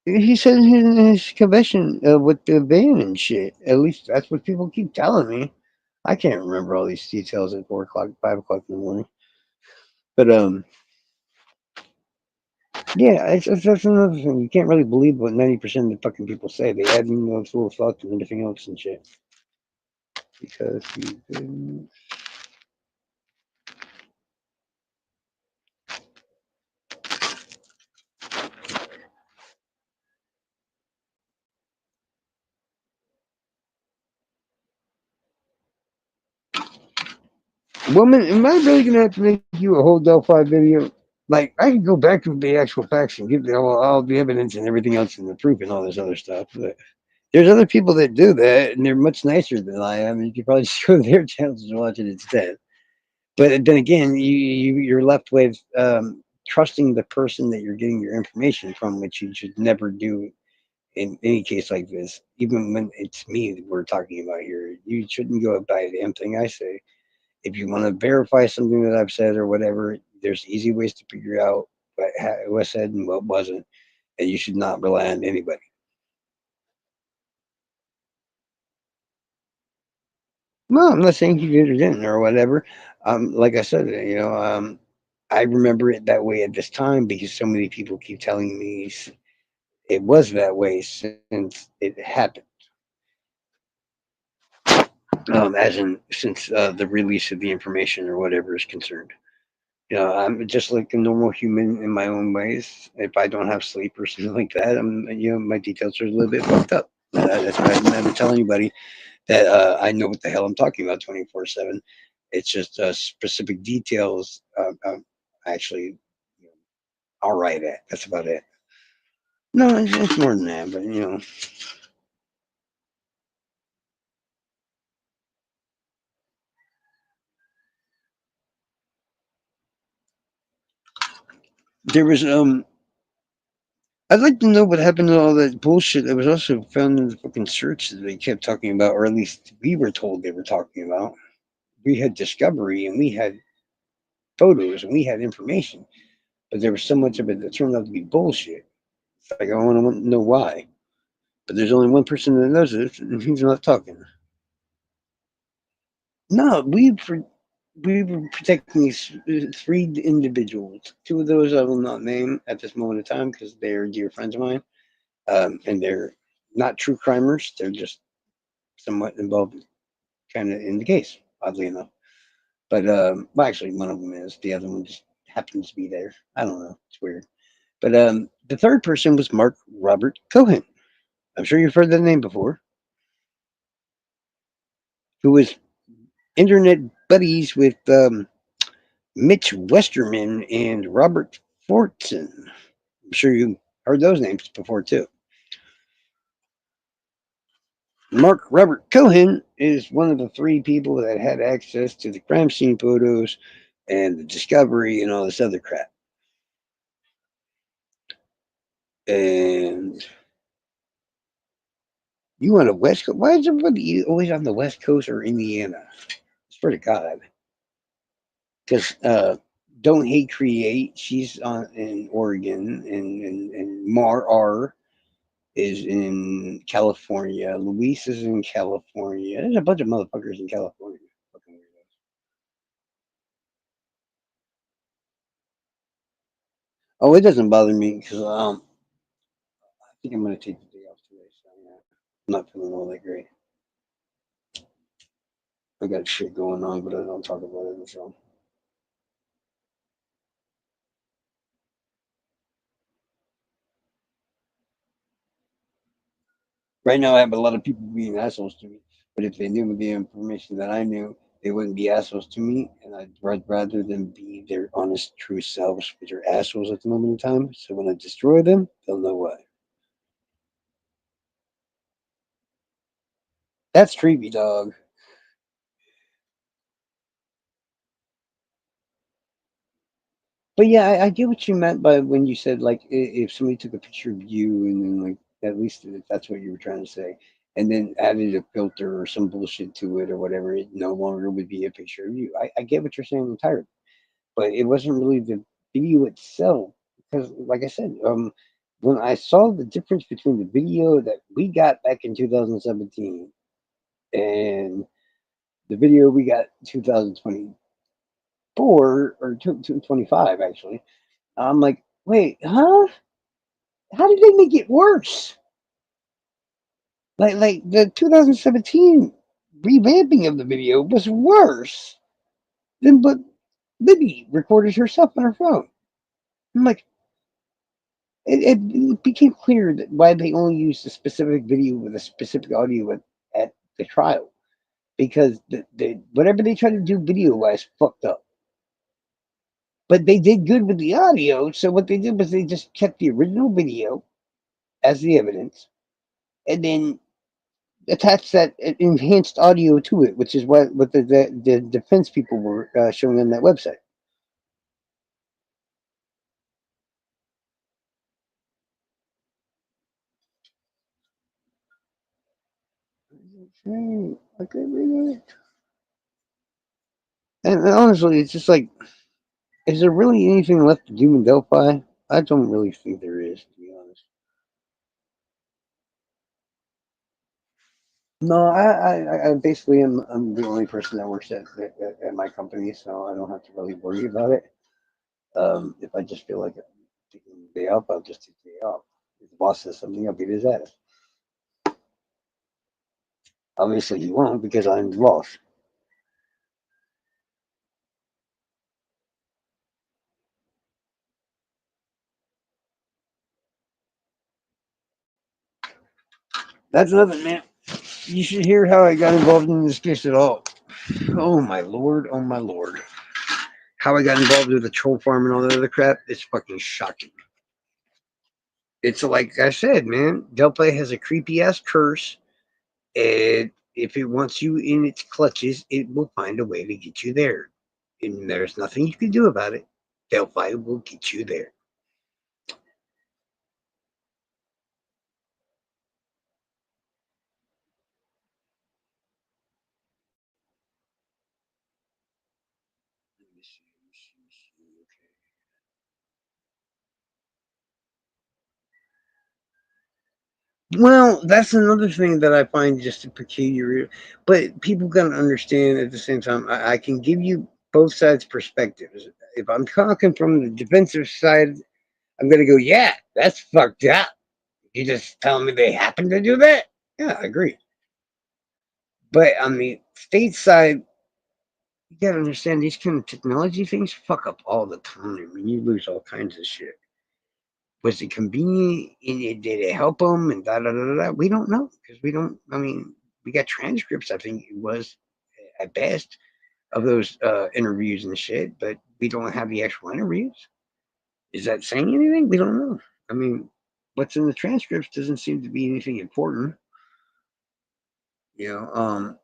He said in his confession with the van and shit. At least that's what people keep telling me. I can't remember all these details at 4 o'clock, 5 o'clock in the morning. But yeah, that's another thing. You can't really believe what 90% of the fucking people say. They add in those little thoughts and everything else and shit. Because you didn't. Woman, am I really gonna have to make you a whole Delphi video? Like, I could go back to the actual facts and give all the evidence and everything else and the proof and all this other stuff. But there's other people that do that, and they're much nicer than I am. And you could probably just go to their channels and watch it instead. But then again, you're left with trusting the person that you're getting your information from, which you should never do in any case like this. Even when it's me that we're talking about here, you shouldn't go by the damn thing I say. If you want to verify something that I've said or whatever, there's easy ways to figure out what was said and what wasn't, and you should not rely on anybody. No, I'm not saying you did or didn't or whatever. Like I said, I remember it that way at this time because so many people keep telling me it was that way since it happened. As in since the release of the information or whatever is concerned. I'm just like a normal human in my own ways. If I don't have sleep or something like that, my details are a little bit fucked up. That's why I never tell anybody that I know what the hell I'm talking about 24/7. It's just specific details. Actually, you know, all right at. That's about it. No, it's more than that, but there was I'd like to know what happened to all that bullshit that was also found in the fucking search that they kept talking about, or at least we were told they were talking about. We had discovery and we had photos and we had information, but there was so much of it that turned out to be bullshit. It's like I want to know why, but there's only one person that knows it, and he's not talking. No, we were protecting these three individuals. Two of those I will not name at this moment in time because they're dear friends of mine, and they're not true crimers. They're just somewhat involved, kind of in the case, oddly enough. But well, actually, one of them is. The other one just happens to be there. I don't know. It's weird. But the third person was Mark Robert Cohen. I'm sure you've heard that name before. Who was internet buddies with Mitch Westerman and Robert Fortson. I'm sure you heard those names before too. Mark Robert Cohen is one of the three people that had access to the crime scene photos and the discovery and all this other crap. And you on the West Coast? Why is everybody always on the West Coast or Indiana? Swear to God. Because Don't Hate Create, she's on in Oregon, and Mar R is in California. Luis is in California. There's a bunch of motherfuckers in California. Fucking weirdos. Oh, it doesn't bother me because I think I'm gonna take the day off today. So yeah, I'm not feeling all that great. I got shit going on, but I don't talk about it. So right now, I have a lot of people being assholes to me. But if they knew the information that I knew, they wouldn't be assholes to me. And I'd rather them be their honest, true selves, which are assholes at the moment in time. So when I destroy them, they'll know why. That's creepy, dog. But yeah, I get what you meant by when you said like if somebody took a picture of you and then like at least if that's what you were trying to say, and then added a filter or some bullshit to it or whatever, it no longer would be a picture of you. I get what you're saying entirely, but it wasn't really the video itself because, like I said, when I saw the difference between the video that we got back in 2017 and the video we got in 2024 or 2025 actually, I'm like, wait, huh? How did they make it worse? Like the 2017 revamping of the video was worse than what Libby recorded herself on her phone. I'm like, it became clear that why they only used a specific video with a specific audio at the trial because whatever they tried to do video wise fucked up. But they did good with the audio, so what they did was they just kept the original video as the evidence, and then attached that enhanced audio to it, which is what the defense people were showing on that website. Okay, and honestly, it's just like, is there really anything left to do in Delphi? I don't really think there is, to be honest. No, I basically I'm the only person that works at my company, so I don't have to really worry about it. If I just feel like taking the day off, I'll just take the day off. If the boss says something, I'll beat his ass. Obviously, he won't because I'm the boss. That's nothing, man. You should hear how I got involved in this case at all. Oh my lord, oh my lord. How I got involved with the troll farm and all that other crap is fucking shocking. It's like I said, man, Delphi has a creepy ass curse, and if it wants you in its clutches, it will find a way to get you there. And there's nothing you can do about it. Delphi will get you there. Well, that's another thing that I find just a peculiar. But people got to understand at the same time. I can give you both sides' perspectives. If I'm talking from the defensive side, I'm gonna go, yeah, that's fucked up. You just tell me they happen to do that? Yeah, I agree. But on the state side, you gotta understand these kind of technology things fuck up all the time, and you lose all kinds of shit. Was it convenient? And did it help them? And da da da da. We don't know because we don't. I mean, we got transcripts. I think it was at best of those interviews and shit, but we don't have the actual interviews. Is that saying anything? We don't know. I mean, what's in the transcripts doesn't seem to be anything important. You know,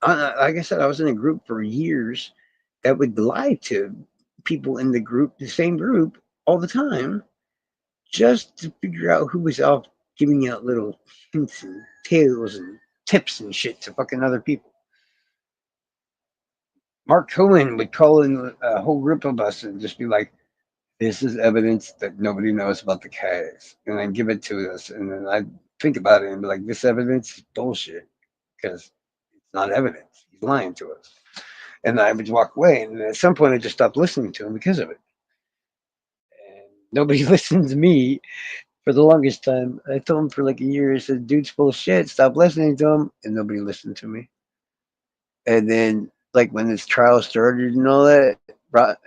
like I said, I was in a group for years that would lie to people in the group, the same group, all the time, just to figure out who was off giving out little hints and tales and tips and shit to fucking other people. Mark Cohen would call in a whole group of us and just be like, "This is evidence that nobody knows about the case," and then give it to us, and then I'd think about it and be like, "This evidence is bullshit because it's not evidence. He's lying to us." And I would walk away, and at some point, I just stopped listening to him because of it. And nobody listened to me for the longest time. I told him for like a year, I said, "Dude's full of shit. Stop listening to him," and nobody listened to me. And then, like when this trial started and all that,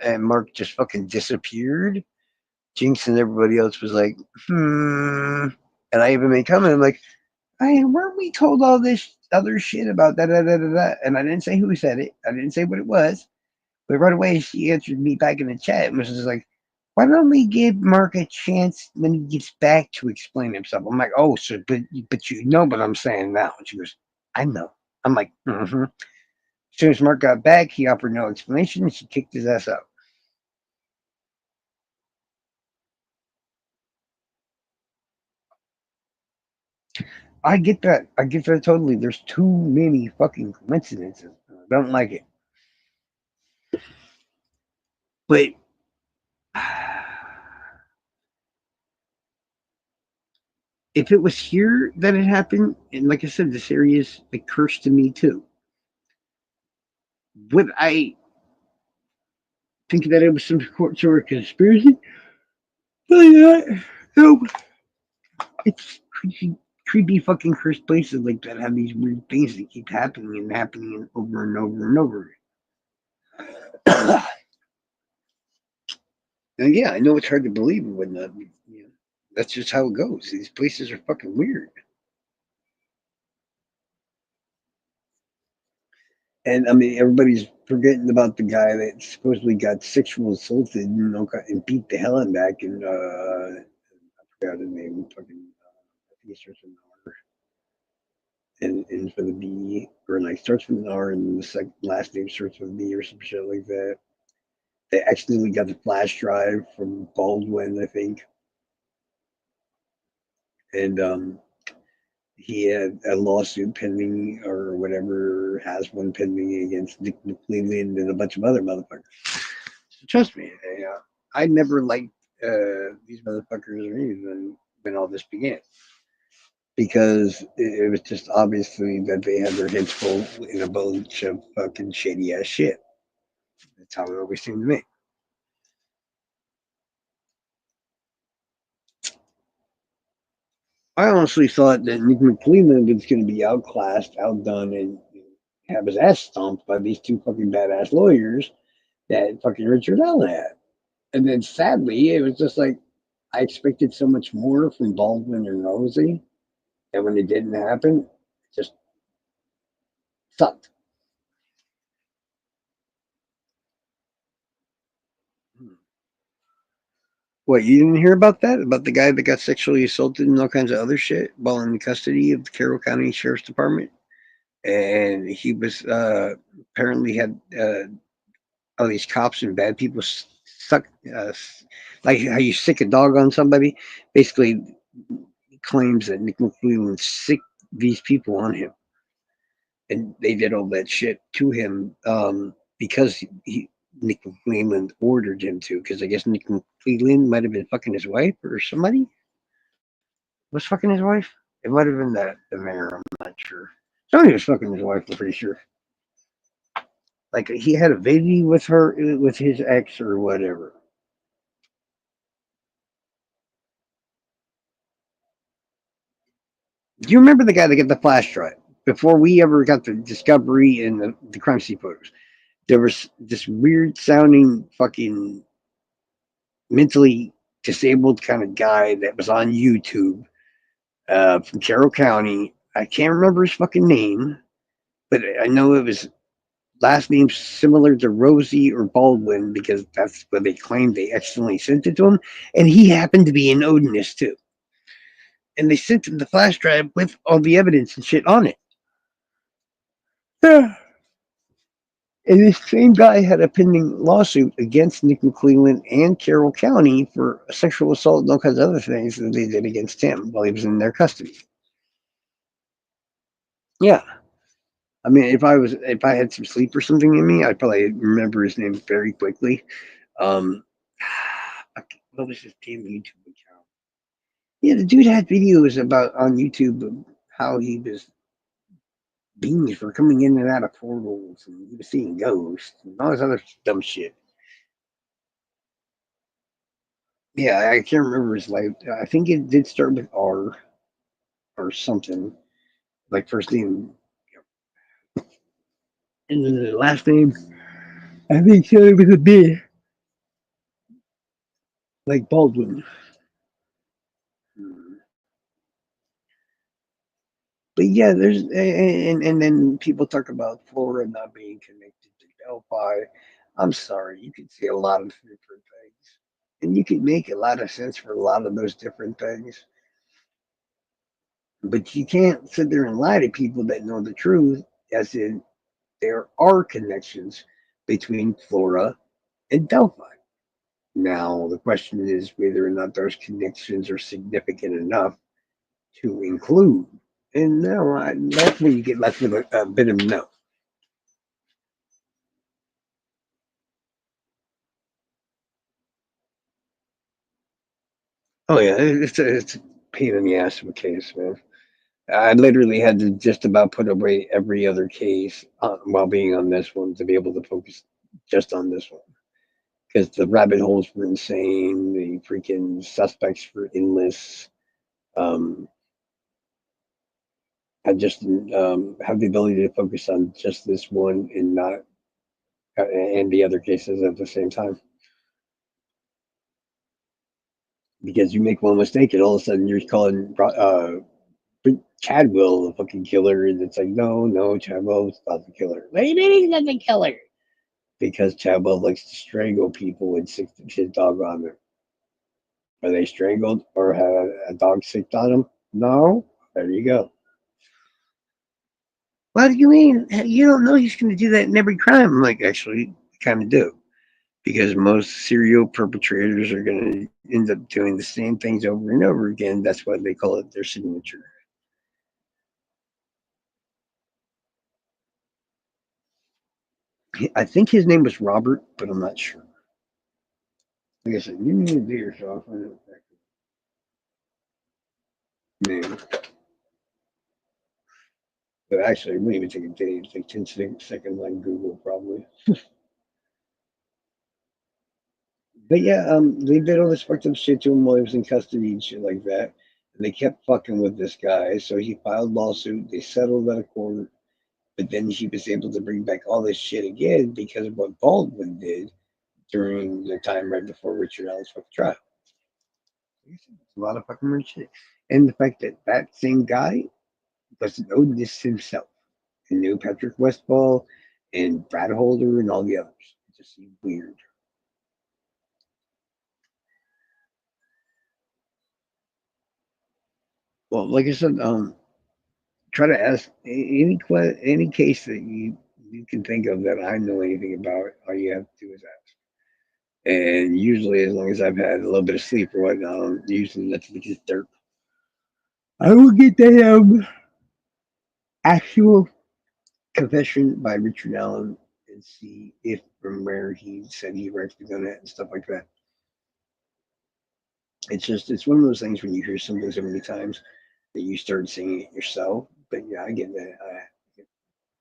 and Mark just fucking disappeared. Jinx and everybody else was like, "Hmm," and I even made comment. I'm like, "Hey, weren't we told all this other shit about da da da da da?" And I didn't say who said it. I didn't say what it was. But right away, she answered me back in the chat and was just like, "Why don't we give Mark a chance when he gets back to explain himself?" I'm like, "Oh, so but you know what I'm saying now?" And she goes, "I know." I'm like, "Mm-hmm." As soon as Mark got back, he offered no explanation and she kicked his ass out. I get that. I get that totally. There's too many fucking coincidences. I don't like it. But if it was here that it happened, and like I said, this area is like cursed to me too, would I think that it was some sort of conspiracy? Probably not. No, it's creepy fucking cursed places like that have these weird things that keep happening and happening over and over and over. And yeah, I know it's hard to believe when you know, that's just how it goes. These places are fucking weird. And I mean, everybody's forgetting about the guy that supposedly got sexual assaulted and beat the hell out of back. And I forgot his name. Fucking, I think he starts with an R and ends with a B, or like starts with an R and the second last name starts with a B or some shit like that. They accidentally got the flash drive from Baldwin, I think, and he had a lawsuit pending or whatever, has one pending against Nick McClelland and a bunch of other motherfuckers. So trust me, I never liked these motherfuckers or anything when all this began because it was just obviously that they had their heads full in a bunch of fucking shady ass shit. That's how it always seemed to me. I honestly thought that Nick McClelland was going to be outclassed, outdone, and have his ass stomped by these two fucking badass lawyers that fucking Richard Allen had. And then sadly, it was just like I expected so much more from Baldwin and Rosie, and when it didn't happen, it just sucked. What, you didn't hear about that? About the guy that got sexually assaulted and all kinds of other shit while in custody of the Carroll County Sheriff's Department? And he was apparently had all these cops and bad people suck, like how you sick a dog on somebody. Basically, claims that Nick McClelland sicked these people on him, and they did all that shit to him because Nick McClelland ordered him to. Because I guess Nick McClelland might have been fucking his wife or somebody was fucking his wife. It might have been the mayor. I'm not sure. Somebody was fucking his wife. I'm pretty sure. Like he had a baby with her, with his ex or whatever. Do you remember the guy that got the flash drive before we ever got the discovery and the crime scene photos? There was this weird sounding fucking mentally disabled kind of guy that was on YouTube from Carroll County. I can't remember his fucking name, but I know it was last name similar to Rosie or Baldwin because that's what they claimed they accidentally sent it to him. And he happened to be an Odinist too. And they sent him the flash drive with all the evidence and shit on it. Yeah. And this same guy had a pending lawsuit against Nick McClelland and Carroll County for sexual assault and all kinds of other things that they did against him while he was in their custody. Yeah. I mean, if I had some sleep or something in me, I'd probably remember his name very quickly. Um, what was his damn YouTube account? Yeah, the dude had videos about on YouTube of how he was beings were coming in and out of portals and he was seeing ghosts and all this other dumb shit. Yeah, I can't remember his life. I think it did start with R or something like first name and then the last name. I think started with a B, like Baldwin. But yeah, there's and then people talk about Florida not being connected to Delphi. I'm sorry, you can see a lot of different things, and you can make a lot of sense for a lot of those different things. But you can't sit there and lie to people that know the truth, as in there are connections between Flora and Delphi. Now, the question is whether or not those connections are significant enough to include. And now that's where you get left with a bit of no. Oh yeah, it's pain in the ass of a case, man. I literally had to just about put away every other case while being on this one to be able to focus just on this one because the rabbit holes were insane. The freaking suspects were endless. Um, I just didn't have the ability to focus on just this one and not and the other cases at the same time because you make one mistake and all of a sudden you're calling Chadwell the fucking killer, and it's like no, no, Chadwell's not the killer. What do you mean he's not the killer? Because Chadwell likes to strangle people and sick his dog on them. Are they strangled or have a dog sicked on them? No. There you go. What do you mean? You don't know he's going to do that in every crime. I'm like, actually, I kind of do. Because most serial perpetrators are going to end up doing the same things over and over again. That's why they call it their signature. I think his name was Robert, but I'm not sure. Like I said, you need to do yourself. Man, but actually, it wouldn't even take a day. It's like 10 seconds on Google, probably. But yeah, they did all this fucked up shit to him while he was in custody and shit like that. And they kept fucking with this guy, so he filed lawsuit. They settled out of court, but then he was able to bring back all this shit again because of what Baldwin did during the time right before Richard Allen's fucking trial. It's a lot of fucking weird shit, and the fact that that same guy doesn't know this himself and knew Patrick Westfall and Brad Holder and all the others. It just seems weird. Well, like I said, try to ask any case that you can think of that I know anything about. All you have to do is ask. And usually, as long as I've had a little bit of sleep or whatnot, usually that's just dirt. I will get the actual confession by Richard Allen and see if from where he said he writes the gun at and stuff like that. It's one of those things when you hear something so many times that you start saying it yourself. But yeah, I get that.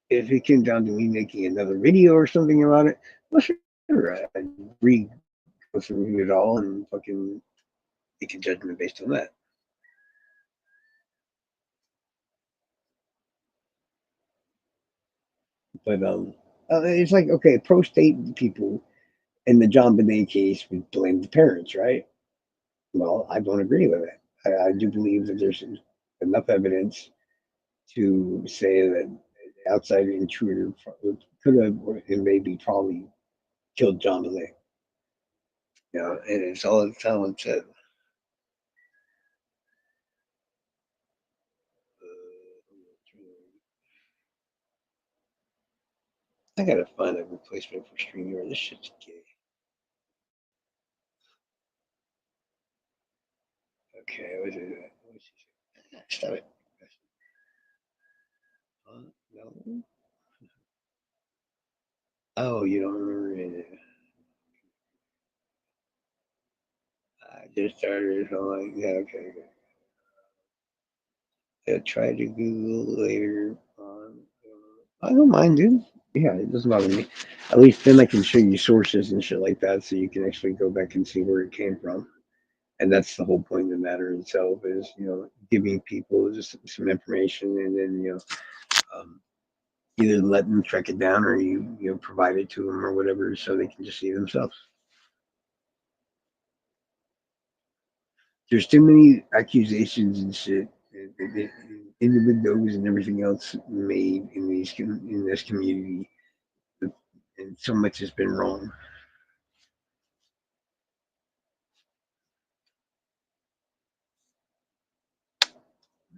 If it came down to me making another video or something about it, well, sure, I'd go through it all and fucking make a judgment based on that. But it's like okay, pro state people in the John Bonet case would blame the parents, right? Well, I don't agree with it. I do believe that there's enough evidence to say that outside intruder could have and maybe probably killed John Bonet. You know, and it's all the time said. I gotta find a replacement for StreamYard. This shit's gay. Okay, what is it? Stop it. No. Oh, you don't remember it. I just started. So like, yeah, okay. Yeah, try to Google later on. I don't mind, dude. Yeah, it doesn't bother me. At least then I can show you sources and shit like that, so you can actually go back and see where it came from. And that's the whole point of the matter itself is giving people just some information and then either let them track it down or you provide it to them or whatever so they can just see it themselves. There's too many accusations and shit innuendos and everything else made in this community, and so much has been wrong.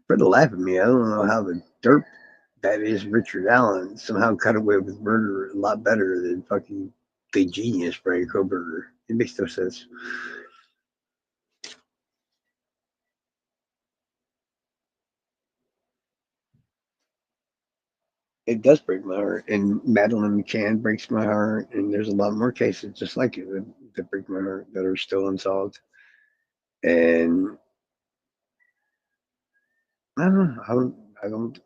For the life of me, I don't know how the derp that is Richard Allen somehow got away with murder a lot better than fucking the genius Brian Koberger. It makes no sense. It does break my heart, and Madeline McCann breaks my heart, and there's a lot more cases just like it that break my heart that are still unsolved. And I don't know. I don't.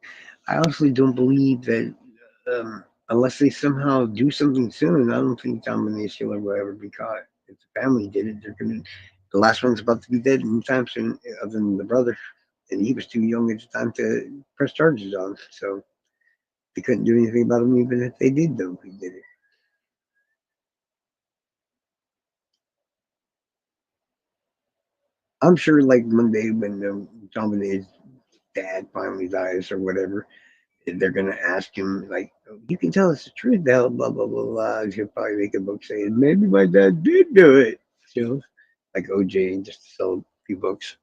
I honestly don't believe that unless they somehow do something soon. I don't think Tom and the Steeler will ever be caught. If the family did it, they're gonna. The last one's about to be dead anytime soon, other than the brother, and he was too young at the time to press charges on. So they couldn't do anything about him, even if they did know who did it. I'm sure, like one day when Tom and his dad finally dies or whatever, they're gonna ask him like, "Oh, you can tell us the truth now," blah blah blah blah. He'll probably make a book saying maybe my dad did do it, you know, like OJ, just to sell a few books.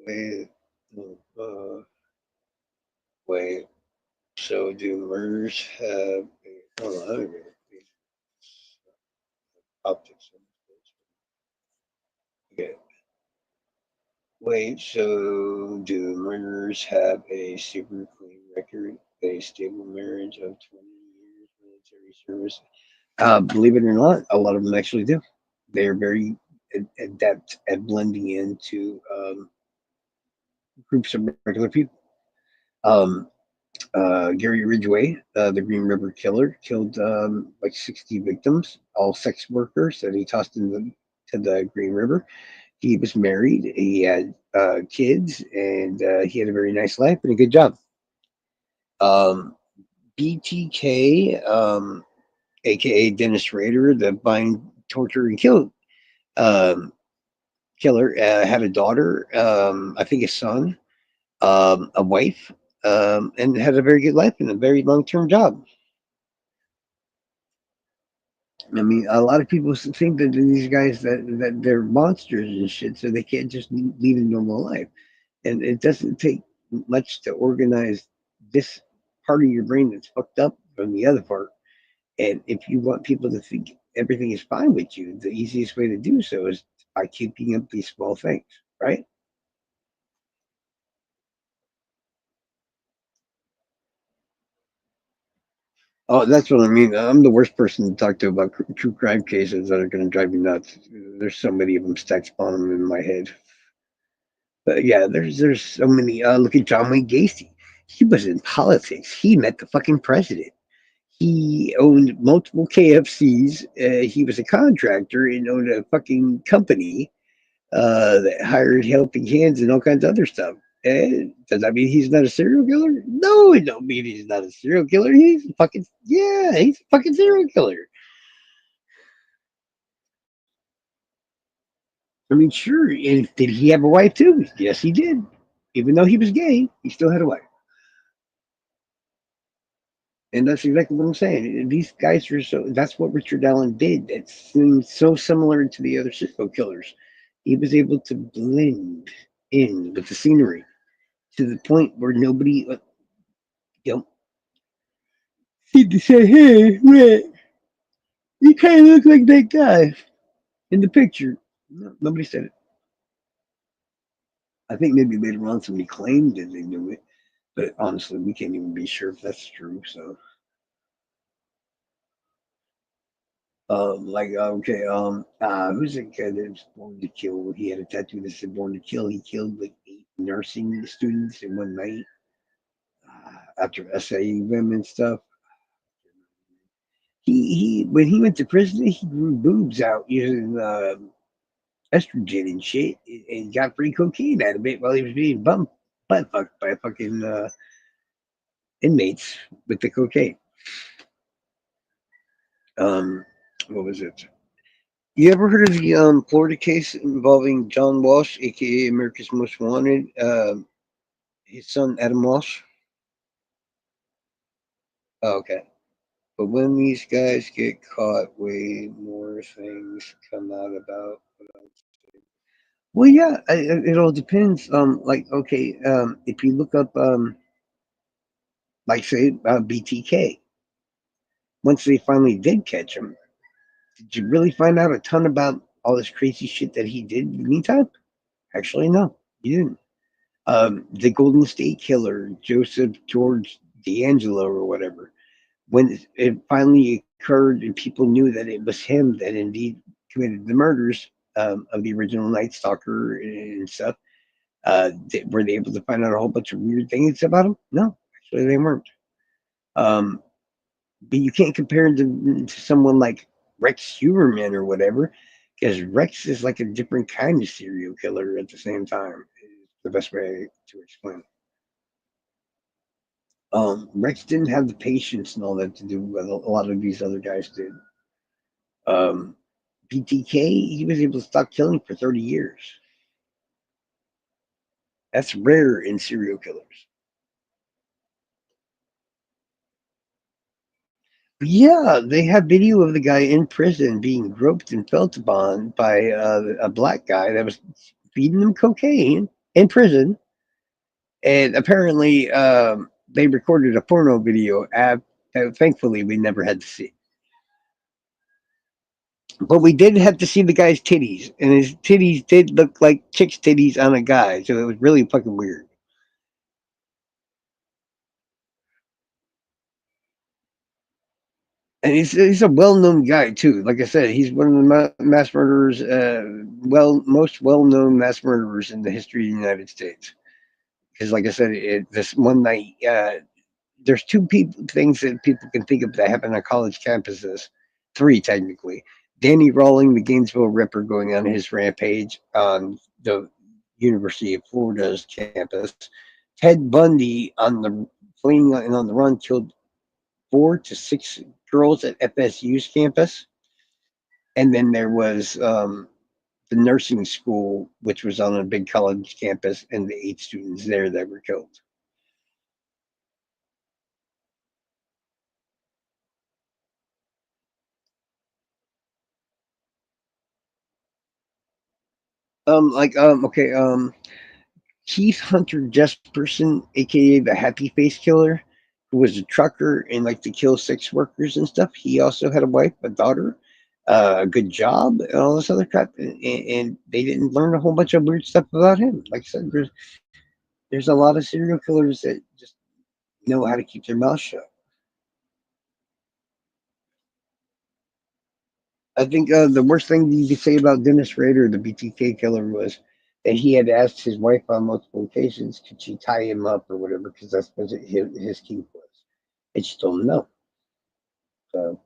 Wait, wait. So do murders have? Hold on, let me read it. Optics. Okay. Wait, so do murderers have a super clean record, a stable marriage of 20 years, military service? Believe it or not, a lot of them actually do. They are very adept at blending into groups of regular people. Um, Gary Ridgway, the Green River Killer, killed like 60 victims, all sex workers that he tossed to the Green River. He was married, he had kids, and he had a very nice life and a good job. Um, BTK, aka Dennis Rader, the bind, torture, and kill um, killer, had a daughter, I think a son, a wife, and had a very good life and a very long term job. I mean, a lot of people think that these guys that they're monsters and shit, so they can't just lead a normal life. And it doesn't take much to organize this part of your brain that's fucked up from the other part. And if you want people to think everything is fine with you, the easiest way to do so is by keeping up these small things, right? Oh, that's what I mean. I'm the worst person to talk to about true crime cases that are going to drive me nuts. There's so many of them stacked upon them in my head. But yeah, there's so many. Look at John Wayne Gacy. He was in politics. He met the fucking president. He owned multiple KFCs. He was a contractor and owned a fucking company that hired helping hands and all kinds of other stuff. Does that mean he's not a serial killer? No, it don't mean he's not a serial killer. He's a fucking yeah, he's a fucking serial killer. I mean, sure. And did he have a wife too? Yes, he did. Even though he was gay, he still had a wife. And that's exactly what I'm saying. These guys are so. That's what Richard Allen did. That seems so similar to the other serial killers. He was able to blend in with the scenery to the point where nobody, you know, seemed to say, "Hey, Rick, you kind of look like that guy in the picture." No, nobody said it. I think maybe later on somebody claimed that they knew it, but honestly, we can't even be sure if that's true. So, okay, who's the guy that was born to kill? He had a tattoo that said "Born to Kill." He killed like 8 nursing students in one night after essaying them and stuff. He when he went to prison, he grew boobs out using estrogen and shit, and got free cocaine out of it while he was being butt fucked by fucking inmates with the cocaine. Um, what was it? You ever heard of the Florida case involving John Walsh, aka America's Most Wanted? His son Adam Walsh. Oh, okay, but when these guys get caught, way more things come out about. Well, yeah, it all depends. Like, okay, if you look up, like, say, BTK, once they finally did catch him, did you really find out a ton about all this crazy shit that he did in the meantime? Actually, no, you didn't. The Golden State Killer, Joseph George D'Angelo or whatever, when it finally occurred and people knew that it was him that indeed committed the murders of the original Night Stalker and stuff, were they able to find out a whole bunch of weird things about him? No, actually they weren't. Um, but you can't compare him to someone like Rex Huberman or whatever, because Rex is like a different kind of serial killer at the same time. Is the best way to explain it. Rex didn't have the patience and all that to do what a lot of these other guys did. Um, BTK, he was able to stop killing for 30 years. That's rare in serial killers. Yeah, they have video of the guy in prison being groped and felt upon by a black guy that was feeding him cocaine in prison. And apparently, they recorded a porno video that thankfully we never had to see. But we did have to see the guy's titties, and his titties did look like chick's titties on a guy, so it was really fucking weird. And he's a well known guy too. Like I said, he's one of the mass murderers, most well known mass murderers in the history of the United States. Because, like I said, this one night, there's things that people can think of that happen on college campuses. Three technically. Danny Rawling, the Gainesville Ripper, going on his rampage on the University of Florida's campus. Ted Bundy on the fleeing and on the run killed 4 to 6 girls at FSU's campus. And then there was the nursing school, which was on a big college campus, and the 8 students there that were killed. Okay, Keith Hunter Jesperson, aka the Happy Face Killer, who was a trucker and like to kill sex workers and stuff. He also had a wife, a daughter, a good job, and all this other crap. And they didn't learn a whole bunch of weird stuff about him. Like I said, there's a lot of serial killers that just know how to keep their mouth shut. I think the worst thing you could say about Dennis Rader, the BTK killer, was that he had asked his wife on multiple occasions, could she tie him up or whatever, because that's what his kink was. And she told him no. So,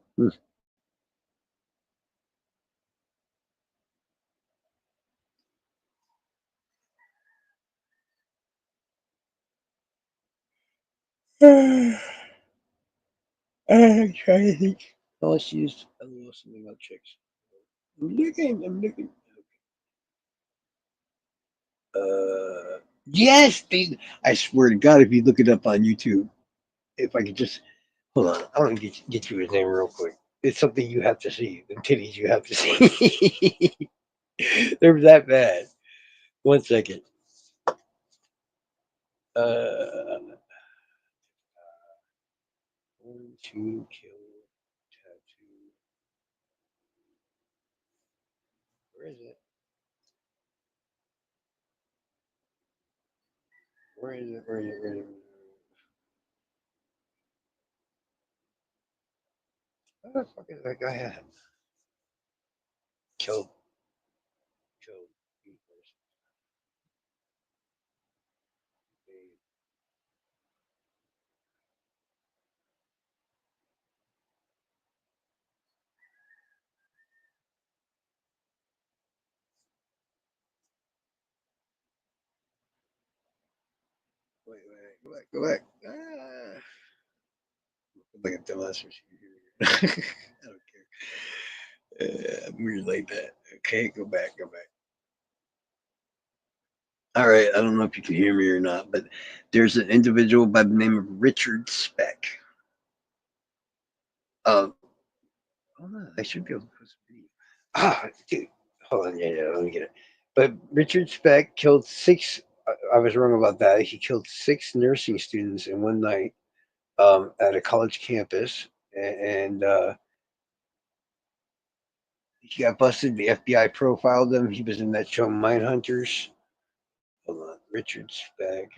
I'm trying to think. Oh, let's use a little something about chicks. I'm looking. Yes, I swear to God, if you look it up on YouTube, if I could just hold on, I want to get you his name real quick. It's something you have to see. The titties you have to see. They're that bad. 1 second. One, two, kill, tattoo. Where is it? Where is it? Where is it? Where is it? What the fuck is that guy at? Kill, kill. Wait, go back. Ah. Like a dumbass or I don't care. I'm weird like that. Okay, go back, go back. All right, I don't know if you can hear me or not, but there's an individual by the name of Richard Speck. Um, hold on, I should be able to put some video. Dude, hold on, yeah, let me get it. But Richard Speck killed six. I was wrong about that. He killed 6 nursing students in one night at a college campus, and he got busted. The FBI profiled him. He was in that show Mindhunters. Hold on, Richard Speck.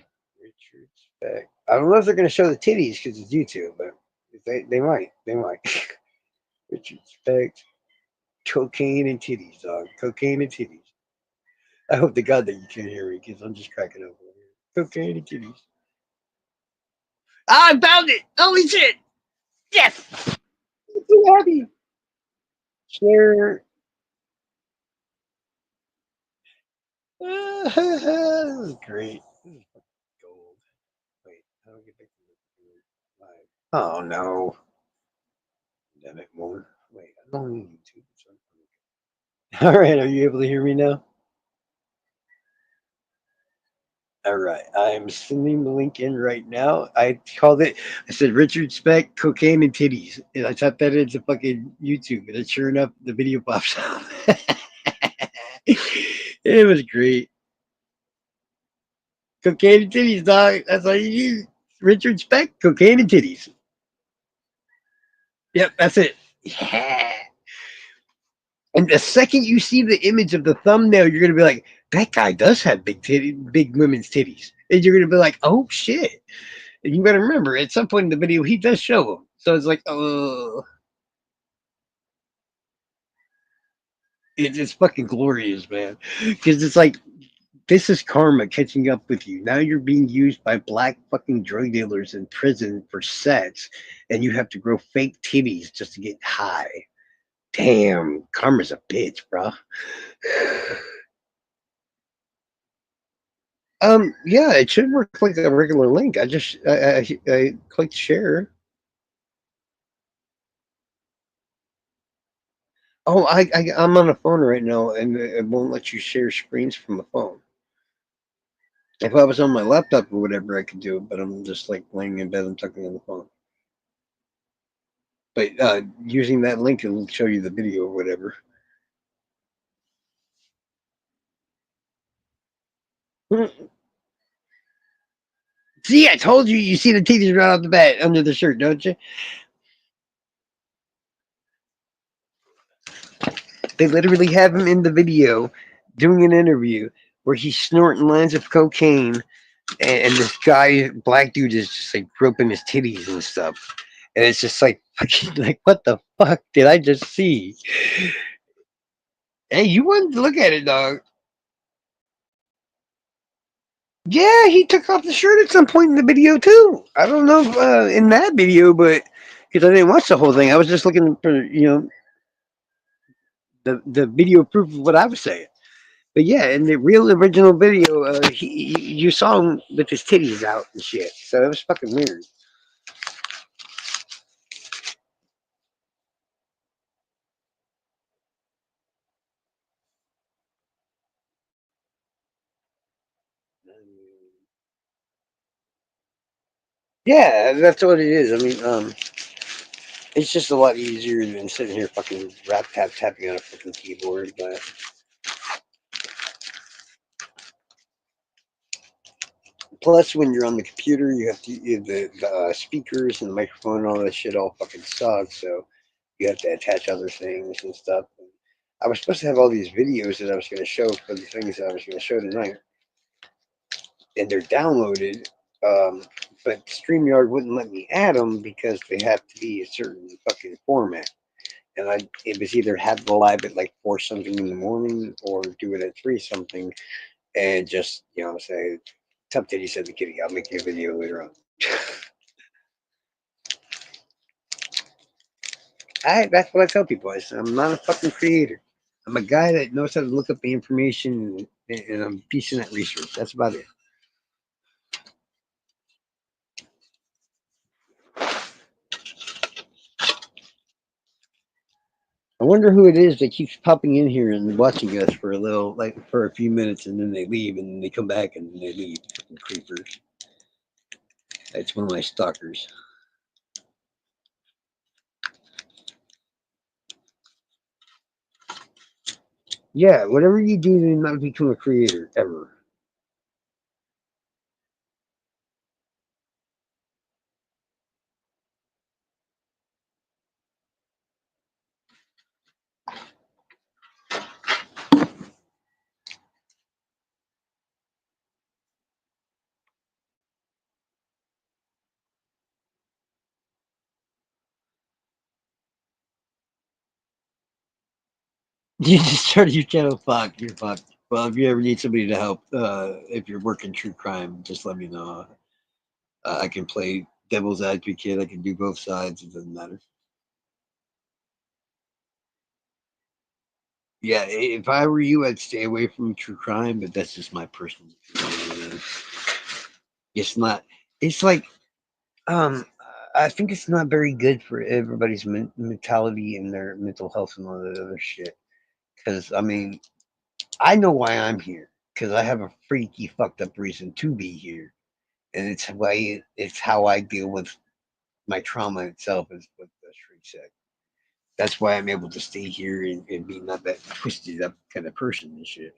Richard Speck. I don't know if they're going to show the titties because it's YouTube, but they might. They might. Richard Speck, cocaine and titties, dog. Cocaine and titties. I hope to God that you can't hear me because I'm just cracking up over here. Cocaine and titties. Ah, I found it! Holy shit! Yes! I'm so happy. Share. This is great. This is fucking gold. Wait, how do I get back to the live? Oh no. Damn it, more. Wait, I don't need YouTube. All right, are you able to hear me now? All right, I'm sending the link in right now. I called it. I said Richard Speck, cocaine and titties, and I typed that into fucking YouTube, and sure enough, the video pops up. It was great. Cocaine and titties, dog. That's all you need. Richard Speck, cocaine and titties. Yep, that's it. Yeah. And the second you see the image of the thumbnail, you're gonna be like, that guy does have big women's titties, and you're gonna be like, oh shit. And you better remember, at some point in the video, he does show them. So it's like, oh, it's fucking glorious, man. Because it's like, this is karma catching up with you. Now you're being used by black fucking drug dealers in prison for sex, and you have to grow fake titties just to get high. Damn, karma's a bitch, bro. Yeah, it should work like a regular link. I clicked share. Oh, I'm on a phone right now, and it won't let you share screens from the phone. If I was on my laptop or whatever, I could do it, but I'm just like laying in bed and talking on the phone. But using that link, it'll show you the video or whatever. See, I told you. You see the titties right off the bat under the shirt, don't you? They literally have him in the video doing an interview where he's snorting lines of cocaine, and this guy, black dude, is just like groping his titties and stuff. And it's just like, like, what the fuck did I just see? Hey, you wanted to look at it, dog. Yeah, he took off the shirt at some point in the video too. I don't know if, in that video, but because I didn't watch the whole thing, I was just looking for the video proof of what I was saying. But yeah, in the real original video, you saw him with his titties out and shit. So it was fucking weird. Yeah, that's what it is. I mean, it's just a lot easier than sitting here fucking tapping on a fucking keyboard. But plus, when you're on the computer, you have to the speakers and the microphone and all that shit all fucking sucks. So you have to attach other things and stuff. I was supposed to have all these videos that I was going to show for the things that I was going to show tonight, and they're downloaded. Um, but StreamYard wouldn't let me add them because they have to be a certain fucking format. And it was either have the live at like 4 something in the morning or do it at 3 something, and just say, "Tough Titty said the kitty, I'll make you a video later on." That's what I tell people. I'm not a fucking creator. I'm a guy that knows how to look up the information, and I'm decent at research. That's about it. I wonder who it is that keeps popping in here and watching us for for a few minutes, and then they leave, and then they come back, and then they leave. Fucking creepers. That's one of my stalkers. Yeah, whatever you do to not become a creator ever. You just started your channel. Fuck, you're fucked. Well, if you ever need somebody to help, if you're working true crime, just let me know. I can play devil's advocate. I can do both sides. It doesn't matter. Yeah, if I were you, I'd stay away from true crime, but that's just my personal opinion. It's not. It's like um, I think it's not very good for everybody's mentality and their mental health and all that other shit. Because I mean, I know why I'm here. Because I have a freaky, fucked up reason to be here, and it's how I deal with my trauma itself, as what Shriek said. That's why I'm able to stay here and be not that twisted up kind of person and shit.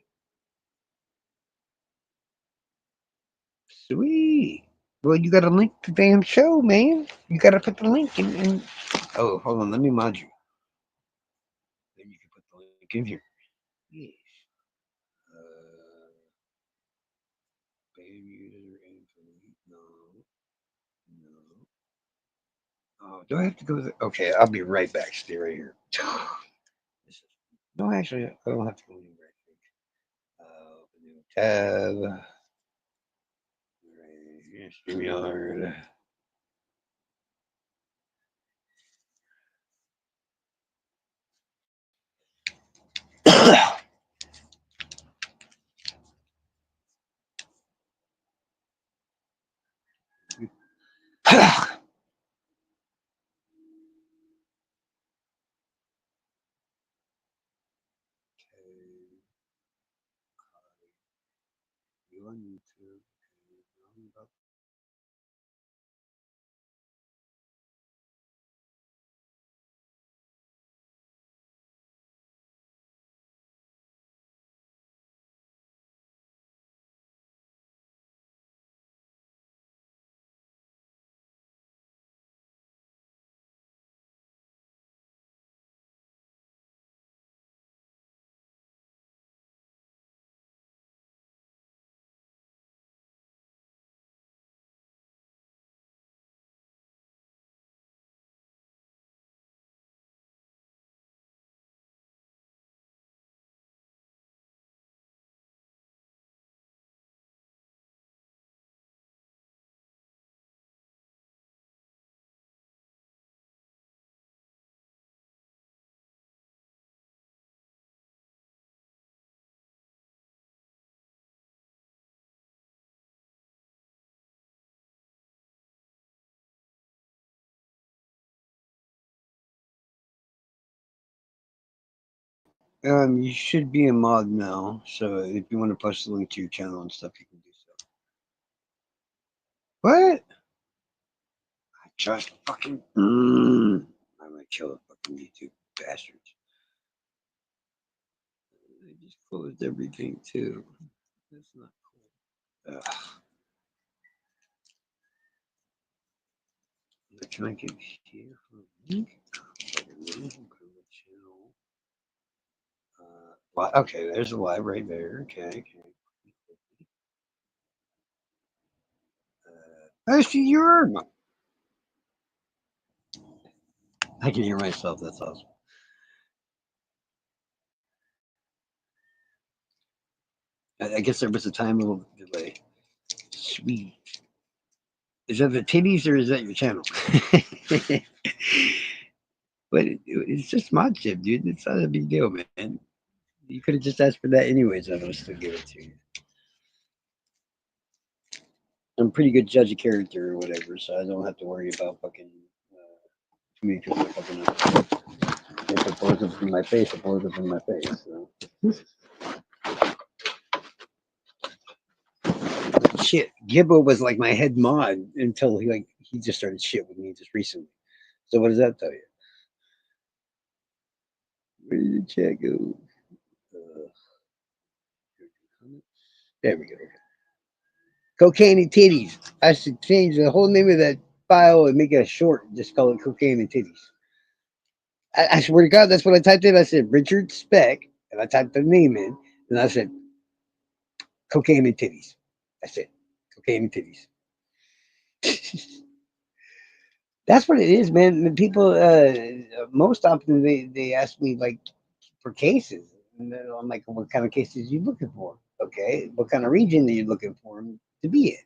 Sweet. Well, you got to link the damn show, man. You got to put the link in. Oh, hold on. Let me mod you. Then you can put the link in here. Yes. Uh, ban user info. No. No. Oh, do I have to go? Okay, I'll be right back. Stay right here. No, actually, I don't have to go anywhere. Open new tab. Right here, StreamYard. You on YouTube? You should be a mod now, so if you want to post a link to your channel and stuff, you can do so. What? I just fucking. I'm gonna kill the fucking YouTube bastards. They just closed everything too. That's not cool. Can I get here for a link? Okay, there's a live right there. Okay. Actually, you're. I can hear myself. That's awesome. I guess there was a time little delay. Sweet. Is that the titties or is that your channel? But it's just mod chip, dude. It's not a big deal, man. You could have just asked for that anyways. I would still give it to you. I'm a pretty good judge of character or whatever, so I don't have to worry about fucking too many people fucking up. If it blows up in my face, it blows up in my face. So. Shit, Gibbo was like my head mod until he just started shit with me just recently. So what does that tell you? Where did the chat go? Uh, there we go. Cocaine and titties. I should change the whole name of that file and make it a short. Just call it cocaine and titties. I swear to God, that's what I typed in. I said Richard Speck, and I typed the name in, and I said cocaine and titties. That's it. Cocaine and titties. That's what it is, man. People, most often they ask me like for cases. And then I'm like, what kind of cases are you looking for? Okay, what kind of region are you looking for him to be in?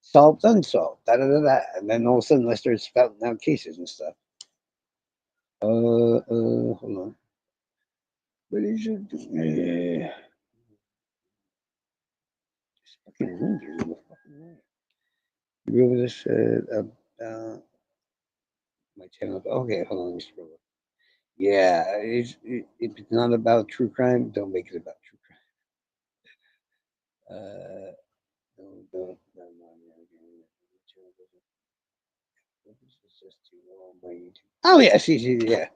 Solved, unsolved, da da da da. And then all of a sudden, I started spouting out cases and stuff. Hold on. What is it? This fucking ranger in the fucking way. You over this about my channel? Okay, hold on, let me scroll up. Yeah, if it's not about true crime, don't make it about true crime. No, no, no, no, it's just too long on my YouTube. Oh yeah, see, yeah.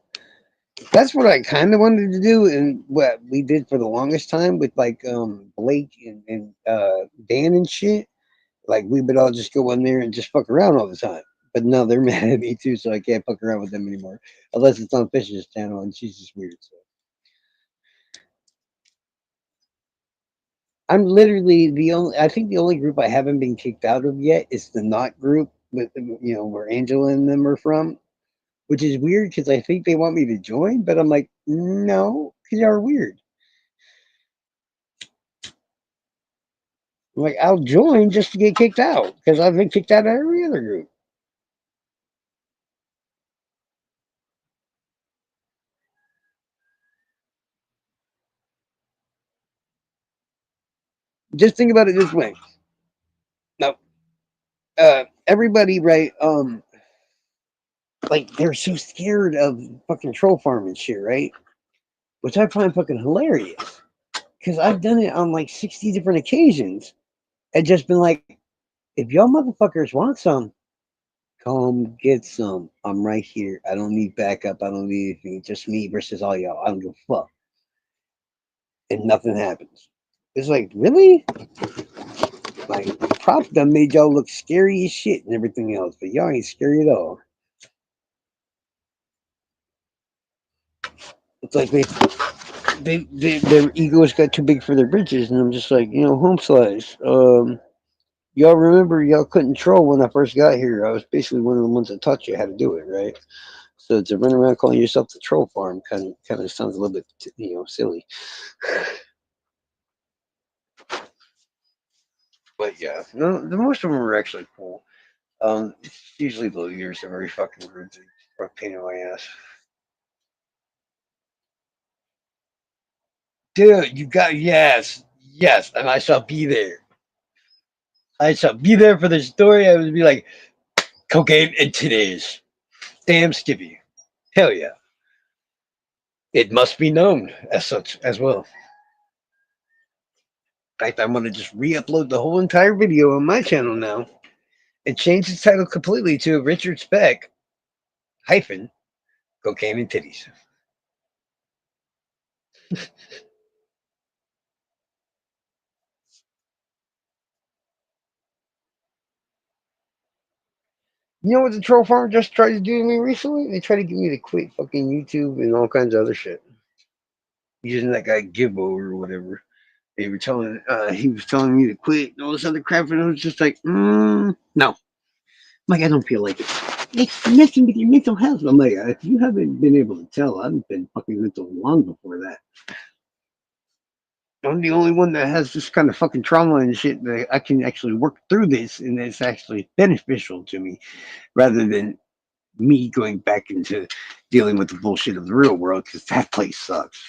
That's what I kind of wanted to do, and what we did for the longest time with like Blake and Dan and shit. Like we would all just go in there and just fuck around all the time. But now they're mad at me too, so I can't fuck around with them anymore, unless it's on Fish's channel, and she's just weird. So I'm literally the only. I think the only group I haven't been kicked out of yet is the Not group with where Angela and them are from, which is weird because I think they want me to join, but I'm like, no, because y'all are weird. I'm like, I'll join just to get kicked out because I've been kicked out of every other group. Just think about it this way. Now, everybody, right? Like they're so scared of fucking troll farm and shit, right? Which I find fucking hilarious because I've done it on like 60 different occasions and just been like, if y'all motherfuckers want some, come get some. I'm right here. I don't need backup. I don't need anything. Just me versus all y'all. I don't give a fuck. And nothing happens. It's like, really? Like, props done made y'all look scary as shit and everything else, but y'all ain't scary at all. It's like their egos got too big for their britches, and I'm just like, home slice. Y'all remember y'all couldn't troll when I first got here. I was basically one of the ones that taught you how to do it, right? So to run around calling yourself the troll farm kind of sounds a little bit silly. But yeah, no, the most of them are actually cool. Usually the leaders are very fucking rude. Or a pain in my ass. Dude, you got yes, yes, and I shall be there. I shall be there for the story. I would be like cocaine and titties. Damn Skippy. Hell yeah. It must be known as such as well. In fact, I'm gonna just re-upload the whole entire video on my channel now and change the title completely to Richard Speck hyphen cocaine and titties. You know what the troll farm just tried to do to me recently? They tried to get me to quit fucking YouTube and all kinds of other shit. Using that guy Gibbo or whatever. They were telling he was telling me to quit and all this other crap, and I was just like, no. Like I don't feel like it. It's messing with your mental health. I'm like, if you haven't been able to tell, I've been fucking mental long before that. I'm the only one that has this kind of fucking trauma and shit that I can actually work through this, and it's actually beneficial to me rather than me going back into dealing with the bullshit of the real world because that place sucks.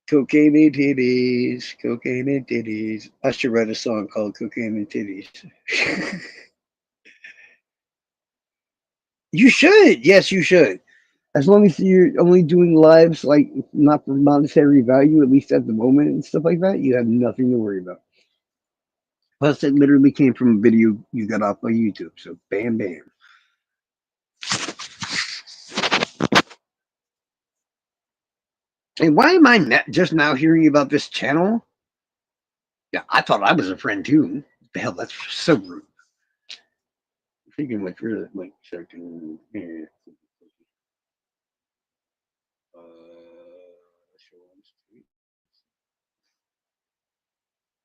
Cocaine and titties, cocaine and titties. I should write a song called Cocaine and Titties. You should. Yes, you should. As long as you're only doing lives like not for monetary value, at least at the moment and stuff like that, you have nothing to worry about. Plus, it literally came from a video you got off of YouTube. So, bam, bam. And why am I just now hearing about this channel? Yeah, I thought I was a friend too. The hell, that's so rude. Thinking like really like second. Yeah.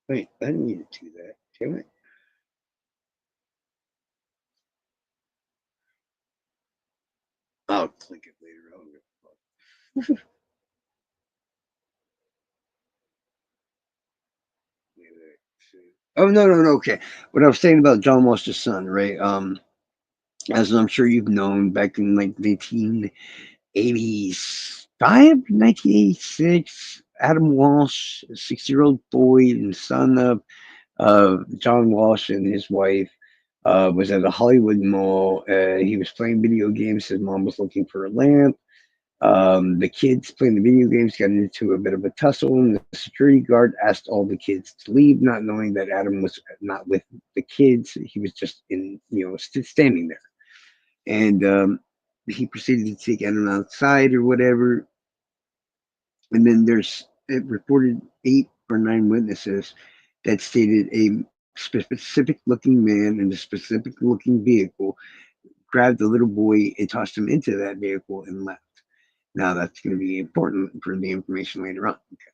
Wait, I didn't need to do that. Damn it. I'll click it later. I don't give a fuck. Oh no, no, no. Okay, what I was saying about John Walsh's son, right? As I'm sure you've known, back in like 1985, 1986, Adam Walsh, a 6-year-old boy and son of John Walsh and his wife, was at a Hollywood mall. He was playing video games. His mom was looking for a lamp. The kids playing the video games got into a bit of a tussle, and the security guard asked all the kids to leave, not knowing that Adam was not with the kids. He was just standing there. And he proceeded to take Adam outside or whatever. And then it reported 8 or 9 witnesses that stated a specific looking man in a specific looking vehicle grabbed the little boy and tossed him into that vehicle and left. Now that's going to be important for the information later on. Okay.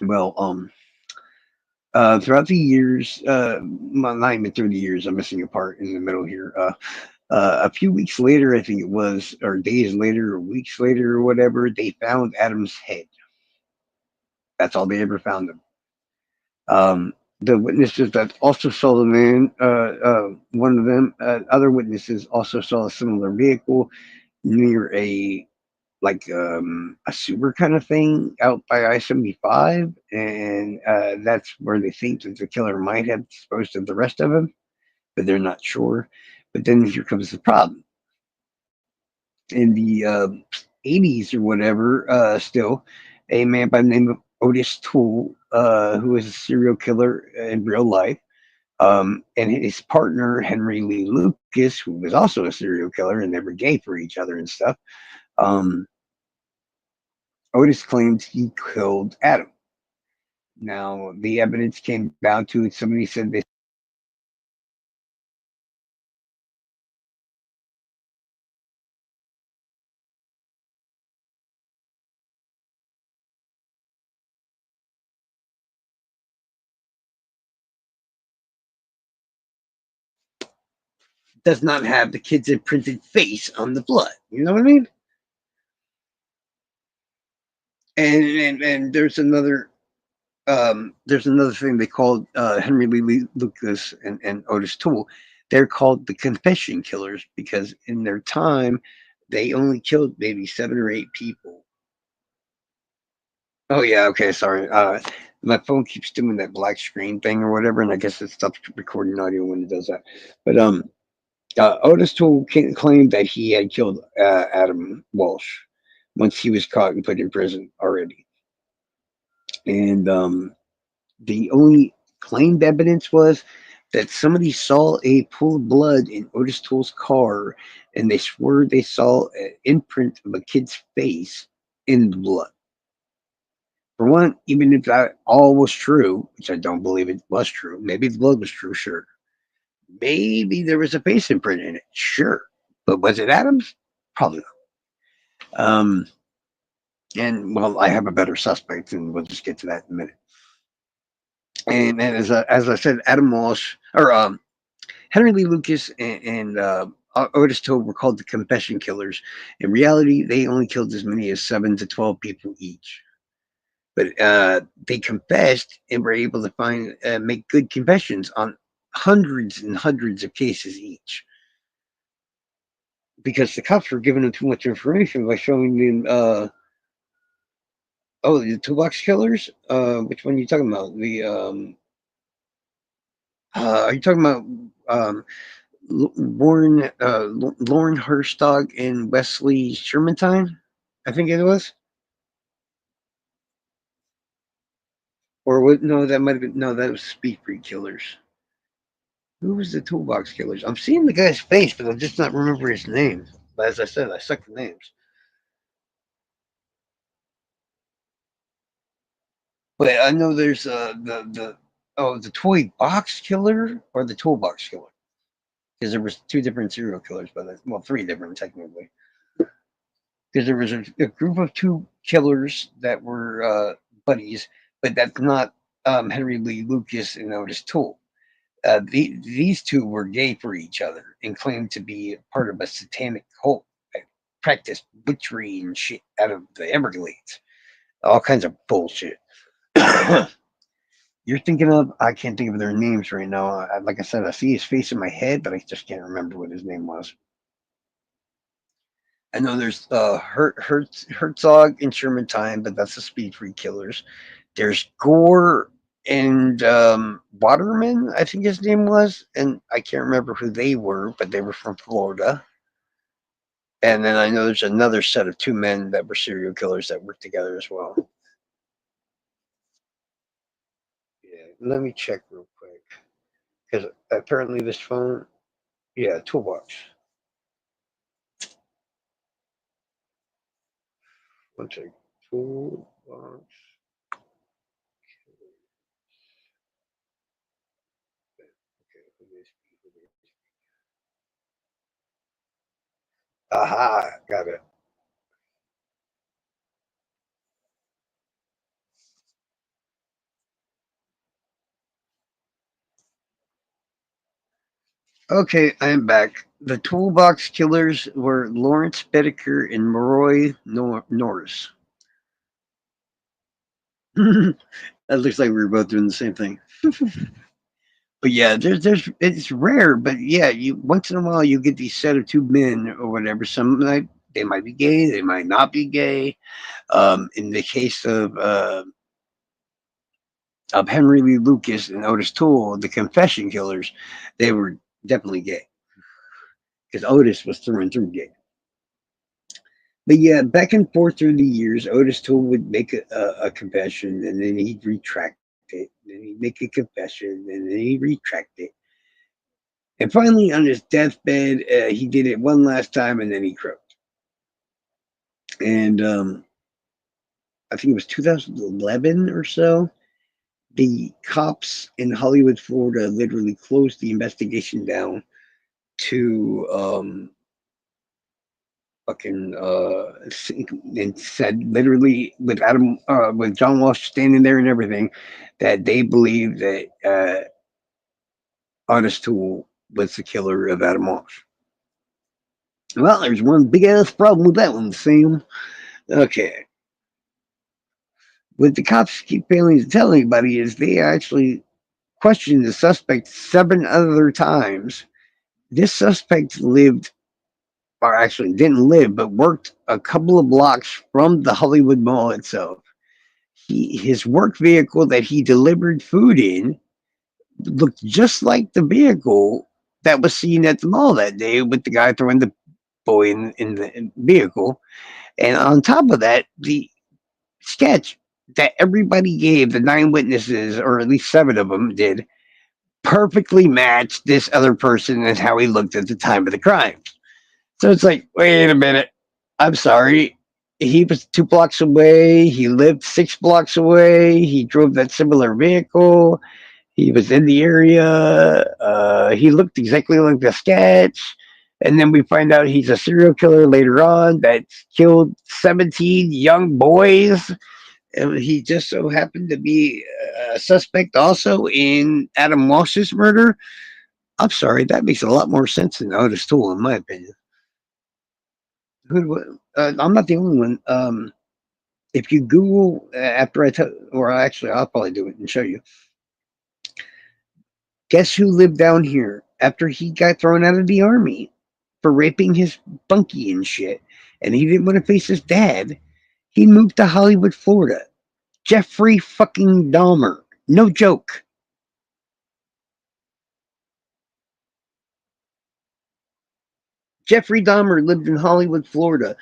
Well, throughout the years, well, not even through the years, I'm missing a part in the middle here. A few weeks later, I think it was, or days later, or weeks later, or whatever, they found Adam's head. That's all they ever found him. The witnesses that also saw the man, one of them, other witnesses also saw a similar vehicle near a sewer kind of thing out by I-75, and that's where they think that the killer might have disposed of the rest of him, but they're not sure. But then here comes the problem. In the 80s or whatever, still, a man by the name of Otis Toole, who was a serial killer in real life, and his partner, Henry Lee Lucas, who was also a serial killer, and they were gay for each other and stuff. Um, Otis claimed he killed Adam. Now, the evidence came down to somebody said they does not have the kid's imprinted face on the blood. You know what I mean? And there's another thing they called Henry Lee Lucas and Otis Toole. They're called the confession killers because in their time they only killed maybe 7 or 8 people. Oh yeah, okay, sorry. My phone keeps doing that black screen thing or whatever, and I guess it stops recording audio when it does that. But Otis Toole claimed that he had killed Adam Walsh once he was caught and put in prison already, and the only claimed evidence was that somebody saw a pool of blood in Otis Toole's car, and they swore they saw an imprint of a kid's face in the blood. For one, even if that all was true, which I don't believe it was true, maybe the blood was true, sure. Maybe there was a face imprint in it, sure. But was it Adams? Probably not. And well, I have a better suspect, and we'll just get to that in a minute. And as I said, Adam Walsh or Henry Lee Lucas and Otis Toole were called the confession killers. In reality, they only killed as many as 7 to 12 people each. But they confessed and were able to make good confessions on hundreds and hundreds of cases each. Because the cops were giving them too much information by showing them, the toolbox killers. Which one are you talking about? Are you talking about Lauren Herstog and Wesley Shermantine? I think it was. Or what? No, that might have been. No, that was Speed Freak Killers. Who was the Toolbox Killers? I'm seeing the guy's face, but I'm just not remember his name. But as I said, I suck at names. But I know there's the Toy Box Killer or the Toolbox Killer because there was 2 different serial killers, but well, 3 different technically. Because there was a group of 2 killers that were buddies, but that's not Henry Lee Lucas and Otis Toole. These 2 were gay for each other and claimed to be part of a satanic cult practiced butchery and shit out of the Everglades. All kinds of bullshit. You're thinking of, I can't think of their names right now. Like I said, I see his face in my head, but I just can't remember what his name was. I know there's Herzog and Sherman, but that's the Speed Freak Killers. There's Gore and Waterman, I think his name was, and I can't remember who they were, but they were from Florida. And then I know there's another set of two men that were serial killers that worked together as well. Yeah, let me check real quick because apparently this phone, yeah, toolbox. One second, toolbox. Okay, aha, got it. Okay, I'm back. The toolbox killers were Lawrence Bedecker and Maroy Norris. That looks like we were both doing the same thing. But yeah, there's it's rare, but yeah, you once in a while you get these set of two men or whatever. Some like they might be gay, they might not be gay. In the case of Henry Lee Lucas and Otis Toole, the confession killers, they were definitely gay because Otis was through and through gay. But yeah, back and forth through the years, Otis Toole would make a confession and then he'd retract it. Then he'd make a confession and then he'd retract it. And finally, on his deathbed, he did it one last time and then he croaked. And I think it was 2011 or so. The cops in Hollywood, Florida, literally closed the investigation down to fucking and said literally with John Walsh standing there and everything that they believe that Honest Tool was the killer of Adam Walsh. Well, there's one big ass problem with that one, Sam. Okay. What the cops keep failing to tell anybody is they actually questioned the suspect 7 other times. This suspect lived, or actually didn't live, but worked a couple of blocks from the Hollywood Mall itself. His work vehicle that he delivered food in looked just like the vehicle that was seen at the mall that day with the guy throwing the boy in the vehicle. And on top of that, the sketch that everybody gave, the 9 witnesses, or at least 7 of them did, perfectly matched this other person and how he looked at the time of the crime. So it's like, wait a minute. I'm sorry. He was 2 blocks away. He lived 6 blocks away. He drove that similar vehicle. He was in the area. He looked exactly like the sketch. And then we find out he's a serial killer later on that killed 17 young boys. And he just so happened to be a suspect also in Adam Walsh's murder. I'm sorry, that makes a lot more sense than Otis Toole, in my opinion. I'm not the only one. If you Google after I tell, or actually, I'll probably do it and show you. Guess who lived down here after he got thrown out of the army for raping his bunkie and shit? And he didn't want to face his dad. He moved to Hollywood, Florida. Jeffrey fucking Dahmer. No joke. Jeffrey Dahmer lived in Hollywood, Florida,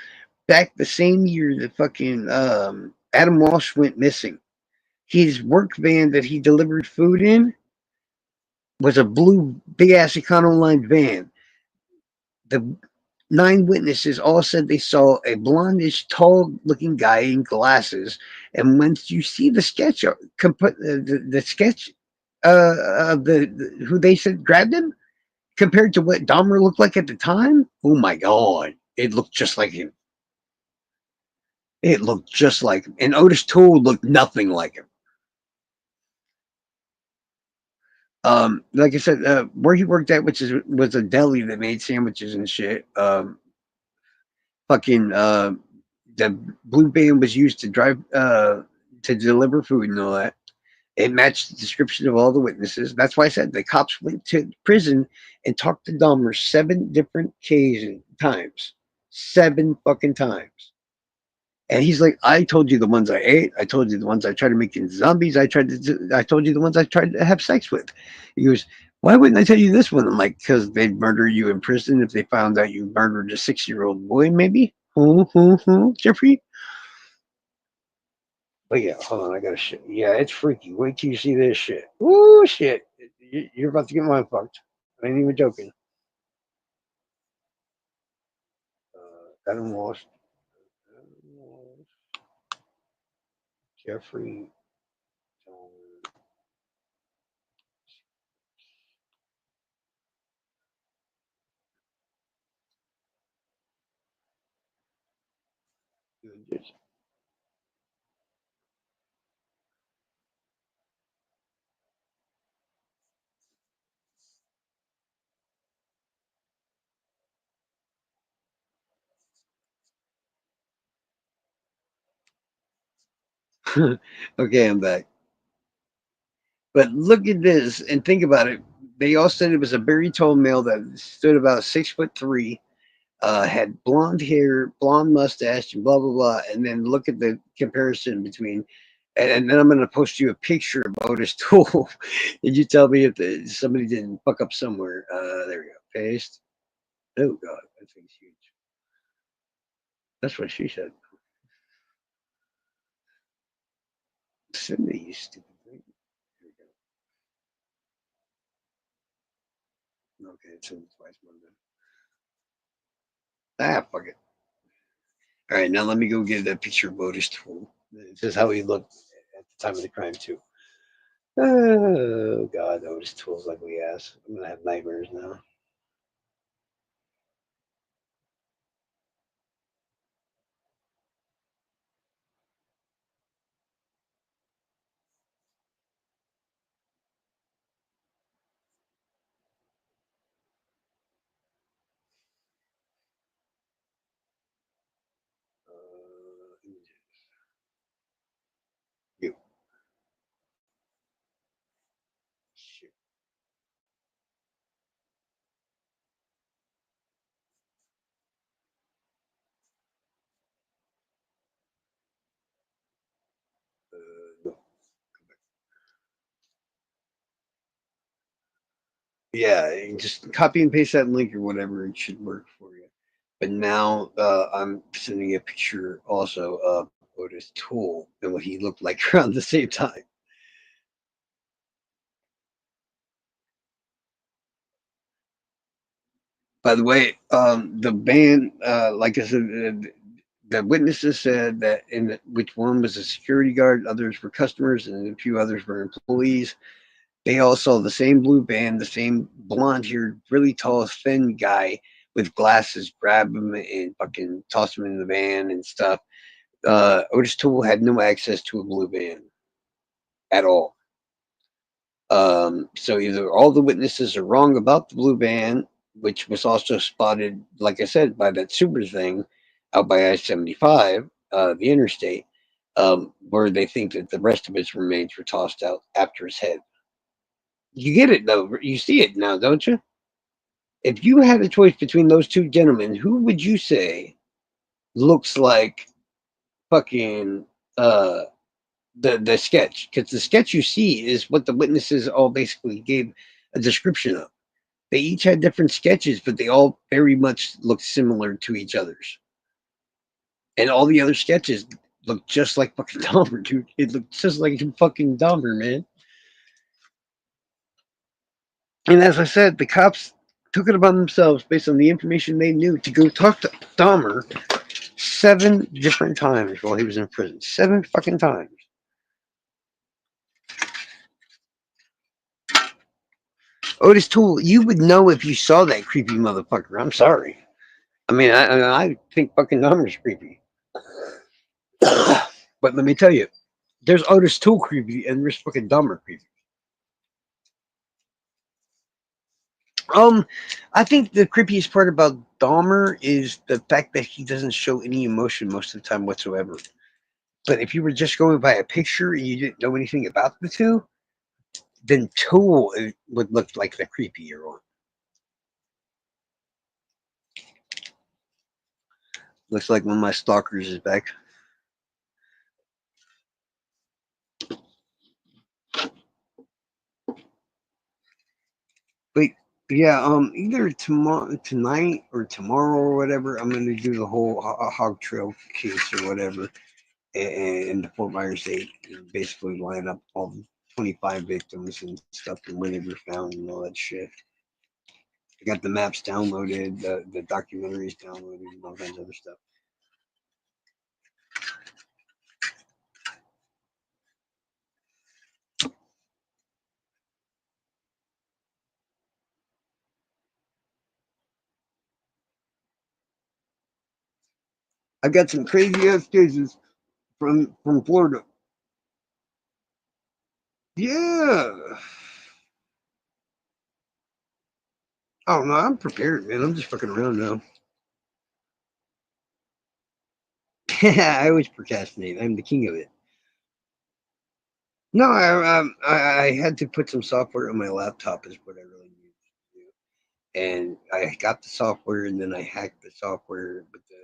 back the same year that fucking Adam Walsh went missing. His work van that he delivered food in was a blue big ass Econoline van. The 9 witnesses all said they saw a blondish, tall looking guy in glasses. And once you see the sketch, the sketch of the who they said grabbed him, compared to what Dahmer looked like at the time, oh my god, it looked just like him. It looked just like him. And Otis Toole looked nothing like him. Like I said, where he worked at, which was a deli that made sandwiches and shit. fucking the blue van was used to drive to deliver food and all that. It matched the description of all the witnesses. That's why I said the cops went to prison and talked to Dahmer 7 different times. 7 fucking times. And he's like, I told you the ones I ate. I told you the ones I tried to make into zombies. I told you the ones I tried to have sex with. He goes, why wouldn't I tell you this one? I'm like, because they'd murder you in prison if they found out you murdered a 6-year-old boy, maybe? Jeffrey? But yeah, hold on, I got a shit. Yeah, it's freaky. Wait till you see this shit. Ooh, shit. You're about to get mind fucked. I ain't even joking. Adam Walsh. Jeffrey. Okay, I'm back. But look at this and think about it. They all said it was a very tall male that stood about 6'3", had blonde hair, blonde mustache, and blah blah blah. And then look at the comparison between. And then I'm going to post you a picture of Otis Toole. Did you tell me if somebody didn't fuck up somewhere? There we go. Paste. Oh God, that thing's huge. That's what she said. Sydney, you stupid thing. Here we go. Okay, it's in twice Monday. Ah, fuck it. All right, now let me go get a picture of Otis Toole. This is how he looked at the time of the crime too. Oh God, Otis Toole's ugly ass. I'm gonna have nightmares now. You. Shit. No. Yeah, you just copy and paste that link or whatever. It should work for you. But now I'm sending a picture also of Otis Toole and what he looked like around the same time. By the way, the band, like I said, the witnesses said that which one was a security guard, others were customers, and a few others were employees. They all saw the same blue band, the same blonde-haired, really tall, thin guy with glasses grab him and fucking toss him in the van and stuff. Otis Toole had no access to a blue van at all. So either all the witnesses are wrong about the blue van, which was also spotted, like I said, by that super thing out by I-75, the interstate, where they think that the rest of his remains were tossed out after his head. You get it though. You see it now, don't you? If you had a choice between those two gentlemen, who would you say looks like fucking uh the sketch? Because the sketch you see is what the witnesses all basically gave a description of. They each had different sketches, but they all very much looked similar to each other's. And all the other sketches looked just like fucking Dahmer, dude. It looked just like fucking Dahmer, man. And as I said, the cops took it upon themselves, based on the information they knew, to go talk to Dahmer 7 different times while he was in prison. 7 fucking times. Otis Toole, you would know if you saw that creepy motherfucker. I'm sorry. I mean, I think fucking Dahmer's creepy. But let me tell you, there's Otis Toole creepy and there's fucking Dahmer creepy. Um, I think the creepiest part about Dahmer is the fact that he doesn't show any emotion most of the time whatsoever. But if you were just going by a picture and you didn't know anything about the two, then Tool would look like the creepier one. Looks like one of my stalkers is back. But yeah, either tomorrow, tonight, or tomorrow, or whatever, I'm gonna do the whole hog trail case or whatever, and the Fort Myers date, and basically line up all the 25 victims and stuff and where they were found and all that shit. I got the maps downloaded, the documentaries downloaded, and all kinds of other stuff. I got some crazy ass cases from Florida. Yeah. Oh no, I'm prepared, man. I'm just fucking around now. I always procrastinate. I'm the king of it. No, I had to put some software on my laptop. Is what I really needed to do, and I got the software, and then I hacked the software with the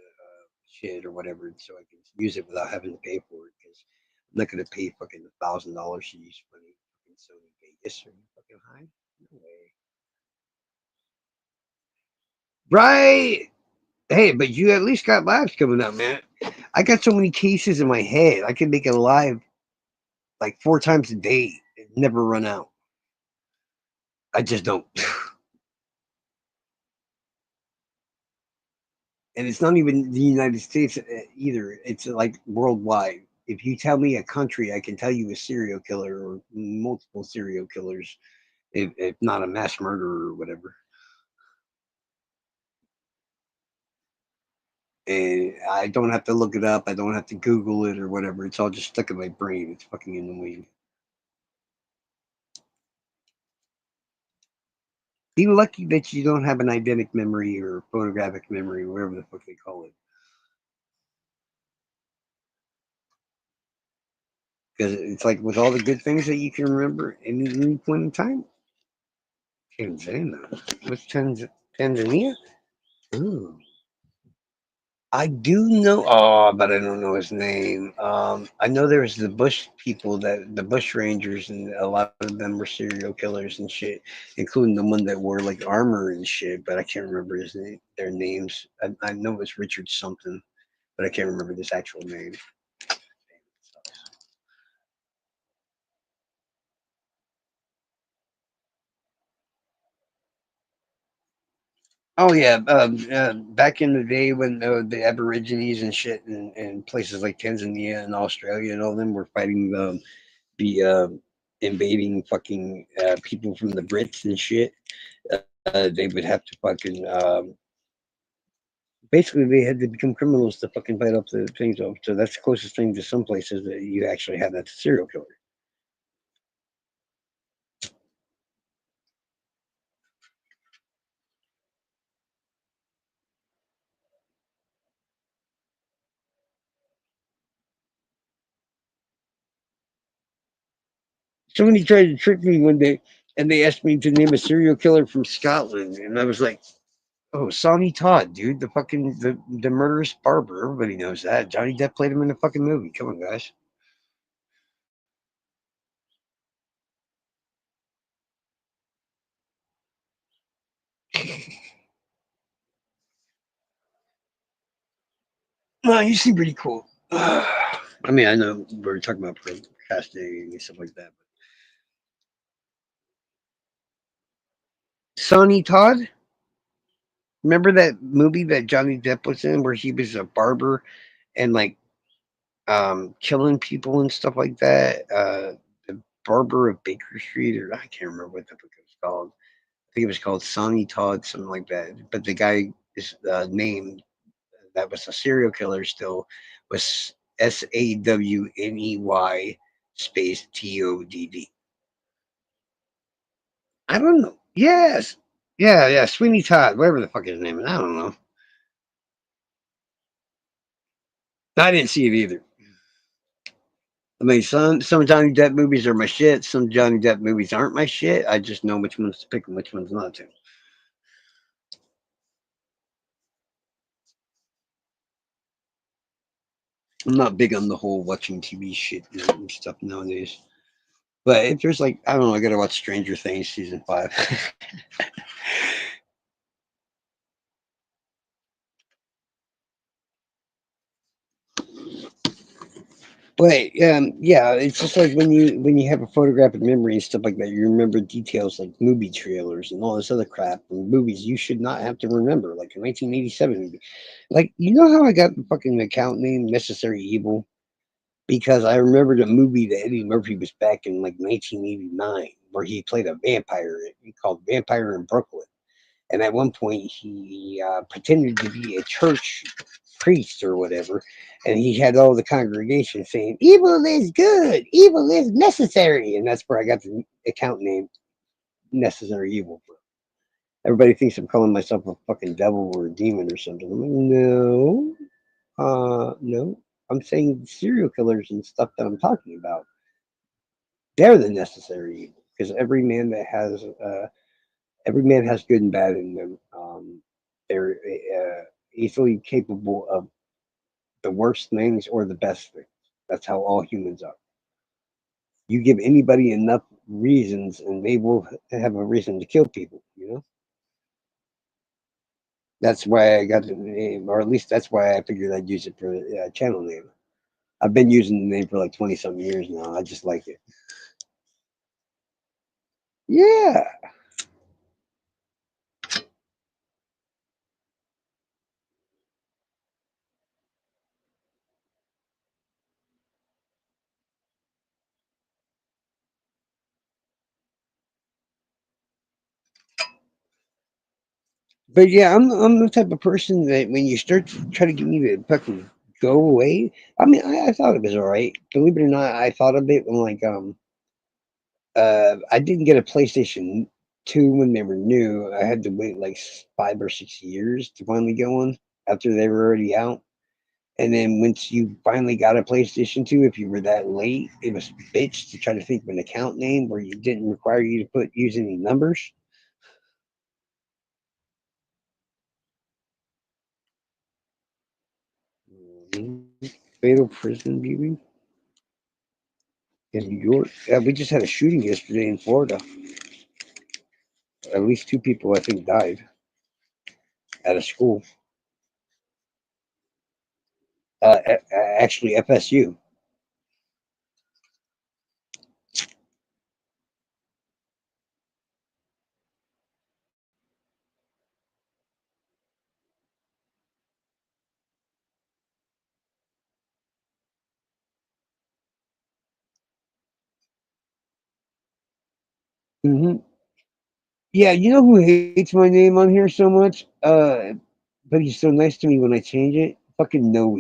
shit or whatever, so I can use it without having to pay for it. Because I'm not gonna pay fucking $1,000 to use funny fucking Sony Vegas. Are you fucking high? No way. Right. Hey, but you at least got lives coming up, man. I got so many cases in my head. I can make it live like 4 times a day and never run out. I just don't. And it's not even the United States either. It's like worldwide. If you tell me a country, I can tell you a serial killer or multiple serial killers, if not a mass murderer or whatever. And I don't have to look it up. I don't have to Google it or whatever. It's all just stuck in my brain. It's fucking annoying. Be lucky that you don't have an eidetic memory or photographic memory, whatever the fuck they call it. Because it's like with all the good things that you can remember at any point in time. Tanzania. What's Tanzania? Ooh. I do know. Oh, but I don't know his name. I know there was the Bush people, that the Bush Rangers, and a lot of them were serial killers and shit, including the one that wore like armor and shit. But I can't remember his name, their names. I know it was Richard something, but I can't remember his actual name. Oh yeah, back in the day when the Aborigines and shit and places like Tanzania and Australia and all them were fighting the invading fucking people from the Brits and shit. They would have to fucking basically they had to become criminals to fucking fight off the things off. So that's the closest thing to some places that you actually have that's a serial killer. Somebody tried to trick me one day, and they asked me to name a serial killer from Scotland, and I was like, "Oh, Sonny Todd, dude, the fucking the murderous barber. Everybody knows that. Johnny Depp played him in the fucking movie. Come on, guys." No, you seem pretty cool. I mean, I know we're talking about casting and stuff like that. But Sonny Todd, remember that movie that Johnny Depp was in, where he was a barber and like killing people and stuff like that. The Barber of Baker Street, or I can't remember what the fuck it was called. I think it was called Sonny Todd, something like that. But the guy is name that was a serial killer still was Sawney space Todd. I don't know. Yes. Yeah, Sweeney Todd, whatever the fuck his name is. I don't know. I didn't see it either. I mean, some Johnny Depp movies are my shit. Some Johnny Depp movies aren't my shit. I just know which ones to pick and which ones not to. I'm not big on the whole watching TV shit and stuff nowadays. But if there's like, I don't know, I gotta watch Stranger Things season 5. But yeah, it's just like when you have a photographic memory and stuff like that, you remember details like movie trailers and all this other crap from movies you should not have to remember, like a 1987 movie. Like, you know how I got the fucking account name Necessary Evil? Because I remembered a movie that Eddie Murphy was back in like 1989 where he played a vampire. He called Vampire in Brooklyn. And at one point, he pretended to be a church priest or whatever, and he had all the congregation saying, "Evil is good, evil is necessary," and that's where I got the account name Necessary Evil from. Everybody thinks I'm calling myself a fucking devil or a demon or something. I'm like, no, no. I'm saying serial killers and stuff that I'm talking about. They're the necessary evil because every man has good and bad in them. They're easily capable of the worst things or the best things. That's how all humans are. You give anybody enough reasons, and they will have a reason to kill people. You know, that's why I got the name, or at least that's why I figured I'd use it for a channel name. I've been using the name for like 20 some years now. I just like it. Yeah, but yeah, I'm the type of person that when you start to try to get me to fucking go away, I mean, I thought it was all right. Believe it or not, I thought of it when like I didn't get a PlayStation 2 when they were new. I had to wait like 5 or 6 years to finally get one after they were already out. And then once you finally got a PlayStation 2, if you were that late, it was a bitch to try to think of an account name where you didn't require you to use any numbers. Fatal prison viewing in New York. We just had a shooting yesterday in Florida. At least 2 people, I think, died at a school. Actually, FSU. Hmm. Yeah, you know who hates my name on here so much? But he's so nice to me when I change it. Fucking Noe,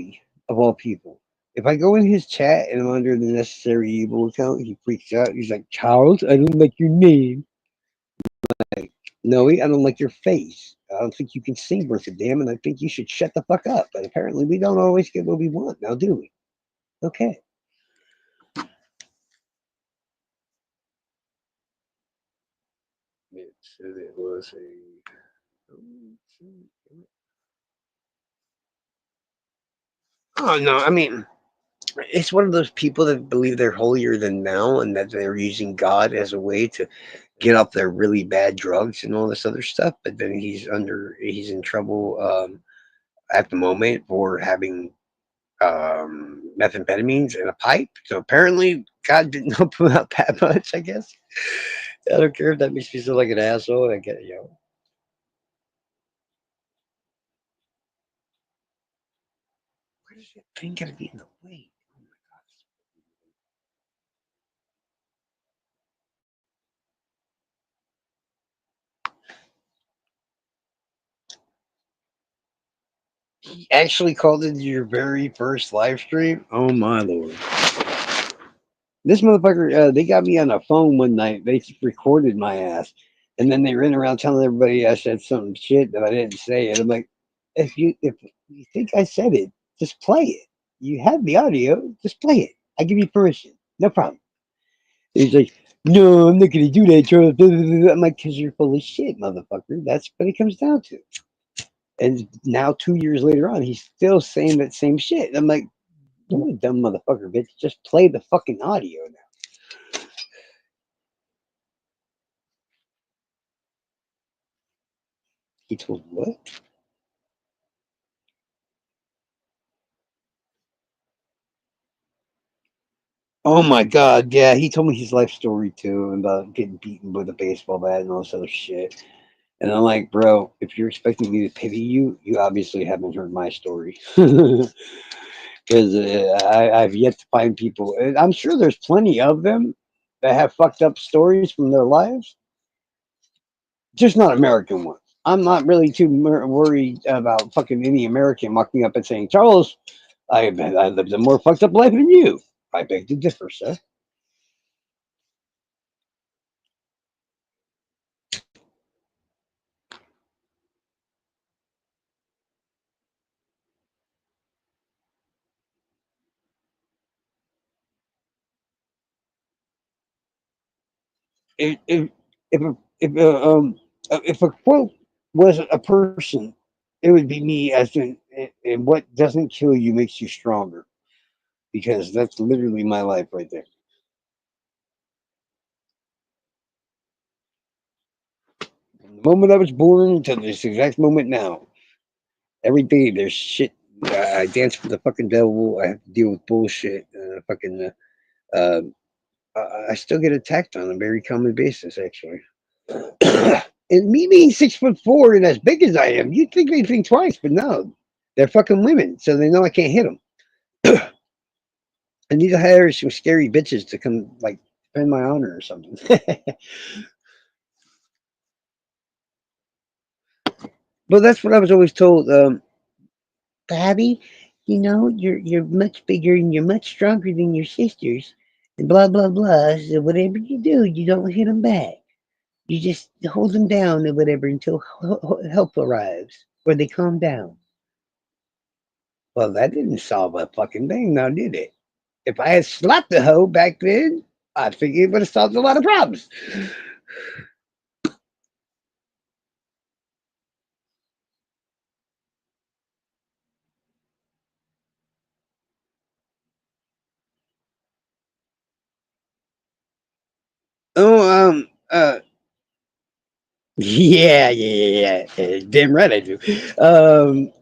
of all people. If I go in his chat and I'm under the Necessary Evil account, he freaks out. He's like, Charles, I don't like your name. Like, Noe, I don't like your face. I don't think you can sing worth a damn, and I think you should shut the fuck up. But apparently, we don't always get what we want now, do we? Okay. It said it was a. Oh, no, I mean, it's one of those people that believe they're holier than thou and that they're using God as a way to get off their really bad drugs and all this other stuff. But then he's in trouble at the moment for having methamphetamines in a pipe. So apparently, God didn't help him out that much. I guess I don't care if that makes me feel like an asshole. I get where does that thing gotta be in the way? Oh my God. He actually called it your very first live stream. Oh my lord. This motherfucker, they got me on a phone one night. They recorded my ass. And then they ran around telling everybody I said some shit that I didn't say. And I'm like, if you think I said it, just play it. You have the audio, just play it. I give you permission. No problem. He's like, no, I'm not gonna do that, Charles. Blah, blah, blah. I'm like, because you're full of shit, motherfucker. That's what it comes down to. And now 2 years later on, he's still saying that same shit. I'm like, you're a dumb motherfucker, bitch. Just play the fucking audio now. He told what? Oh my god, yeah, he told me his life story too, and about getting beaten with a baseball bat and all this other shit. And I'm like, bro, if you're expecting me to pity you, you obviously haven't heard my story. Because I've yet to find people, and I'm sure there's plenty of them that have fucked up stories from their lives, just not American ones. I'm not really too worried about fucking any American walking up and saying, Charles, I lived a more fucked up life than you. I beg to differ, sir. If if if a quote was a person, it would be me as in, and what doesn't kill you makes you stronger, because that's literally my life right there. From the moment I was born to this exact moment now, every day there's shit. I dance for the fucking devil. I have to deal with bullshit. Fucking. Uh, I still get attacked on a very common basis, actually. And me being 6'4" and as big as I am, you'd think they'd think twice, but no, they're fucking women, so they know I can't hit them. I need to hire some scary bitches to come, like, defend my honor or something. But that's what I was always told. Bobby, you're much bigger and you're much stronger than your sisters, and blah blah blah. So whatever you do, you don't hit them back. You just hold them down or whatever until help arrives or they calm down. Well, that didn't solve a fucking thing, now did it? If I had slapped the hoe back then, I think it would have solved a lot of problems. Oh, yeah, yeah, yeah, yeah. Damn right I do.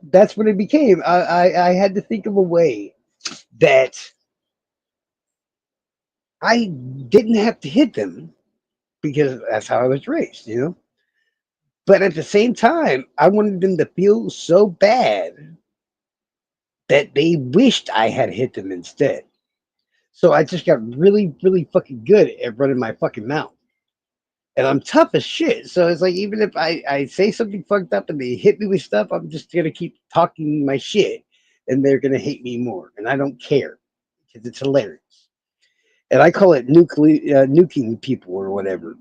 That's what it became. I had to think of a way that I didn't have to hit them because that's how I was raised. But at the same time, I wanted them to feel so bad that they wished I had hit them instead. So I just got really, really fucking good at running my fucking mouth. And I'm tough as shit. So it's like, even if I say something fucked up and they hit me with stuff, I'm just gonna keep talking my shit, and they're gonna hate me more, and I don't care because it's hilarious. And I call it nuking people or whatever.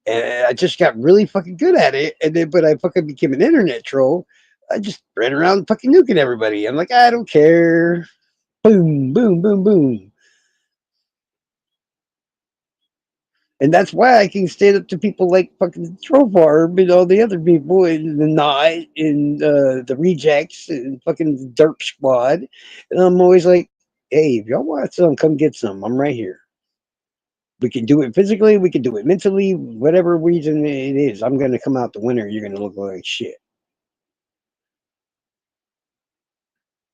And I just got really fucking good at it. And then, but I fucking became an internet troll. I just ran around fucking nuking everybody. I'm like, I don't care. Boom, boom, boom, boom. And that's why I can stand up to people like fucking Troll Farm and all the other people and the Knot and the Rejects and fucking Derp Squad. And I'm always like, hey, if y'all want some, come get some. I'm right here. We can do it physically, we can do it mentally, whatever reason it is. I'm going to come out the winner. You're going to look like shit.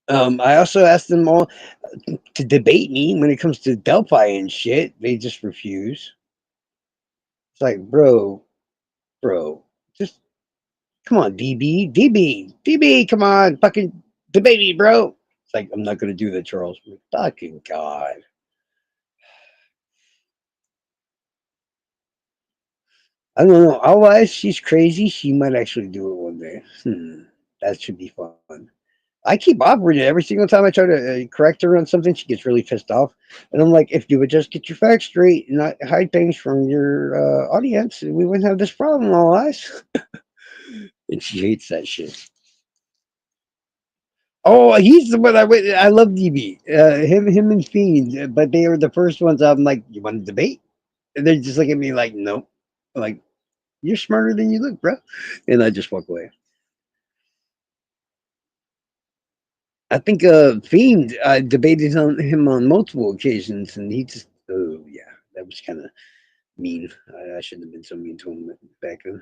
I also asked them all to debate me when it comes to Delphi and shit. They just refuse. It's like, bro, just come on, DB, come on, fucking debate me, bro. It's like, I'm not gonna do that, Charles. Fucking God. I don't know. Otherwise, she's crazy. She might actually do it one day. That should be fun. I keep awkward every single time I try to correct her on something. She gets really pissed off, and I'm like, if you would just get your facts straight and not hide things from your audience, we wouldn't have this problem, all eyes. And she hates that shit. Oh, he's the one I went. I love DB. Him and Fiend, but they were the first ones. I'm like, you want to debate? And they just look at me like, nope. I'm like, you're smarter than you look, bro. And I just walk away. I think Fiend debated on him on multiple occasions, and he just, oh yeah, that was kind of mean. I shouldn't have been so mean to him back then.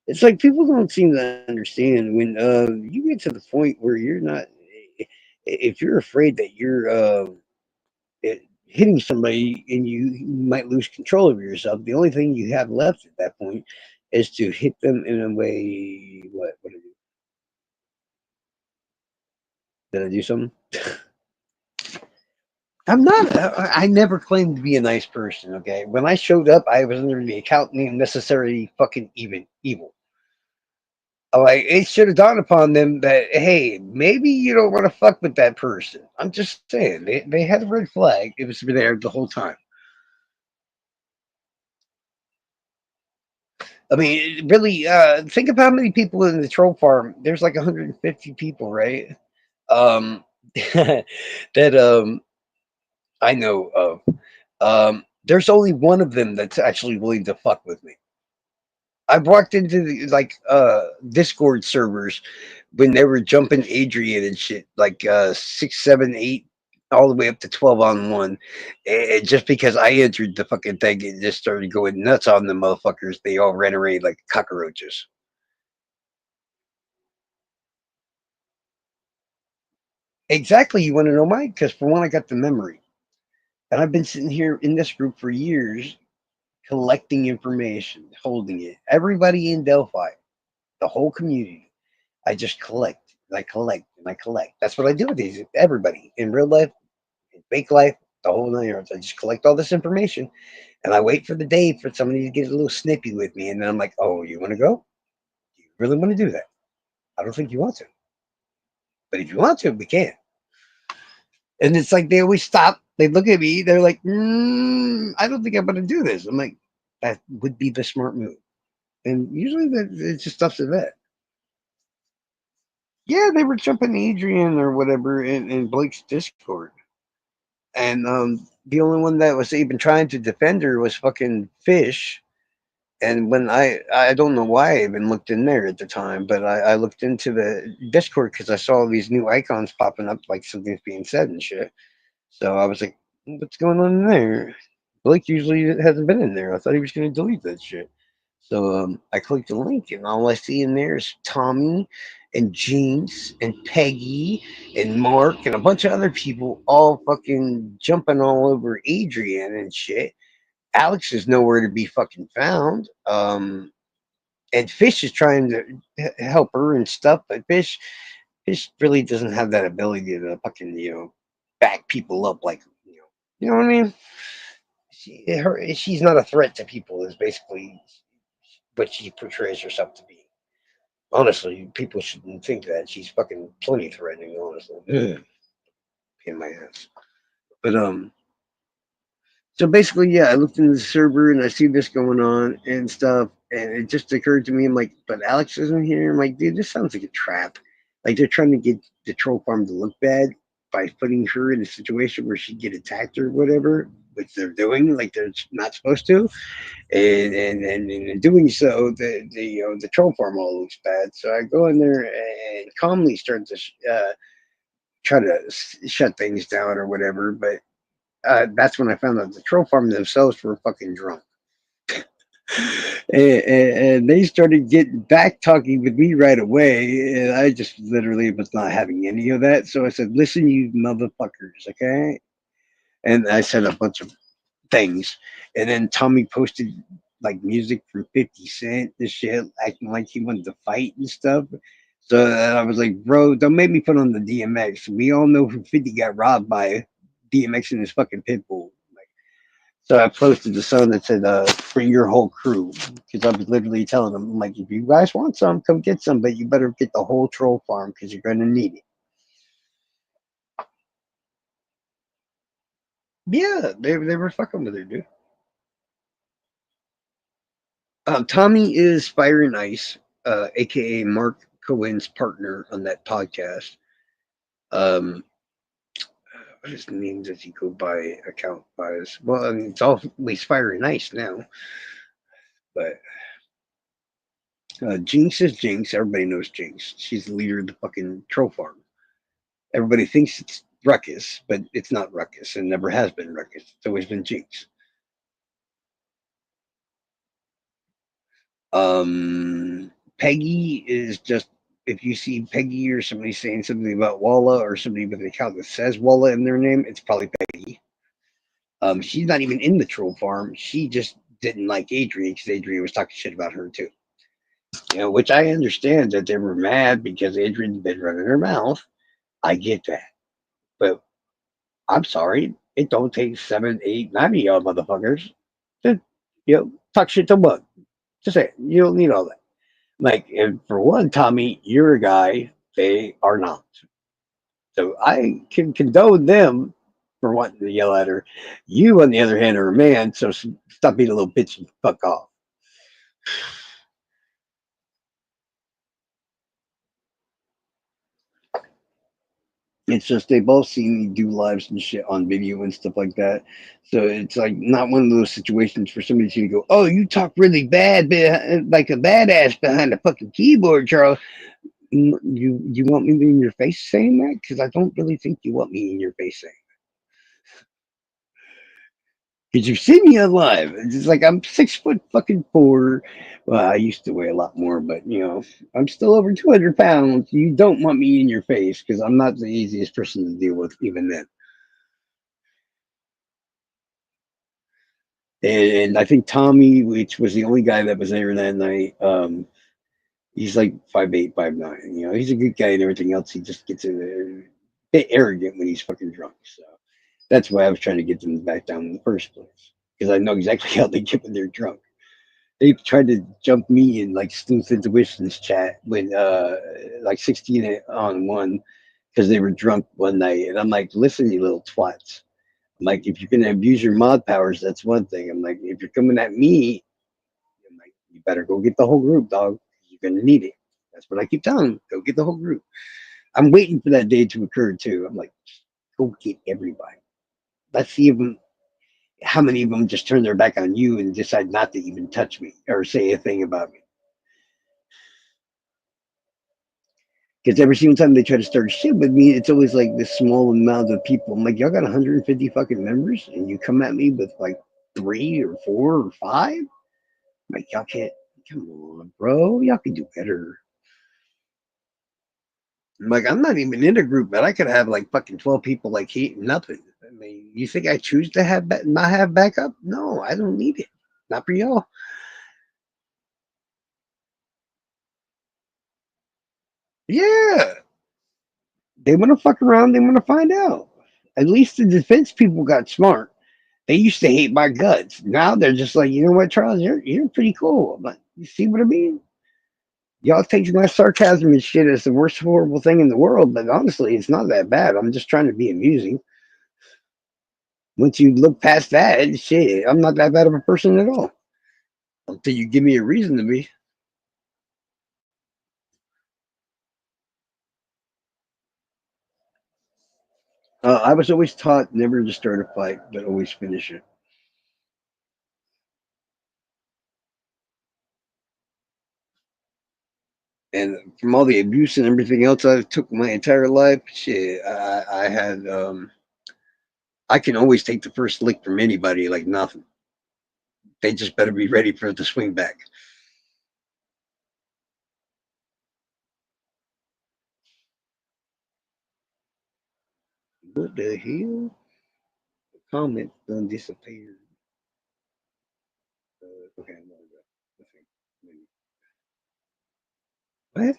It's like people don't seem to understand when you get to the point where you're not. If you're afraid that you're hitting somebody and you might lose control of yourself, the only thing you have left at that point is to hit them in a way. What did I do? Did I do something? I'm not. I never claimed to be a nice person. Okay, when I showed up, I was under the account name necessarily fucking even evil. Like it should have dawned upon them that hey, maybe you don't want to fuck with that person. I'm just saying they had a red flag. It was there the whole time. I mean, really, think of how many people in the troll farm. There's like 150 people, right? Um, that I know of. There's only one of them that's actually willing to fuck with me. I've walked into the, like Discord servers when they were jumping Adrian and shit, like 6, 7, 8, all the way up to 12-on-1. And just because I entered the fucking thing and just started going nuts on the motherfuckers, they all ran away like cockroaches. Exactly, you want to know mine? Because for one, I got the memory, and I've been sitting here in this group for years, collecting information, holding it. Everybody in Delphi, the whole community. I just collect and I collect and I collect. That's what I do with these. Everybody in real life, in fake life, the whole nine yards. I just collect all this information and I wait for the day for somebody to get a little snippy with me. And then I'm like, oh, you want to go? Do you really want to do that? I don't think you want to. But if you want to, we can. And it's like they always stop. They look at me. They're like, I don't think I'm going to do this. I'm like, that would be the smart move. And usually it's just stuff to that. Yeah, they were jumping Adrian or whatever in Blake's Discord. And the only one that was even trying to defend her was fucking Fish. And when I don't know why I even looked in there at the time, but I looked into the Discord because I saw these new icons popping up, like something's being said and shit. So I was like, what's going on in there? Blake usually hasn't been in there. I thought he was going to delete that shit. So I clicked the link, and all I see in there is Tommy and Jeans and Peggy and Mark and a bunch of other people all fucking jumping all over Adrian and shit. Alex is nowhere to be fucking found. And Fish is trying to help her and stuff, but Fish really doesn't have that ability to fucking back people up like you know what I mean. She's not a threat to people. Is basically what she portrays herself to be. Honestly, people shouldn't think that she's fucking plenty threatening. Honestly, ugh, in my ass. But so basically, yeah, I looked into the server and I see this going on and stuff, and it just occurred to me. I'm like, but Alex isn't here. I'm like, dude, this sounds like a trap. Like they're trying to get the troll farm to look bad by putting her in a situation where she'd get attacked or whatever, which they're doing, like they're not supposed to. And in doing so, the troll farm all looks bad. So I go in there and calmly start to try to shut things down or whatever. But that's when I found out the troll farm themselves were fucking drunk. And they started getting back talking with me right away, and I just literally was not having any of that. So I said, "Listen, you motherfuckers, okay?" And I said a bunch of things. And then Tommy posted like music from 50 Cent and shit, acting like he wanted to fight and stuff. So I was like, bro, don't make me put on the DMX. We all know who 50 got robbed by DMX and his fucking pit bull. Like, So I posted the sign that said, "Bring your whole crew," because I was literally telling them, like, if you guys want some, come get some, but you better get the whole troll farm because you're gonna need it. Yeah, they were fucking with her, dude. Tommy is Fire and Ice, aka Mark Cohen's partner on that podcast. Um, what his name does he go by? Account wise? Well, I mean, it's always Fire and Ice now, but Jinx is Jinx. Everybody knows Jinx. She's the leader of the fucking troll farm. Everybody thinks it's Ruckus, but it's not Ruckus and never has been Ruckus. It's always been Jinx. Peggy is just if you see Peggy or somebody saying something about Walla or somebody with an account that says Walla in their name, it's probably Peggy. She's not even in the troll farm. She just didn't like Adrian because Adrian was talking shit about her too. Which I understand that they were mad because Adrian's been running her mouth. I get that, but I'm sorry, it don't take 7, 8, 9 of y'all motherfuckers to talk shit to one. Just say it. You don't need all that. Like, and for one, Tommy, you're a guy. They are not. So I can condone them for wanting to yell at her. You, on the other hand, are a man. So stop being a little bitch and fuck off. It's just they both seen me do lives and shit on video and stuff like that. So it's like not one of those situations for somebody to go, "Oh, you talk really bad, like a badass behind the fucking keyboard, Charles." You want me in your face saying that? Because I don't really think you want me in your face saying. Because you've seen me alive. It's just like I'm 6 foot fucking 4. Well, I used to weigh a lot more, but I'm still over 200 pounds. You don't want me in your face because I'm not the easiest person to deal with, even then. And I think Tommy, which was the only guy that was there that night, he's like 5'8", 5'9". He's a good guy and everything else. He just gets a bit arrogant when he's fucking drunk. So that's why I was trying to get them back down in the first place because I know exactly how they get when they're drunk. They tried to jump me in like Stu's Intuitions chat when like 16 on one because they were drunk one night, and I'm like, listen, you little twats. I'm like, if you're gonna abuse your mod powers, that's one thing. I'm like, if you're coming at me, I'm like, you better go get the whole group, dog. You're gonna need it. That's what I keep telling them. Go get the whole group. I'm waiting for that day to occur too. I'm like, go get everybody. Let's see if how many of them just turn their back on you and decide not to even touch me or say a thing about me. Because every single time they try to start shit with me, it's always like this small amount of people. I'm like, y'all got 150 fucking members, and you come at me with like 3 or 4 or 5. Like, y'all can't. Come on, bro. Y'all can do better. I'm like, I'm not even in a group, but I could have like fucking 12 people like hating nothing. I mean, you think I choose to have not have backup? No, I don't need it. Not for y'all. Yeah, they want to fuck around. They want to find out. At least the defense people got smart. They used to hate my guts. Now they're just like, you know what, Charles, you're pretty cool. But you see what I mean? Y'all take my sarcasm and shit as the worst horrible thing in the world, but honestly, it's not that bad. I'm just trying to be amusing. Once you look past that, shit, I'm not that bad of a person at all. Until you give me a reason to be. I was always taught never to start a fight, but always finish it. And from all the abuse and everything else I took my entire life, shit, I had I can always take the first lick from anybody like nothing. They just better be ready for the swing back. What the hell? The comment done disappeared. Okay, I'm gonna go. What?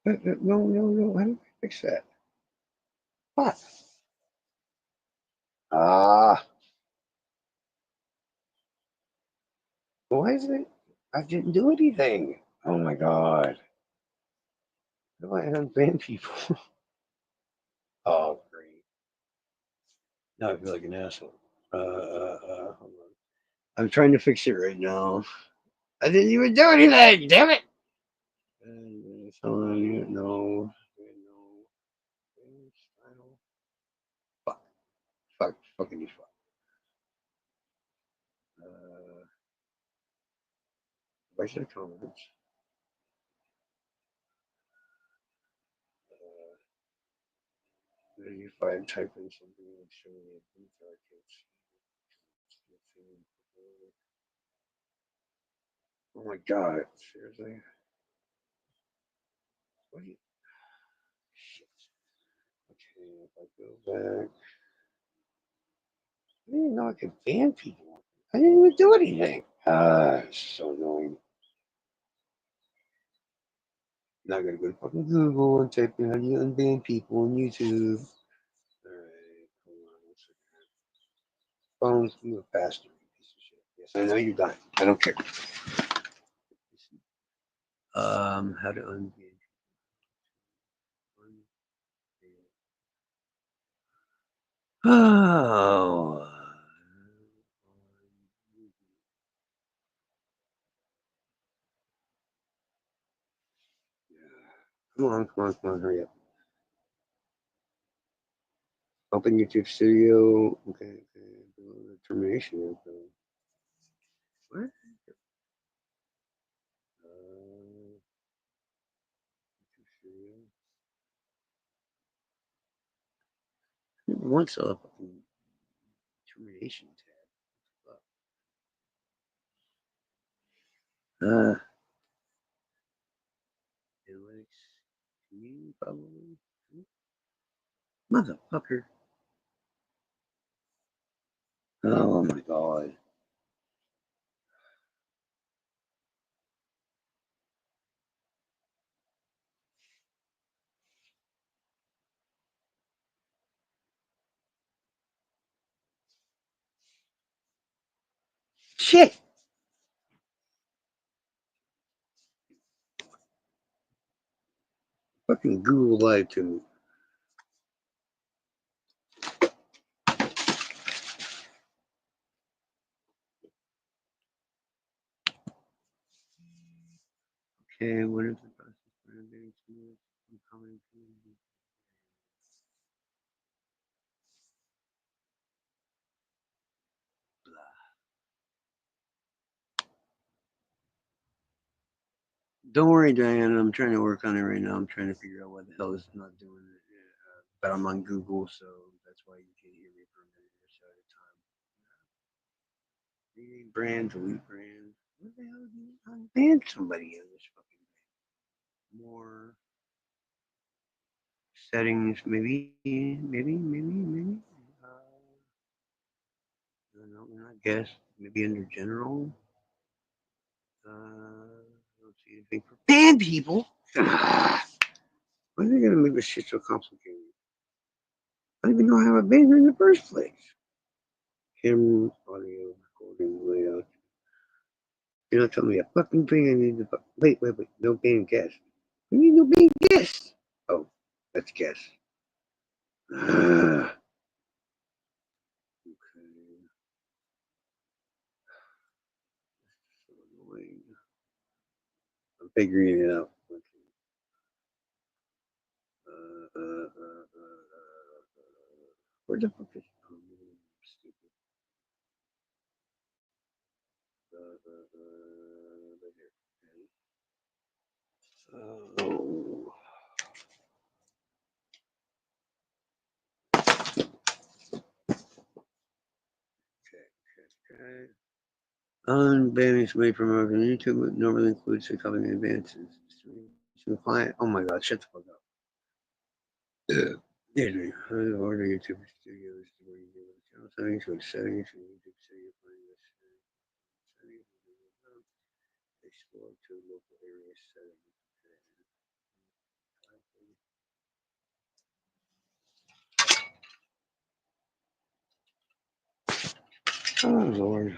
No, no, no. How do I fix that? What? Ah, why is it? I didn't do anything. Oh my god. How do I unban people? Oh, great. Now I feel like an asshole. Hold on. I'm trying to fix it right now. I didn't even do anything. Damn it. No, no. Fuck, fucking you, fuck. Uh, where's the comments? Uh, if I type in something and show me a booth, I can't see. Oh my god, seriously? What do you, shit. Okay, if I go back, I didn't know I could ban people. I didn't even do anything. It's so annoying. Now I gotta go to fucking Google and type in how do you unban people on YouTube. Alright, hold on one second. Phones, move faster, you piece of shit. Yes, I know you're dying. I don't care. How to unban people. Oh. Come on, hurry up. Open YouTube Studio. Okay. Termination info. What? YouTube Studio. Once a fucking termination tab. Analytics. Community probably. Motherfucker. Oh my god. Shit. Fucking Google lied to me. Okay, what is the process for innovating tools? Uncommon community. Don't worry, Diana. I'm trying to work on it right now. I'm trying to figure out why the hell it's not doing it. But I'm on Google, so that's why you can't hear me for a minute or so at a time. Rename brand, delete brand. What the hell do you unban somebody in this fucking thing? More settings, maybe. No, not guess. Maybe under general. Let's see anything for ban people. Why are they gonna make this shit so complicated? I don't even know how I ban her in the first place. Camera, audio, recording, layout. You're not telling me a fucking thing I need to. Wait. No ban guest. We need no ban guest. Oh, let's guess. Okay. So annoying. I'm figuring it out. Where the fuck is? Oh, stupid. Right here. Oh. Okay. Unbanning somebody from our YouTube normally includes a couple of advances. The client. Oh my god, shut the fuck up. Yeah, order YouTube studios where you do channel settings, go to settings, and YouTube studio find this settings, explore to local area settings. Lord.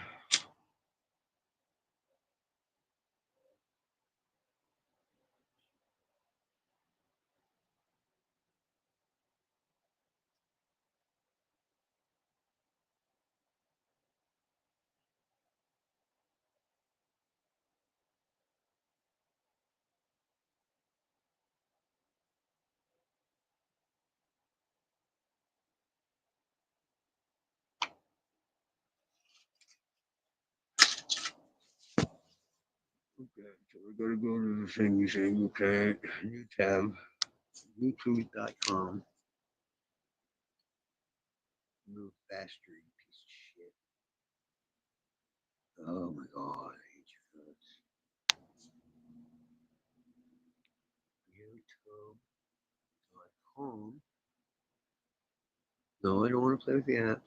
Okay, so we're gonna go to the thing. Okay, new tab, youtube.com. Move faster, you piece of shit. Oh my god, I hate you guys. YouTube.com. No, I don't want to play with the app.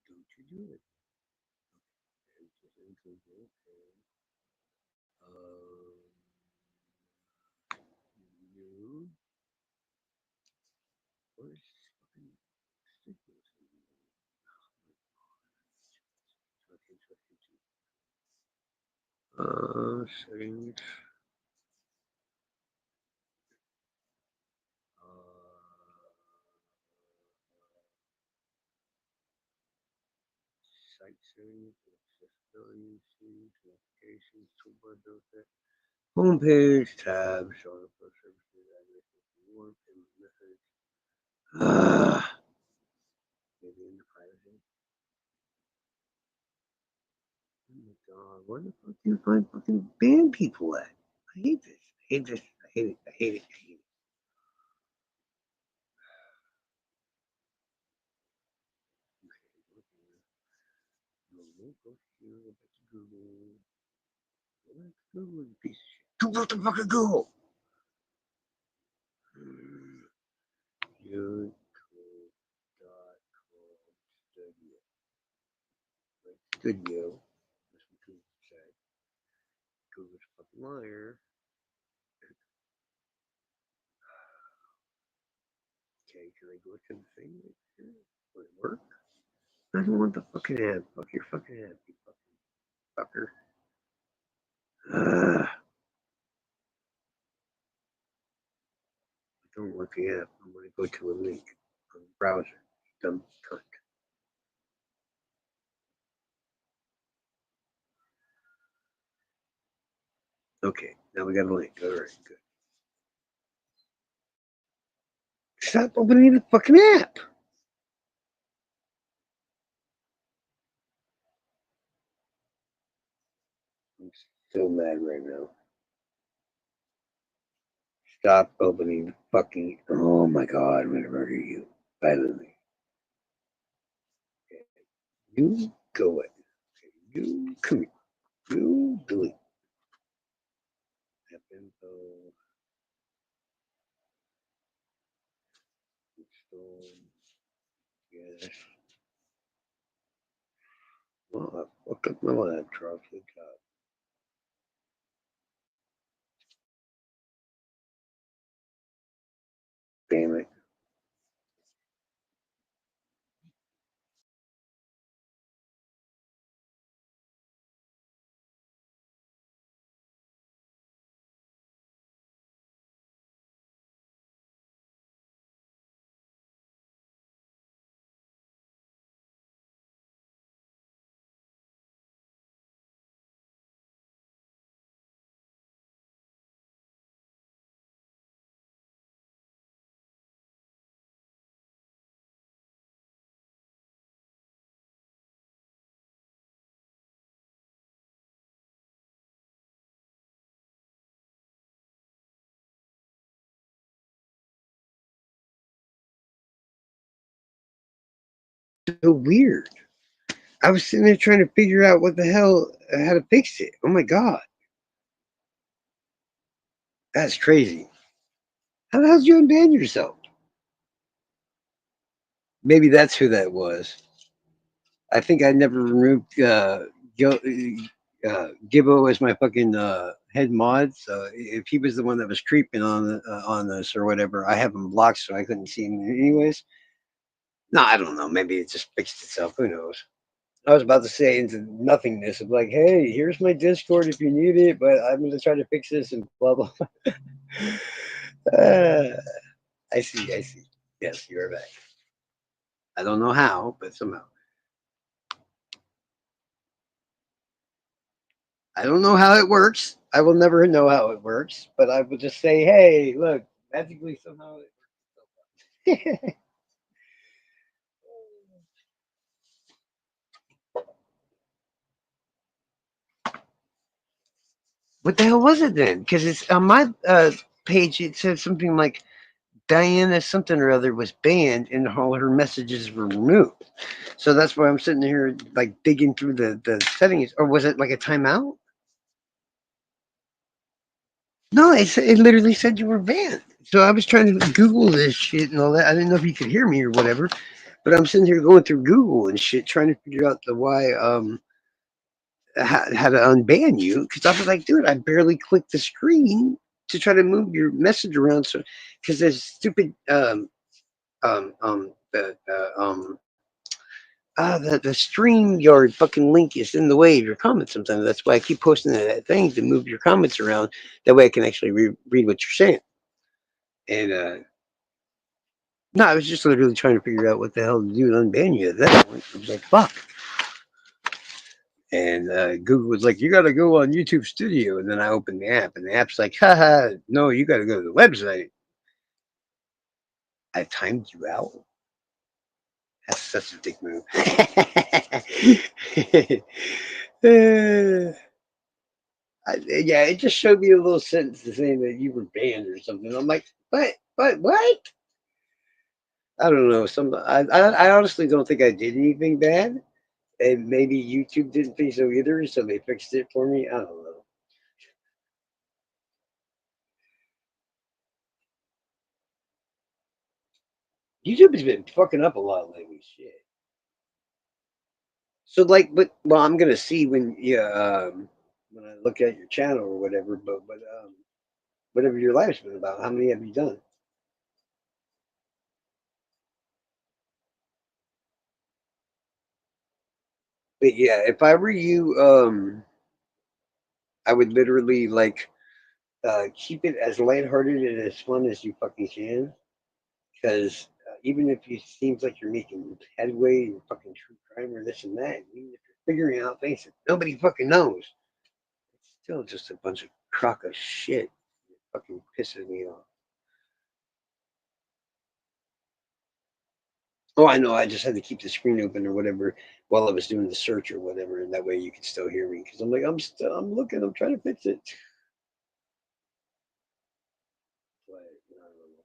Don't you do it. You. What is fucking settings. Site settings, accessibility, settings, notifications, toolbar, homepage, tab, show the post services, address, more payment methods. Maybe in the privacy. Oh my god, where the fuck do you find fucking band people at? I hate this. I hate this. I hate it. I hate it. I hate it. Okay, go here, go back to Google. Go back to Google, you piece of shit. Go back to fucking Google! YouTube.com studio. That's what Google said. Google's a fucking liar. Okay, can I go to the thing right here? Will it work? I don't want the fucking app. Fuck your fucking app, you fucking fucker. I don't want the app. I'm going to go to a link on the browser. Dumb cunt. Okay, now we got a link. All right, good. Stop opening the fucking app. I'm so mad right now. Stop opening the fucking. Oh my god, I'm gonna murder you violently. Okay. You go away. Okay. You come here. You delete. App info. Install. Yes. Well, I fucked up my laptop. Good job. Damn it. So weird. I was sitting there trying to figure out what the hell, how to fix it. Oh my god. That's crazy. How the hell did you unban yourself? Maybe that's who that was. I think I never removed Gibbo as my fucking head mod. So if he was the one that was creeping on this or whatever, I have him blocked so I couldn't see him anyways. No, I don't know. Maybe it just fixed itself. Who knows? I was about to say into nothingness of like, hey, here's my Discord if you need it, but I'm gonna try to fix this and blah blah. uh, I see. I see. Yes, you are back. I don't know how, but somehow. I don't know how it works. I will never know how it works, but I will just say, hey, look, magically somehow it works. What the hell was it then? Because it's on my page. It said something like Diana something or other was banned and all her messages were removed. So that's why I'm sitting here like digging through the settings. Or was it like a timeout? No, it literally said you were banned. So I was trying to Google this shit and all that. I didn't know if you could hear me or whatever. But I'm sitting here going through Google and shit, trying to figure out the why how to unban you. Because I was like, dude, I barely clicked the screen to try to move your message around. So because there's stupid the the stream yard fucking link is in the way of your comments sometimes. That's why I keep posting that thing to move your comments around. That way I can actually read what you're saying. And no, I was just literally trying to figure out what the hell to do to unban you at that point. I was like, fuck. And Google was like, you got to go on YouTube Studio. And then I opened the app, and the app's like, haha, no, you got to go to the website. I timed you out. That's such a dick move. Yeah, it just showed me a little sentence saying that you were banned or something. I'm like, what? I don't know. I honestly don't think I did anything bad, and maybe YouTube didn't think so either, so they fixed it for me. I don't know. YouTube has been fucking up a lot lately. Shit. So like, but well, I'm gonna see when I look at your channel or whatever. But whatever your life's been about, how many have you done? But yeah, if I were you, I would literally like keep it as lighthearted and as fun as you fucking can. Because even if it seems like you're making headway in fucking true crime or this and that, even if you're figuring out things that nobody fucking knows, it's still just a bunch of crock of shit. It fucking pisses me off. Oh, I know. I just had to keep the screen open or whatever while I was doing the search or whatever, and that way you could still hear me. Because I'm like, I'm looking, I'm trying to fix it. But I don't know.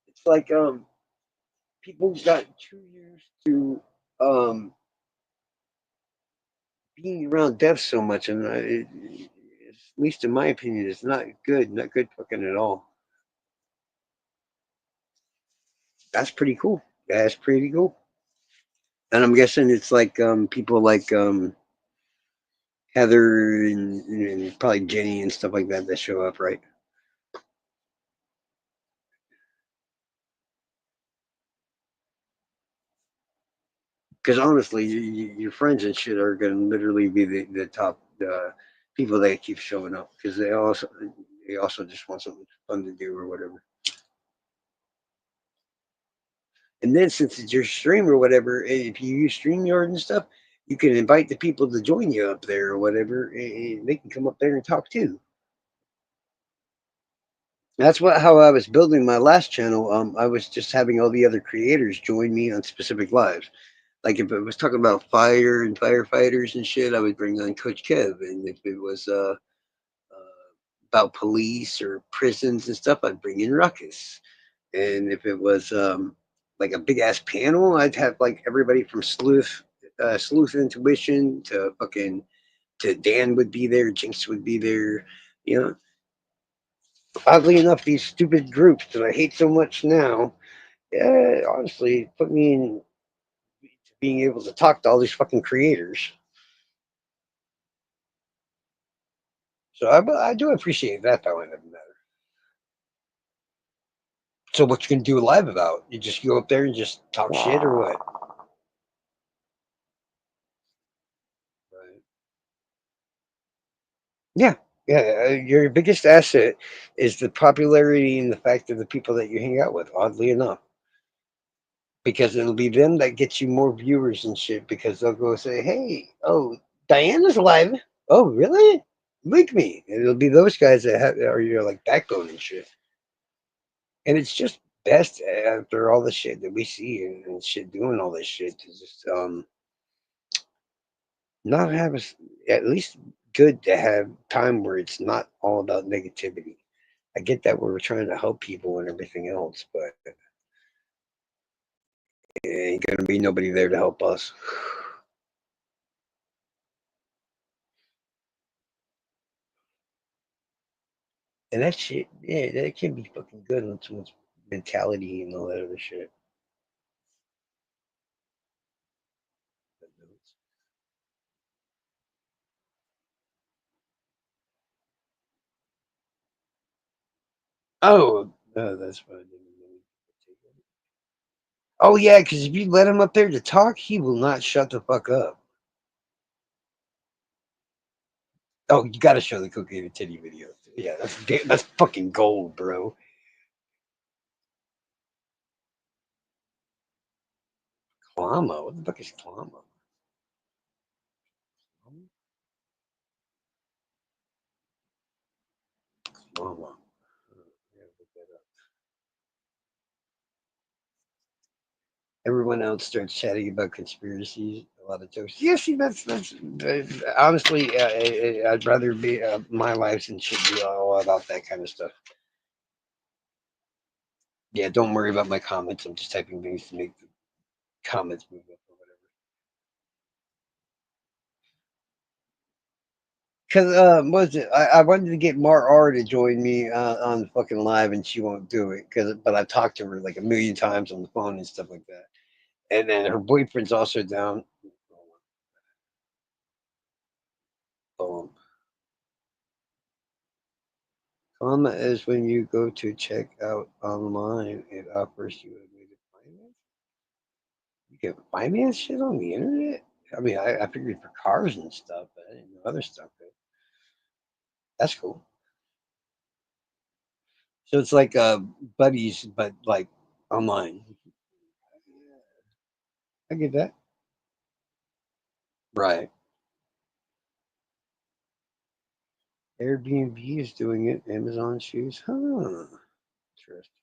It's like people got 2 years to um being around death so much, and at least in my opinion, it's not good fucking at all. That's pretty cool. That's pretty cool. And I'm guessing it's like people like Heather and probably Jenny and stuff like that that show up, right? Because honestly, your friends and shit are going to literally be the top people that keep showing up because they also just want something fun to do or whatever. And then since it's your stream or whatever, if you use StreamYard and stuff, you can invite the people to join you up there or whatever, and they can come up there and talk too. That's what how I was building my last channel. I was just having all the other creators join me on specific lives. Like if it was talking about fire and firefighters and shit, I would bring on Coach Kev, and if it was about police or prisons and stuff, I'd bring in Ruckus. And if it was like a big ass panel, I'd have like everybody from Sleuth Intuition to fucking to Dan would be there, Jinx would be there. You know, oddly enough, these stupid groups that I hate so much now, yeah, honestly, put me in being able to talk to all these fucking creators. So I do appreciate that though in the matter. So what you can do live about? You just go up there and just talk shit or what? Right. Yeah, yeah. Your biggest asset is the popularity and the fact of the people that you hang out with. Oddly enough, because it'll be them that get you more viewers and shit. Because they'll go say, "Hey, oh, Diana's live. Oh, really? Link me." And it'll be those guys that are your like backbone and shit. And it's just best after all the shit that we see and shit doing all this shit to just not have us at least good to have time where it's not all about negativity. I get that we're trying to help people and everything else, but it ain't gonna be nobody there to help us. And that shit, yeah, that can be fucking good on someone's mentality and all that other shit. Oh, no, that's what I didn't really. Oh yeah, because if you let him up there to talk, he will not shut the fuck up. Oh, you got to show the cocaine and titty video. Yeah, that's fucking gold, bro. Klama, what the fuck is Klama? Klama. Yeah, look that up. Everyone else starts chatting about conspiracies. A lot of jokes. Yeah, see, that's honestly, I'd rather be my lives and should be all about that kind of stuff. Yeah, don't worry about my comments. I'm just typing things to make the comments move up or whatever. Because what was it? I wanted to get Mar R to join me on fucking live, and she won't do it. But I've talked to her like a million times on the phone and stuff like that. And then her boyfriend's also down. Um, Comma is when you go to check out online, it offers you a way to finance. You can finance shit on the internet. I mean, I figured for cars and stuff, but I didn't know other stuff. But that's cool. So it's like buddies, but like online. I get that. Right. Airbnb is doing it. Amazon shoes. Huh. Interesting. Interesting.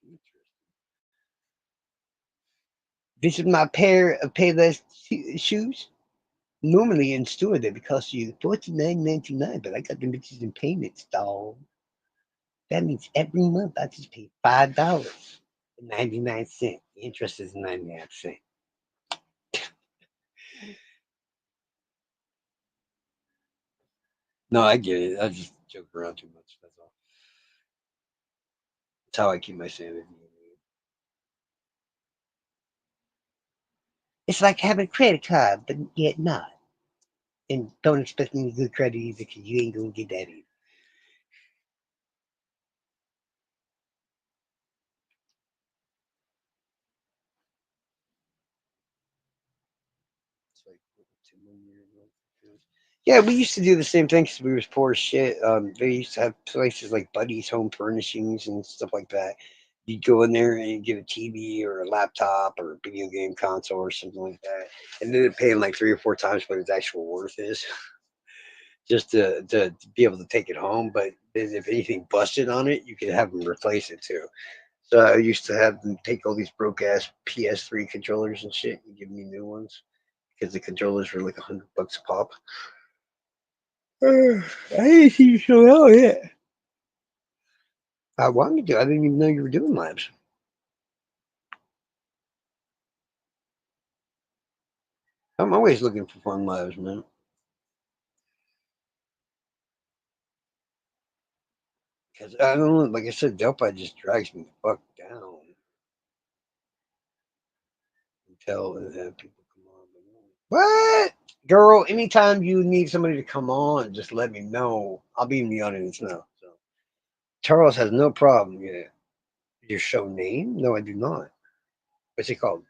This is my pair of Payless shoes. Normally in store they would cost you $49.99, but I got them bitches in payments, dog. That means every month I just pay $5.99. The interest is 99 cents. No, I get it. I just joke around too much. That's all. That's how I keep my sanity. It's like having a credit card, but yet not. And don't expect any good credit either, because you ain't gonna get that either. It's like 2 1 years ago. Yeah, we used to do the same thing because we was poor as shit. They used to have places like Buddy's Home Furnishings and stuff like that. You'd go in there and you'd get a TV or a laptop or a video game console or something like that, and then it paying like 3 or 4 times what its actual worth is, just to be able to take it home. But then if anything busted on it, you could have them replace it too. So I used to have them take all these broke ass PS3 controllers and shit and give me new ones because the controllers were like $100 a pop. I didn't see you show out yet. I wanted to. I didn't even know you were doing lives. I'm always looking for fun lives, man. Because I don't know, like I said, Delphi just drags me the fuck down until and have people come on. What? Girl, anytime you need somebody to come on, just let me know. I'll be in the audience now. So Charles has no problem. Yeah. Your show name? No, I do not. What's it called?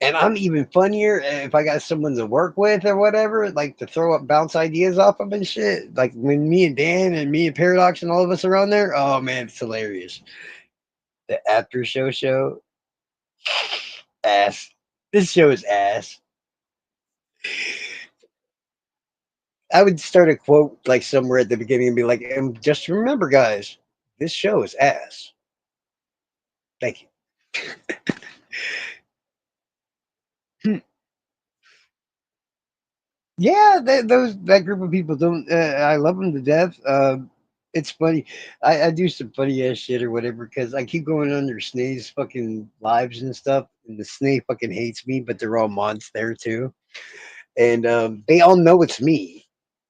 And I'm even funnier if I got someone to work with or whatever, like to throw up bounce ideas off of and shit. Like when me and Dan and me and Paradox and all of us are on there. Oh man, it's hilarious. The after show, ass. This show is ass. I would start a quote like somewhere at the beginning and be like, and just remember, guys, this show is ass. Thank you. Yeah, that group of people don't. I love them to death. It's funny. I do some funny ass shit or whatever because I keep going under Snae's fucking lives and stuff, and the Snae fucking hates me, but they're all mods there too, and they all know it's me,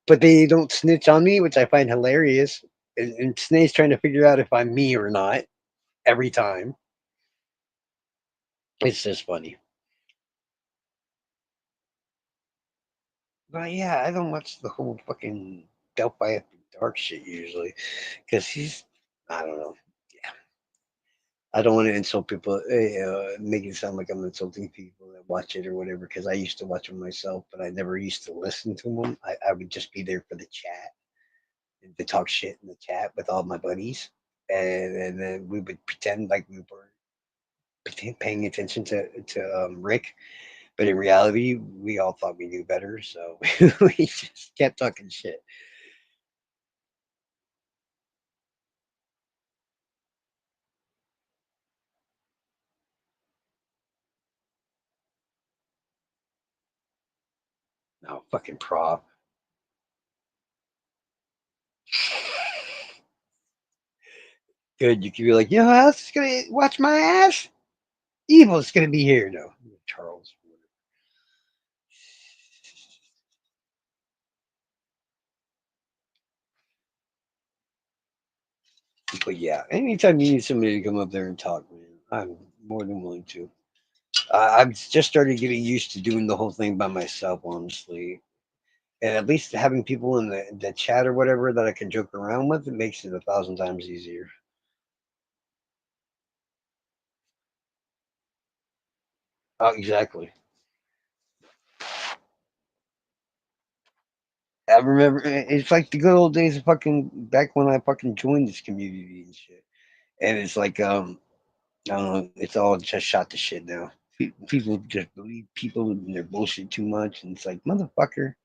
but they don't snitch on me, which I find hilarious. And Snae's trying to figure out if I'm me or not every time. It's just funny. But yeah, I don't watch the whole fucking Delphi After Dark shit usually because he's I don't know. Yeah, I don't want to insult people, make it sound like I'm insulting people that watch it or whatever. Because I used to watch them myself, but I never used to listen to them. I would just be there for the chat and to talk shit in the chat with all my buddies, and then we would pretend like we were paying attention to Rick, but in reality, we all thought we knew better, so we just kept talking shit. No fucking prop. Good, you could be like, you know who else is gonna watch my ass? Evil's gonna be here. No, Charles. But yeah, anytime you need somebody to come up there and talk, man, I'm more than willing to. I've just started getting used to doing the whole thing by myself, honestly. And at least having people in the chat or whatever that I can joke around with, it makes it 1,000 times easier. Oh, exactly. I remember it's like the good old days of fucking back when I fucking joined this community and shit. And it's like, I don't know, it's all just shot to shit now. People just believe people and their bullshit too much. And it's like, motherfucker,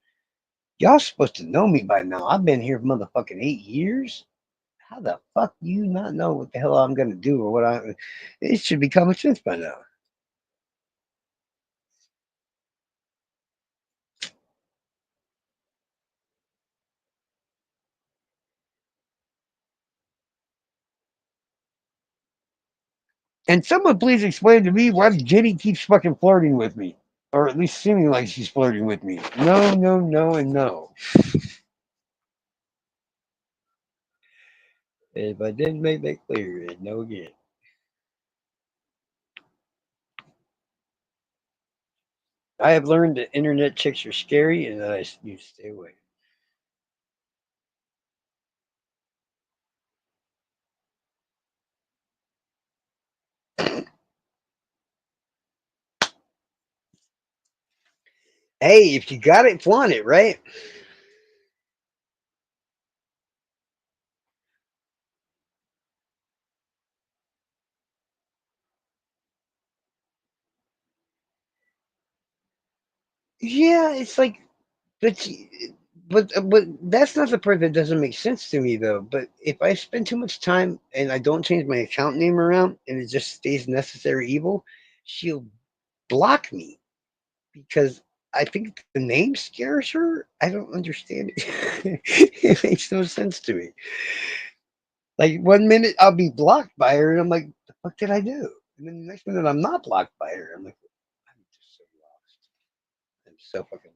y'all supposed to know me by now. I've been here for motherfucking 8 years. How the fuck do you not know what the hell I'm gonna do or what I? It should be common sense by now. And someone please explain to me why Jenny keeps fucking flirting with me, or at least seeming like she's flirting with me. No, no, no, and no. If I didn't make that clear, then no again. I have learned that internet chicks are scary and that I need to stay away. Hey, if you got it, flaunt it, right? Yeah, it's like, but but that's not the part that doesn't make sense to me though. But if I spend too much time and I don't change my account name around and it just stays necessary evil, she'll block me because I think the name scares her. I don't understand it. It makes no sense to me. Like 1 minute I'll be blocked by her, and I'm like, the fuck did I do? And then the next minute I'm not blocked by her. I'm like, I'm just so lost. I'm so fucking lost.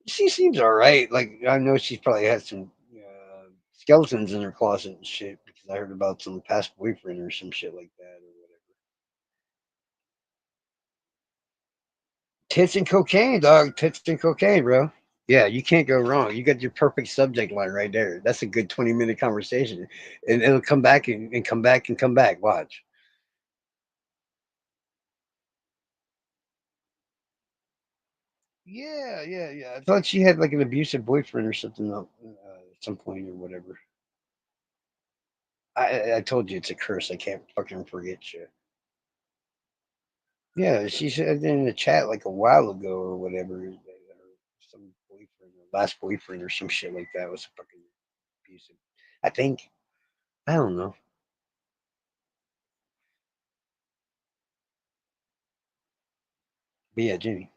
She seems all right. Like I know she's probably had some, skeletons in her closet and shit because I heard about some past boyfriend or some shit like that or whatever. Tits and cocaine, dog. Tits and cocaine, bro. Yeah, you can't go wrong. You got your perfect subject line right there. That's a good 20-minute conversation. And it'll come back and come back and come back. Watch. Yeah, yeah, yeah. I thought she had like an abusive boyfriend or something at some point or whatever. I told you it's a curse. I can't fucking forget shit. Yeah, she said in the chat like a while ago or whatever. That some boyfriend or last boyfriend or some shit like that was fucking abusive. I think. I don't know. But yeah, Jimmy.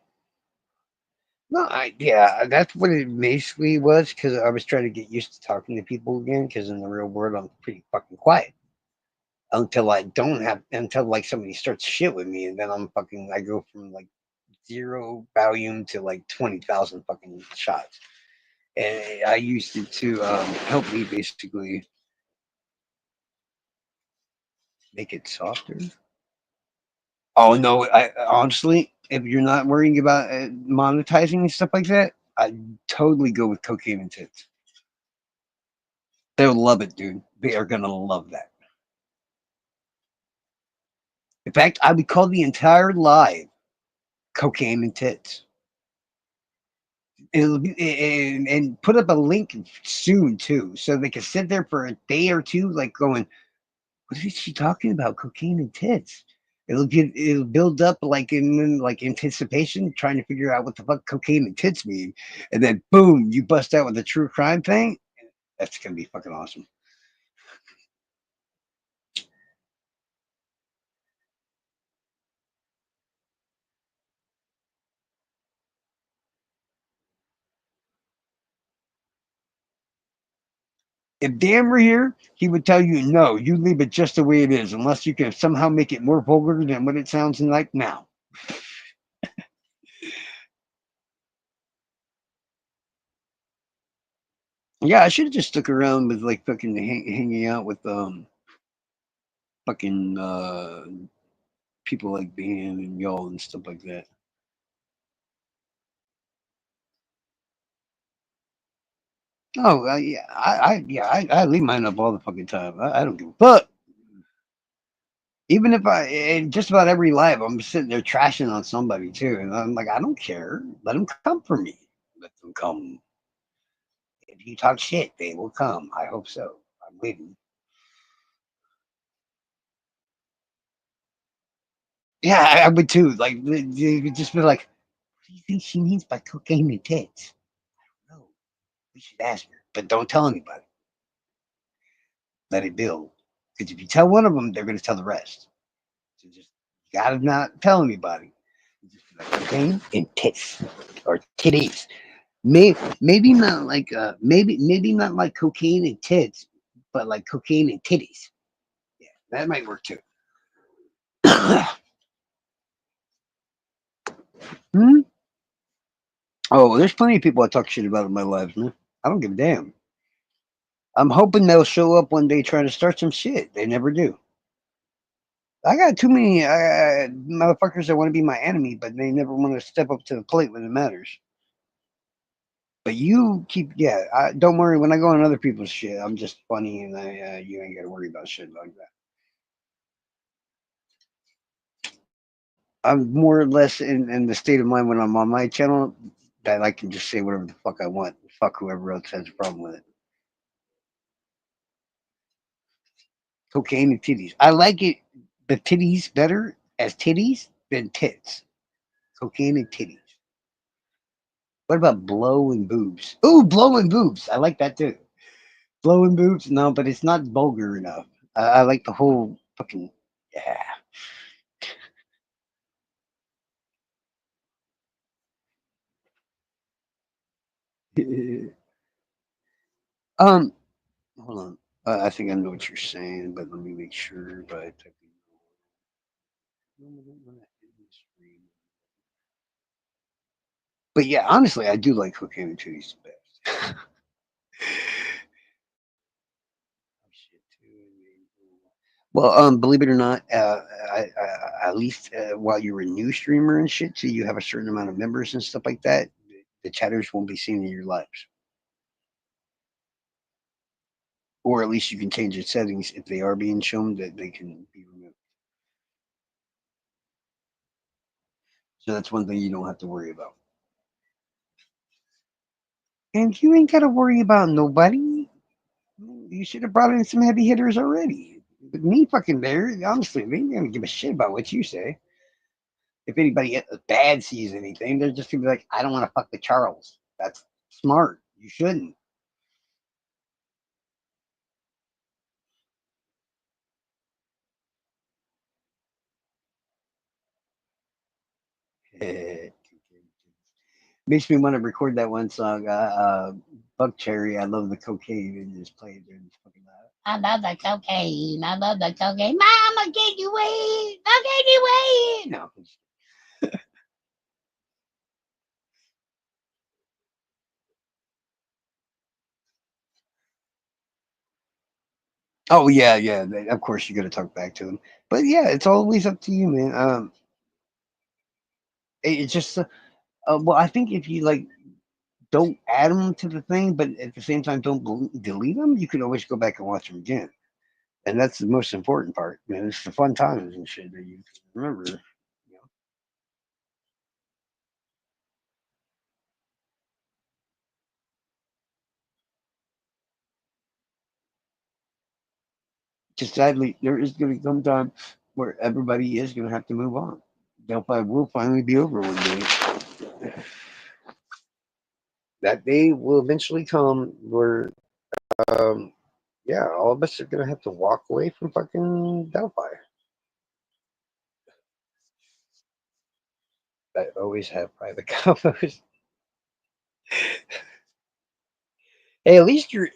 No, yeah, that's what it basically was because I was trying to get used to talking to people again because in the real world I'm pretty fucking quiet until I don't have until like somebody starts shit with me and then I'm fucking I go from like zero volume to like 20,000 fucking shots and I used it to help me basically make it softer. Oh no, I honestly, if you're not worrying about monetizing and stuff like that, I totally go with cocaine and tits. They'll love it, dude. They are gonna love that. In fact, I would call the entire live cocaine and tits. It'll be, and put up a link soon too, so they can sit there for a day or two, like going, "What is she talking about? Cocaine and tits." It'll build up like anticipation, trying to figure out what the fuck cocaine and tits mean, and then boom, you bust out with a true crime thing. That's gonna be fucking awesome. If Dan were here, he would tell you, no, you leave it just the way it is, unless you can somehow make it more vulgar than what it sounds like now. Yeah, I should have just stuck around with like fucking hanging out with fucking people like Dan and y'all and stuff like that. Oh, yeah, I leave mine up all the fucking time. I don't give a fuck. Even if in just about every live, I'm sitting there trashing on somebody too, and I'm like, I don't care. Let them come for me. Let them come. If you talk shit, they will come. I hope so. I'm waiting. Yeah, I would too. Like, you would just be like, what do you think she means by cocaine and tits? No, we should ask her, but don't tell anybody. Let it build. Because if you tell one of them, they're going to tell the rest. So just gotta not tell anybody. Just be like cocaine and tits or titties. Maybe not like maybe not like cocaine and tits, but like cocaine and titties. Yeah, that might work too. Hmm? Oh, there's plenty of people I talk shit about in my life, man. I don't give a damn. I'm hoping they'll show up one day trying to start some shit. They never do. I got too many motherfuckers that want to be my enemy, but they never want to step up to the plate when it matters. But you keep, yeah. Don't worry. When I go on other people's shit, I'm just funny, and you ain't got to worry about shit like that. I'm more or less in the state of mind when I'm on my channel that I can just say whatever the fuck I want. Fuck whoever else has a problem with it. Cocaine and titties. I like it, the titties better as titties than tits. Cocaine and titties. What about blow and boobs? Ooh, blow and boobs. I like that too. Blow and boobs? No, but it's not vulgar enough. I like the whole fucking, yeah. um, hold on. I think I know what you're saying, but let me make sure. But yeah, honestly, I do like cocaine and titties the best. Well, believe it or not, at least while you're a new streamer and shit, so you have a certain amount of members and stuff like that, the chatters won't be seen in your lives. Or at least you can change the settings if they are being shown that they can be removed. So that's one thing you don't have to worry about. And you ain't got to worry about nobody. You should have brought in some heavy hitters already. With me fucking there, honestly, they ain't gonna give a shit about what you say. If anybody bad sees anything, they're just gonna be like, I don't want to fuck with Charles. That's smart. You shouldn't. Makes me want to record that one song, Buck Cherry. I love the cocaine and just play it during this fucking loud. I love the cocaine. I love the cocaine. Mama, get you weed. I'll get you weed. No. Oh yeah, yeah. Of course, you got to talk back to them. But yeah, it's always up to you, man. It's just well, I think if you like don't add them to the thing, but at the same time don't delete them, you can always go back and watch them again. And that's the most important part, man. It's the fun times and shit that you remember. You know? Just sadly, there is going to come time where everybody is going to have to move on. Delphi will finally be over one day. That day will eventually come where, um, yeah, all of us are going to have to walk away from fucking Delphi. I always have private combos. Hey, at least you're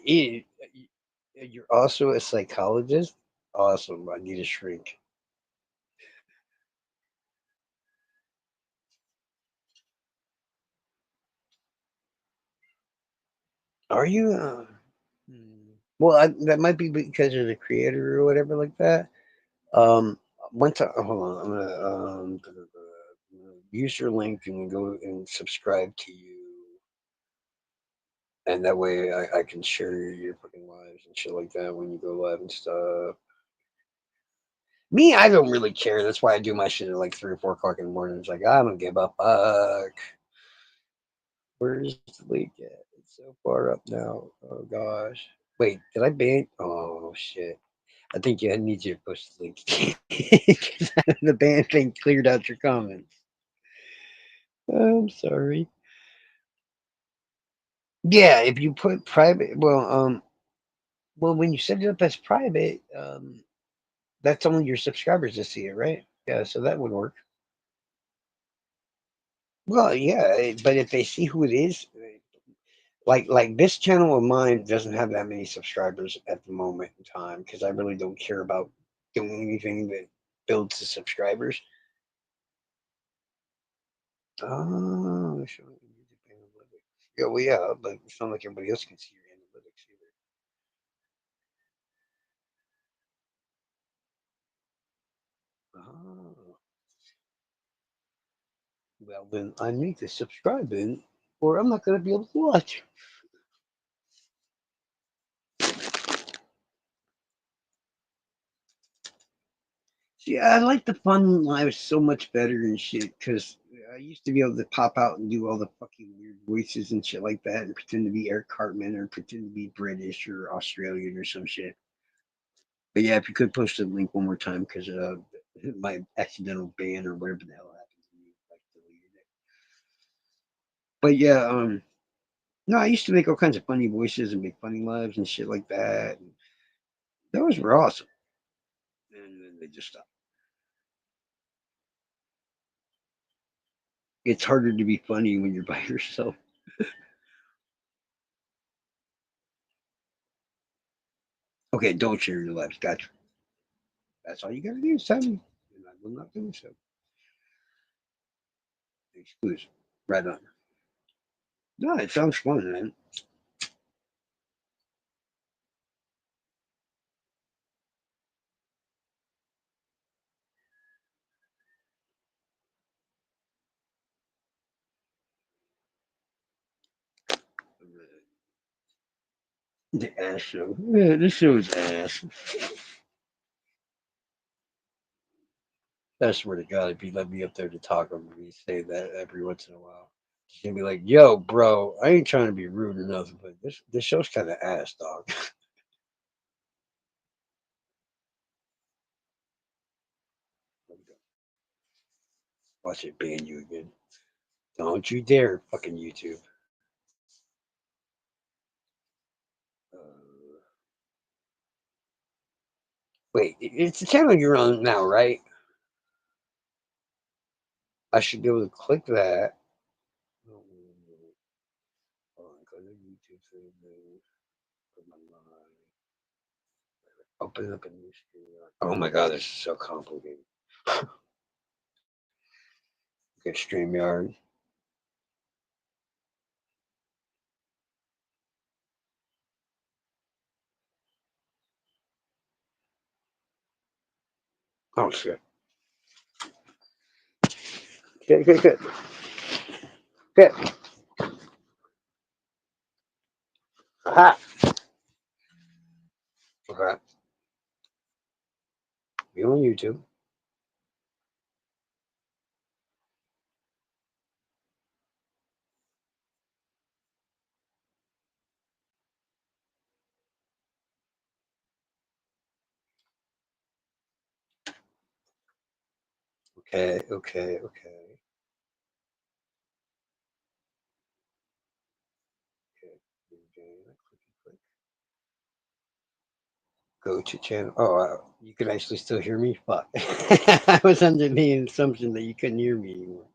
also a psychologist. Awesome. I need a shrink. Are you? Well, that might be because you're the creator or whatever like that. Um, one time, hold on, I'm gonna use your link and go and subscribe to you, and that way I can share your fucking lives and shit like that when you go live and stuff. Me, I don't really care. That's why I do my shit at like 3 or 4 o'clock in the morning. It's like I don't give a fuck. Where's the link at? It's so far up now. Oh gosh. Wait, did I ban? Oh shit. I think you need you to post the link. The ban thing cleared out your comments. I'm sorry. Yeah, if you put private, well, when you set it up as private, that's only your subscribers to see it, right? Yeah, so that would work. Well, yeah, but if they see who it is, like this channel of mine doesn't have that many subscribers at the moment in time because I really don't care about doing anything that builds the subscribers. Oh, showing YouTube analytics. Yeah, well, yeah, but it's not like everybody else can see your analytics either. Oh, well, then I need to subscribe in, or I'm not going to be able to watch. See, I like the fun lives so much better and shit because I used to be able to pop out and do all the fucking weird voices and shit like that and pretend to be Eric Cartman or pretend to be British or Australian or some shit. But yeah, if you could post the link one more time because my accidental ban or whatever the hell happened to me, like deleted it. But yeah, no, I used to make all kinds of funny voices and make funny lives and shit like that. And those were awesome. And then they just stopped. It's harder to be funny when you're by yourself. Okay, don't share your lives. Gotcha. That's all you gotta do is tell me. And I will not do so. Exclusive. Right on. No, it sounds fun, man. The ass show. Yeah, this show is ass. I swear to God, if you let me up there to talk, I'm gonna be saying that every once in a while. She's gonna be like, "Yo, bro, I ain't trying to be rude or nothing, but this show's kind of ass, dog." Watch it ban you again. Don't you dare, fucking YouTube. Uh, wait, it's the channel you're on now, right? I should be able to click that. Hold on, go to YouTube thing. Put my line. Open up a new screen. Oh my God, this is so complicated. Get StreamYard. Oh shit. Good, good, good. Good. Ha. Okay. Be on YouTube. Okay, okay, okay. Okay. Click. Go to channel. Oh, you can actually still hear me? Fuck. I was under the assumption that you couldn't hear me anymore.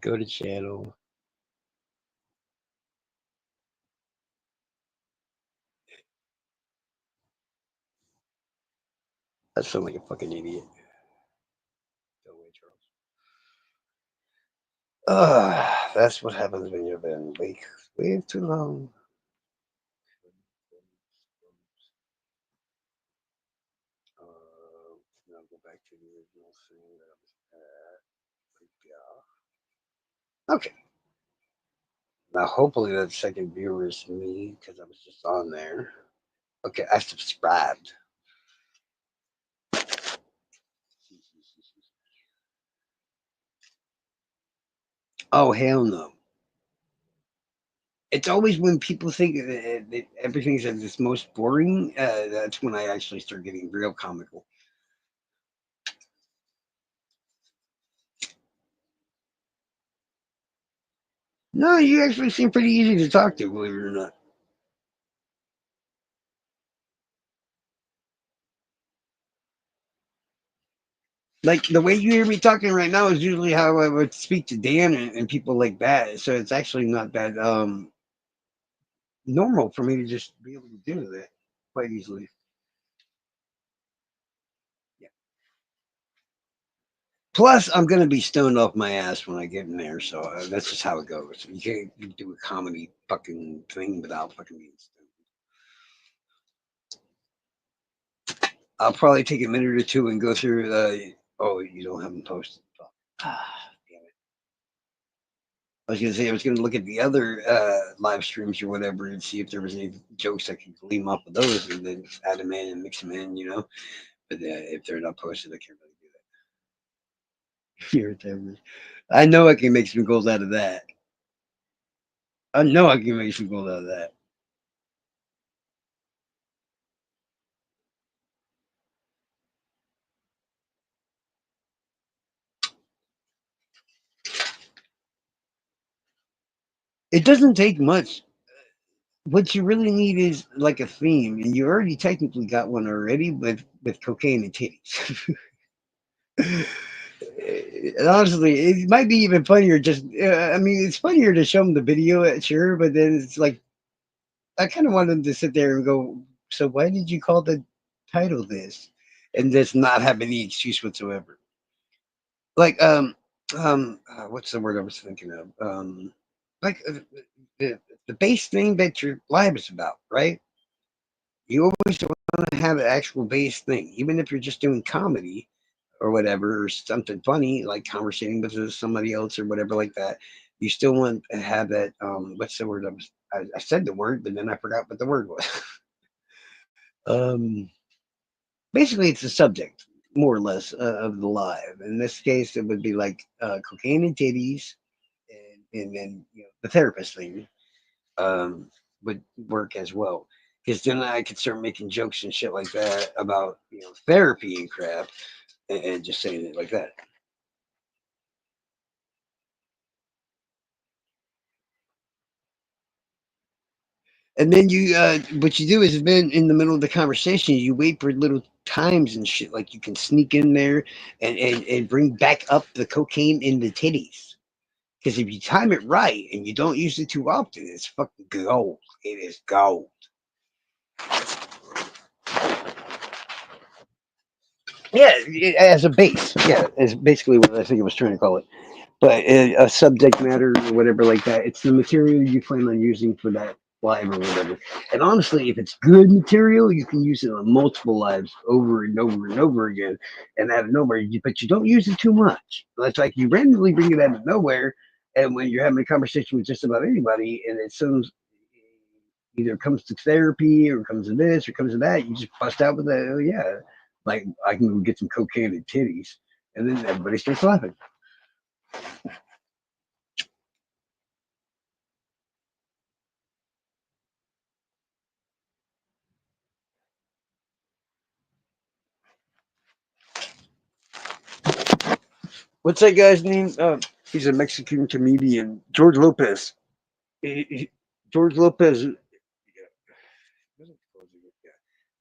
Go to channel. I sound like a fucking idiot. Go away, Charles. That's what happens when you've been way too long. Now go back to the original thing that I was at. Yeah. Okay. Now, hopefully, that second viewer is me because I was just on there. Okay, I subscribed. Oh, hell no. It's always when people think that everything's at its most boring, that's when I actually start getting real comical. No, you actually seem pretty easy to talk to, believe it or not. Like the way you hear me talking right now is usually how I would speak to Dan and people like that. So it's actually not that normal for me to just be able to do that quite easily. Yeah. Plus, I'm gonna be stoned off my ass when I get in there, so that's just how it goes. You can't do a comedy fucking thing without fucking being stoned. I'll probably take a minute or two and go through. Oh, you don't have them posted. Fuck. Ah, damn it. I was gonna say I was gonna look at the other live streams or whatever and see if there was any jokes I could glean off of those and then add them in and mix them in, you know. But if they're not posted, I can't really do that. Irritating. I know I can make some gold out of that. I know I can make some gold out of that. It doesn't take much. What you really need is like a theme, and you already technically got one already with cocaine and titties. Honestly, it might be even funnier. Just, I mean, it's funnier to show them the video, sure, but then it's like I kind of want them to sit there and go, "So why did you call the title this?" And just not have any excuse whatsoever. Like, what's the word I was thinking of? Like the the base thing that your live is about, right? You always want to have an actual base thing, even if you're just doing comedy or whatever, or something funny like conversating with somebody else or whatever like that. You still want to have that. What's the word? I said the word, but then I forgot what the word was. um, Basically, it's the subject, more or less, of the live. In this case, it would be like cocaine and titties, and then the therapist thing um, would work as well. Because then I could start making jokes and shit like that about therapy and crap, and just saying it like that. And then what you do is then in the middle of the conversation, you wait for little times and shit. Like you can sneak in there and bring back up the cocaine in the titties. Because if you time it right and you don't use it too often, it's fucking gold. It is gold. Yeah, as a base. Yeah, is basically what I think I was trying to call it. But a subject matter or whatever like that, it's the material you plan on using for that live or whatever. And honestly, if it's good material, you can use it on multiple lives over and over and over again. And out of nowhere, but you don't use it too much. It's like you randomly bring it out of nowhere, and when you're having a conversation with just about anybody, and it sounds either comes to therapy or comes to this or comes to that, you just bust out with that. Oh yeah, like I can go get some cocaine and titties, and then everybody starts laughing. What's that guy's name? He's a Mexican comedian, George Lopez. George Lopez,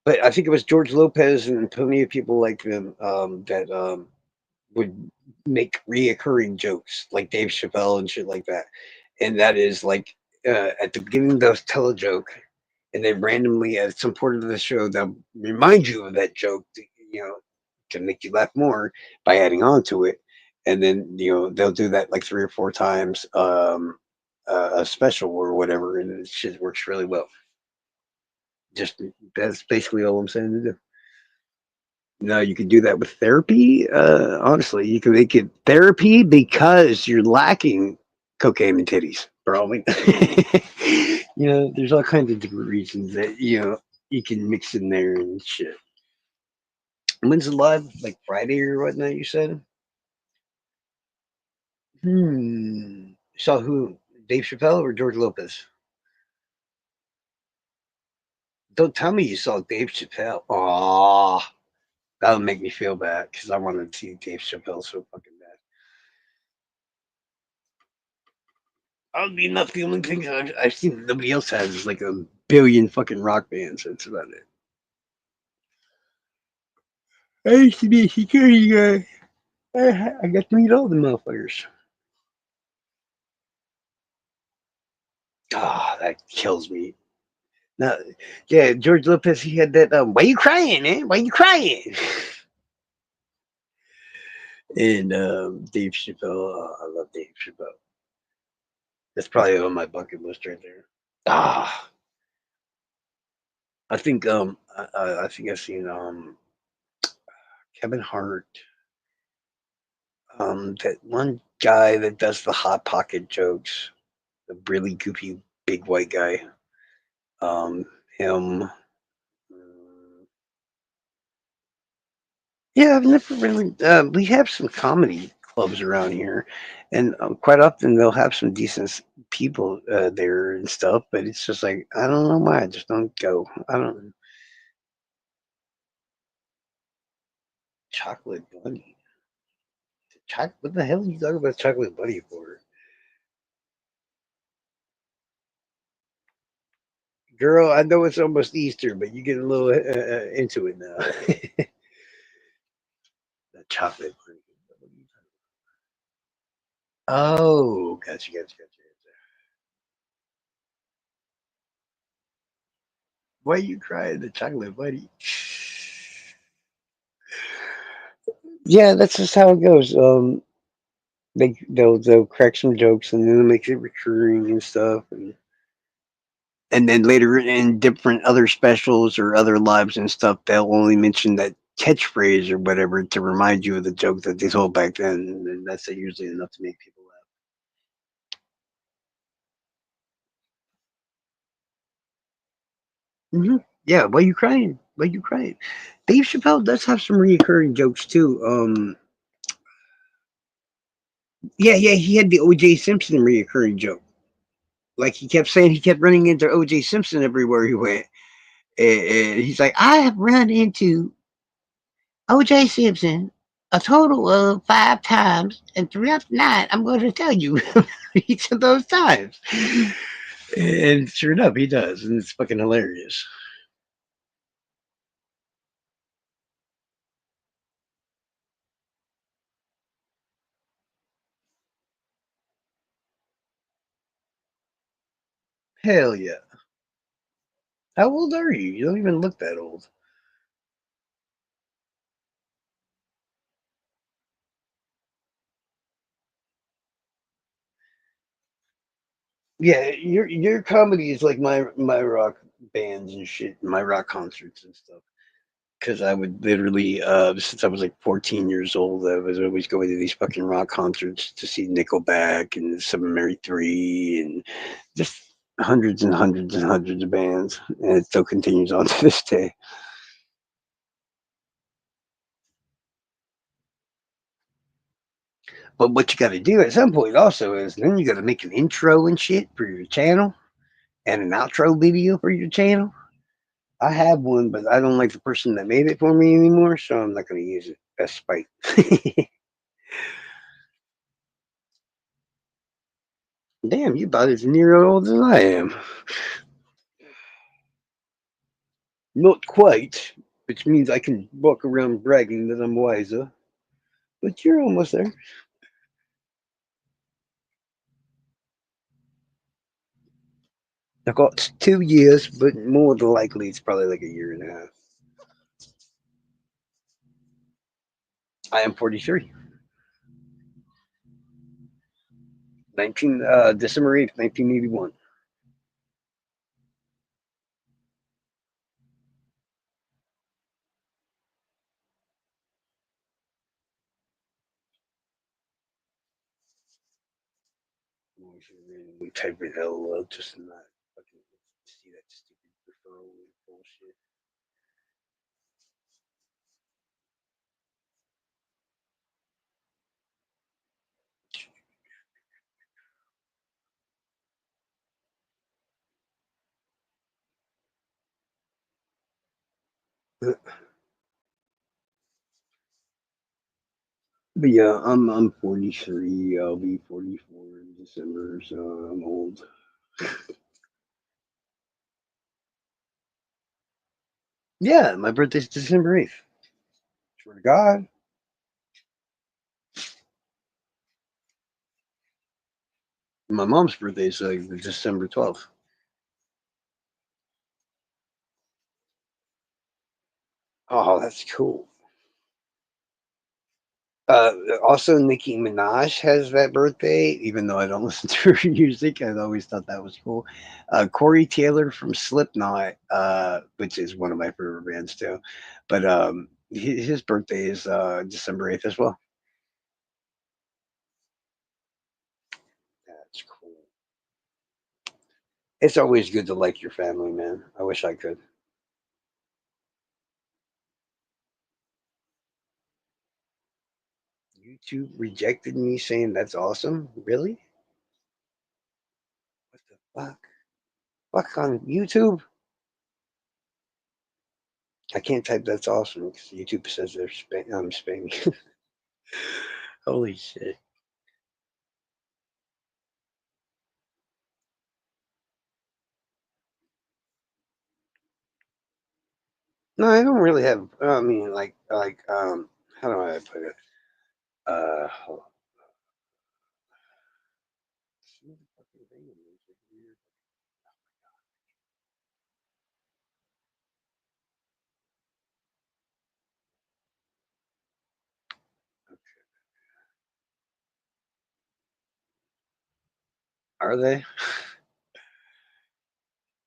but I think it was George Lopez and plenty of people like them that would make reoccurring jokes, like Dave Chappelle and shit like that. And that is like at the beginning they'll tell a joke, and then randomly at some part of the show they'll remind you of that joke, to make you laugh more by adding on to it. And then they'll do that like 3 or 4 times a special or whatever, and it shit works really well. Just that's basically all I'm saying to do. No, you can do that with therapy. Honestly, you can make it therapy because you're lacking cocaine and titties, probably. There's all kinds of different reasons that you can mix in there and shit. When's it live? Like Friday or whatnot? You said. Saw who? Dave Chappelle or George Lopez? Don't tell me you saw Dave Chappelle. Aw, that'll make me feel bad because I wanted to see Dave Chappelle so fucking bad. I mean, not the only thing I've seen nobody else has is like a billion fucking rock bands. That's about it. I used to be a security guy. I got to meet all the motherfuckers. Ah, that kills me. Now, yeah, George Lopez, he had that. Why you crying, man? Why you crying? And Dave Chappelle, I love Dave Chappelle. That's probably on my bucket list right there. Ah, I think I've seen Kevin Hart, that one guy that does the hot pocket jokes, the really goofy big white guy. Um, him. Yeah, I've never really. We have some comedy clubs around here, and quite often they'll have some decent people there and stuff. But it's just like I don't know why I just don't go. I don't. Chocolate bunny. What the hell are you talking about chocolate bunny for? Girl, I know it's almost Easter, but you get a little into it now. The chocolate bunny. Oh, gotcha. Why you crying? The chocolate bunny. Yeah, that's just how it goes. They'll crack some jokes and then they'll make it recurring and stuff, and then later in different other specials or other lives and stuff, they'll only mention that catchphrase or whatever to remind you of the joke that they told back then, and that's usually enough to make people laugh. Yeah, why you crying? Why you crying? Dave Chappelle does have some reoccurring jokes too. Yeah, yeah, he had the O.J. Simpson reoccurring joke. Like he kept saying he kept running into O.J. Simpson everywhere he went, and he's like, I have run into O.J. Simpson a total of 5 times, and throughout the night, I'm going to tell you each of those times. And sure enough, he does, and it's fucking hilarious. Hell yeah. How old are you? You don't even look that old. Yeah, your comedy is like my rock bands and shit, my rock concerts and stuff. Because I would literally, since I was like 14 years old, I was always going to these fucking rock concerts to see Nickelback and Seven Mary Three and just hundreds and hundreds and hundreds of bands, and it still continues on to this day. But what you got to do at some point also is then you got to make an intro and shit for your channel and an outro video for your channel. I have one, but I don't like the person that made it for me anymore, so I'm not going to use it. That's spite. Damn, you about as near old as I am. Not quite, which means I can walk around bragging that I'm wiser. But you're almost there. I've got 2 years, but more than likely it's probably like a year and a half. I am 43. December 8th, 1981. I should randomly type in LOL just to not fucking see that stupid referral bullshit. But yeah, I'm 43. I'll be 44 in December, so I'm old. Yeah, my birthday's December 8th. Swear to God. My mom's birthday is December 12th. Oh, that's cool. Also, Nicki Minaj has that birthday, even though I don't listen to her music. I always thought that was cool. Corey Taylor from Slipknot, which is one of my favorite bands too, but his birthday is December 8th as well. That's cool. It's always good to like your family, man. I wish I could. YouTube rejected me saying that's awesome. Really? What the fuck? Fuck on YouTube? I can't type that's awesome because YouTube says I'm spamming. Holy shit. No, I don't really have. I mean, how do I put it? Hold on. Are they?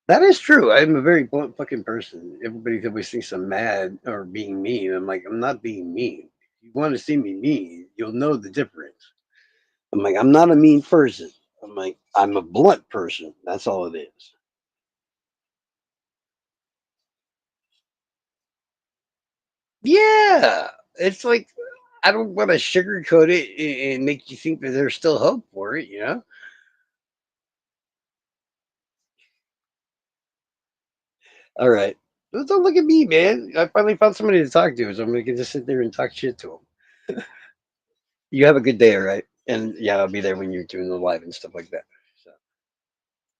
That is true. I'm a very blunt fucking person. Everybody always thinks I'm mad or being mean. I'm like, I'm not being mean. If you want to see me mean, you'll know the difference. I'm like, I'm not a mean person. I'm like, I'm a blunt person. That's all it is. Yeah, it's like I don't want to sugarcoat it and make you think that there's still hope for it. All right. Well, don't look at me, man. I finally found somebody to talk to, so I'm gonna just sit there and talk shit to them. You have a good day, all right? And yeah, I'll be there when you're doing the live and stuff like that. So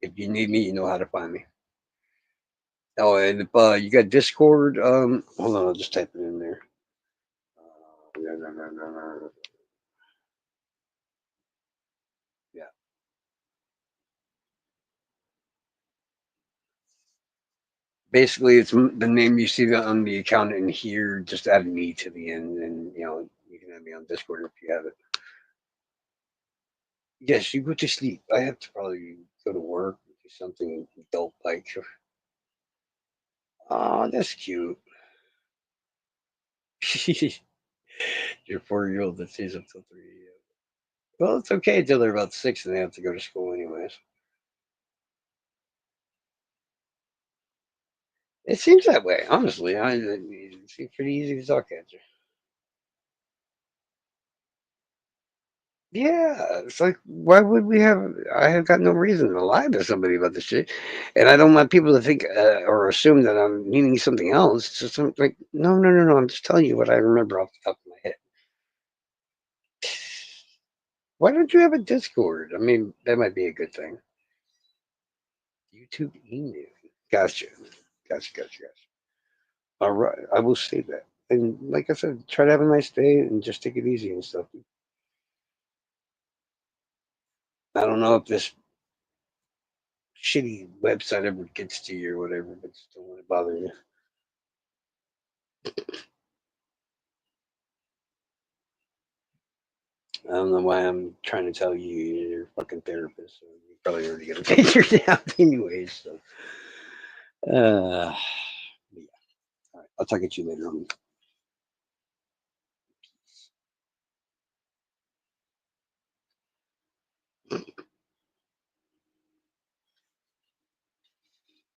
if you need me, you know how to find me. Oh, and if you got Discord, hold on, I'll just type it in there. No, no, no, no, no. Yeah, basically, it's the name you see on the account in here. Just add me to the end, and you can add me on Discord if you have it. Yes, you go to sleep. I have to probably go to work, do something adult like. Oh, that's cute. Your 4-year old that stays up till 3 a.m. Well, it's okay until they're about 6 and they have to go to school anyways. It seems that way, honestly. It seems pretty easy to talk at you. Yeah, it's like, why would we have? I have got no reason to lie to somebody about this shit, and I don't want people to think or assume that I'm meaning something else. It's just like, no, no, no, no. I'm just telling you what I remember off the top of my head. Why don't you have a Discord? I mean, that might be a good thing. YouTube email. Gotcha. Gotcha, gotcha, gotcha. All right. I will say that. And like I said, try to have a nice day and just take it easy and stuff. I don't know if this shitty website ever gets to you or whatever, but just don't want to bother you. I don't know why I'm trying to tell you you're a fucking therapist. So you probably already got it figured out anyways. So, yeah. All right. I'll talk to you later on.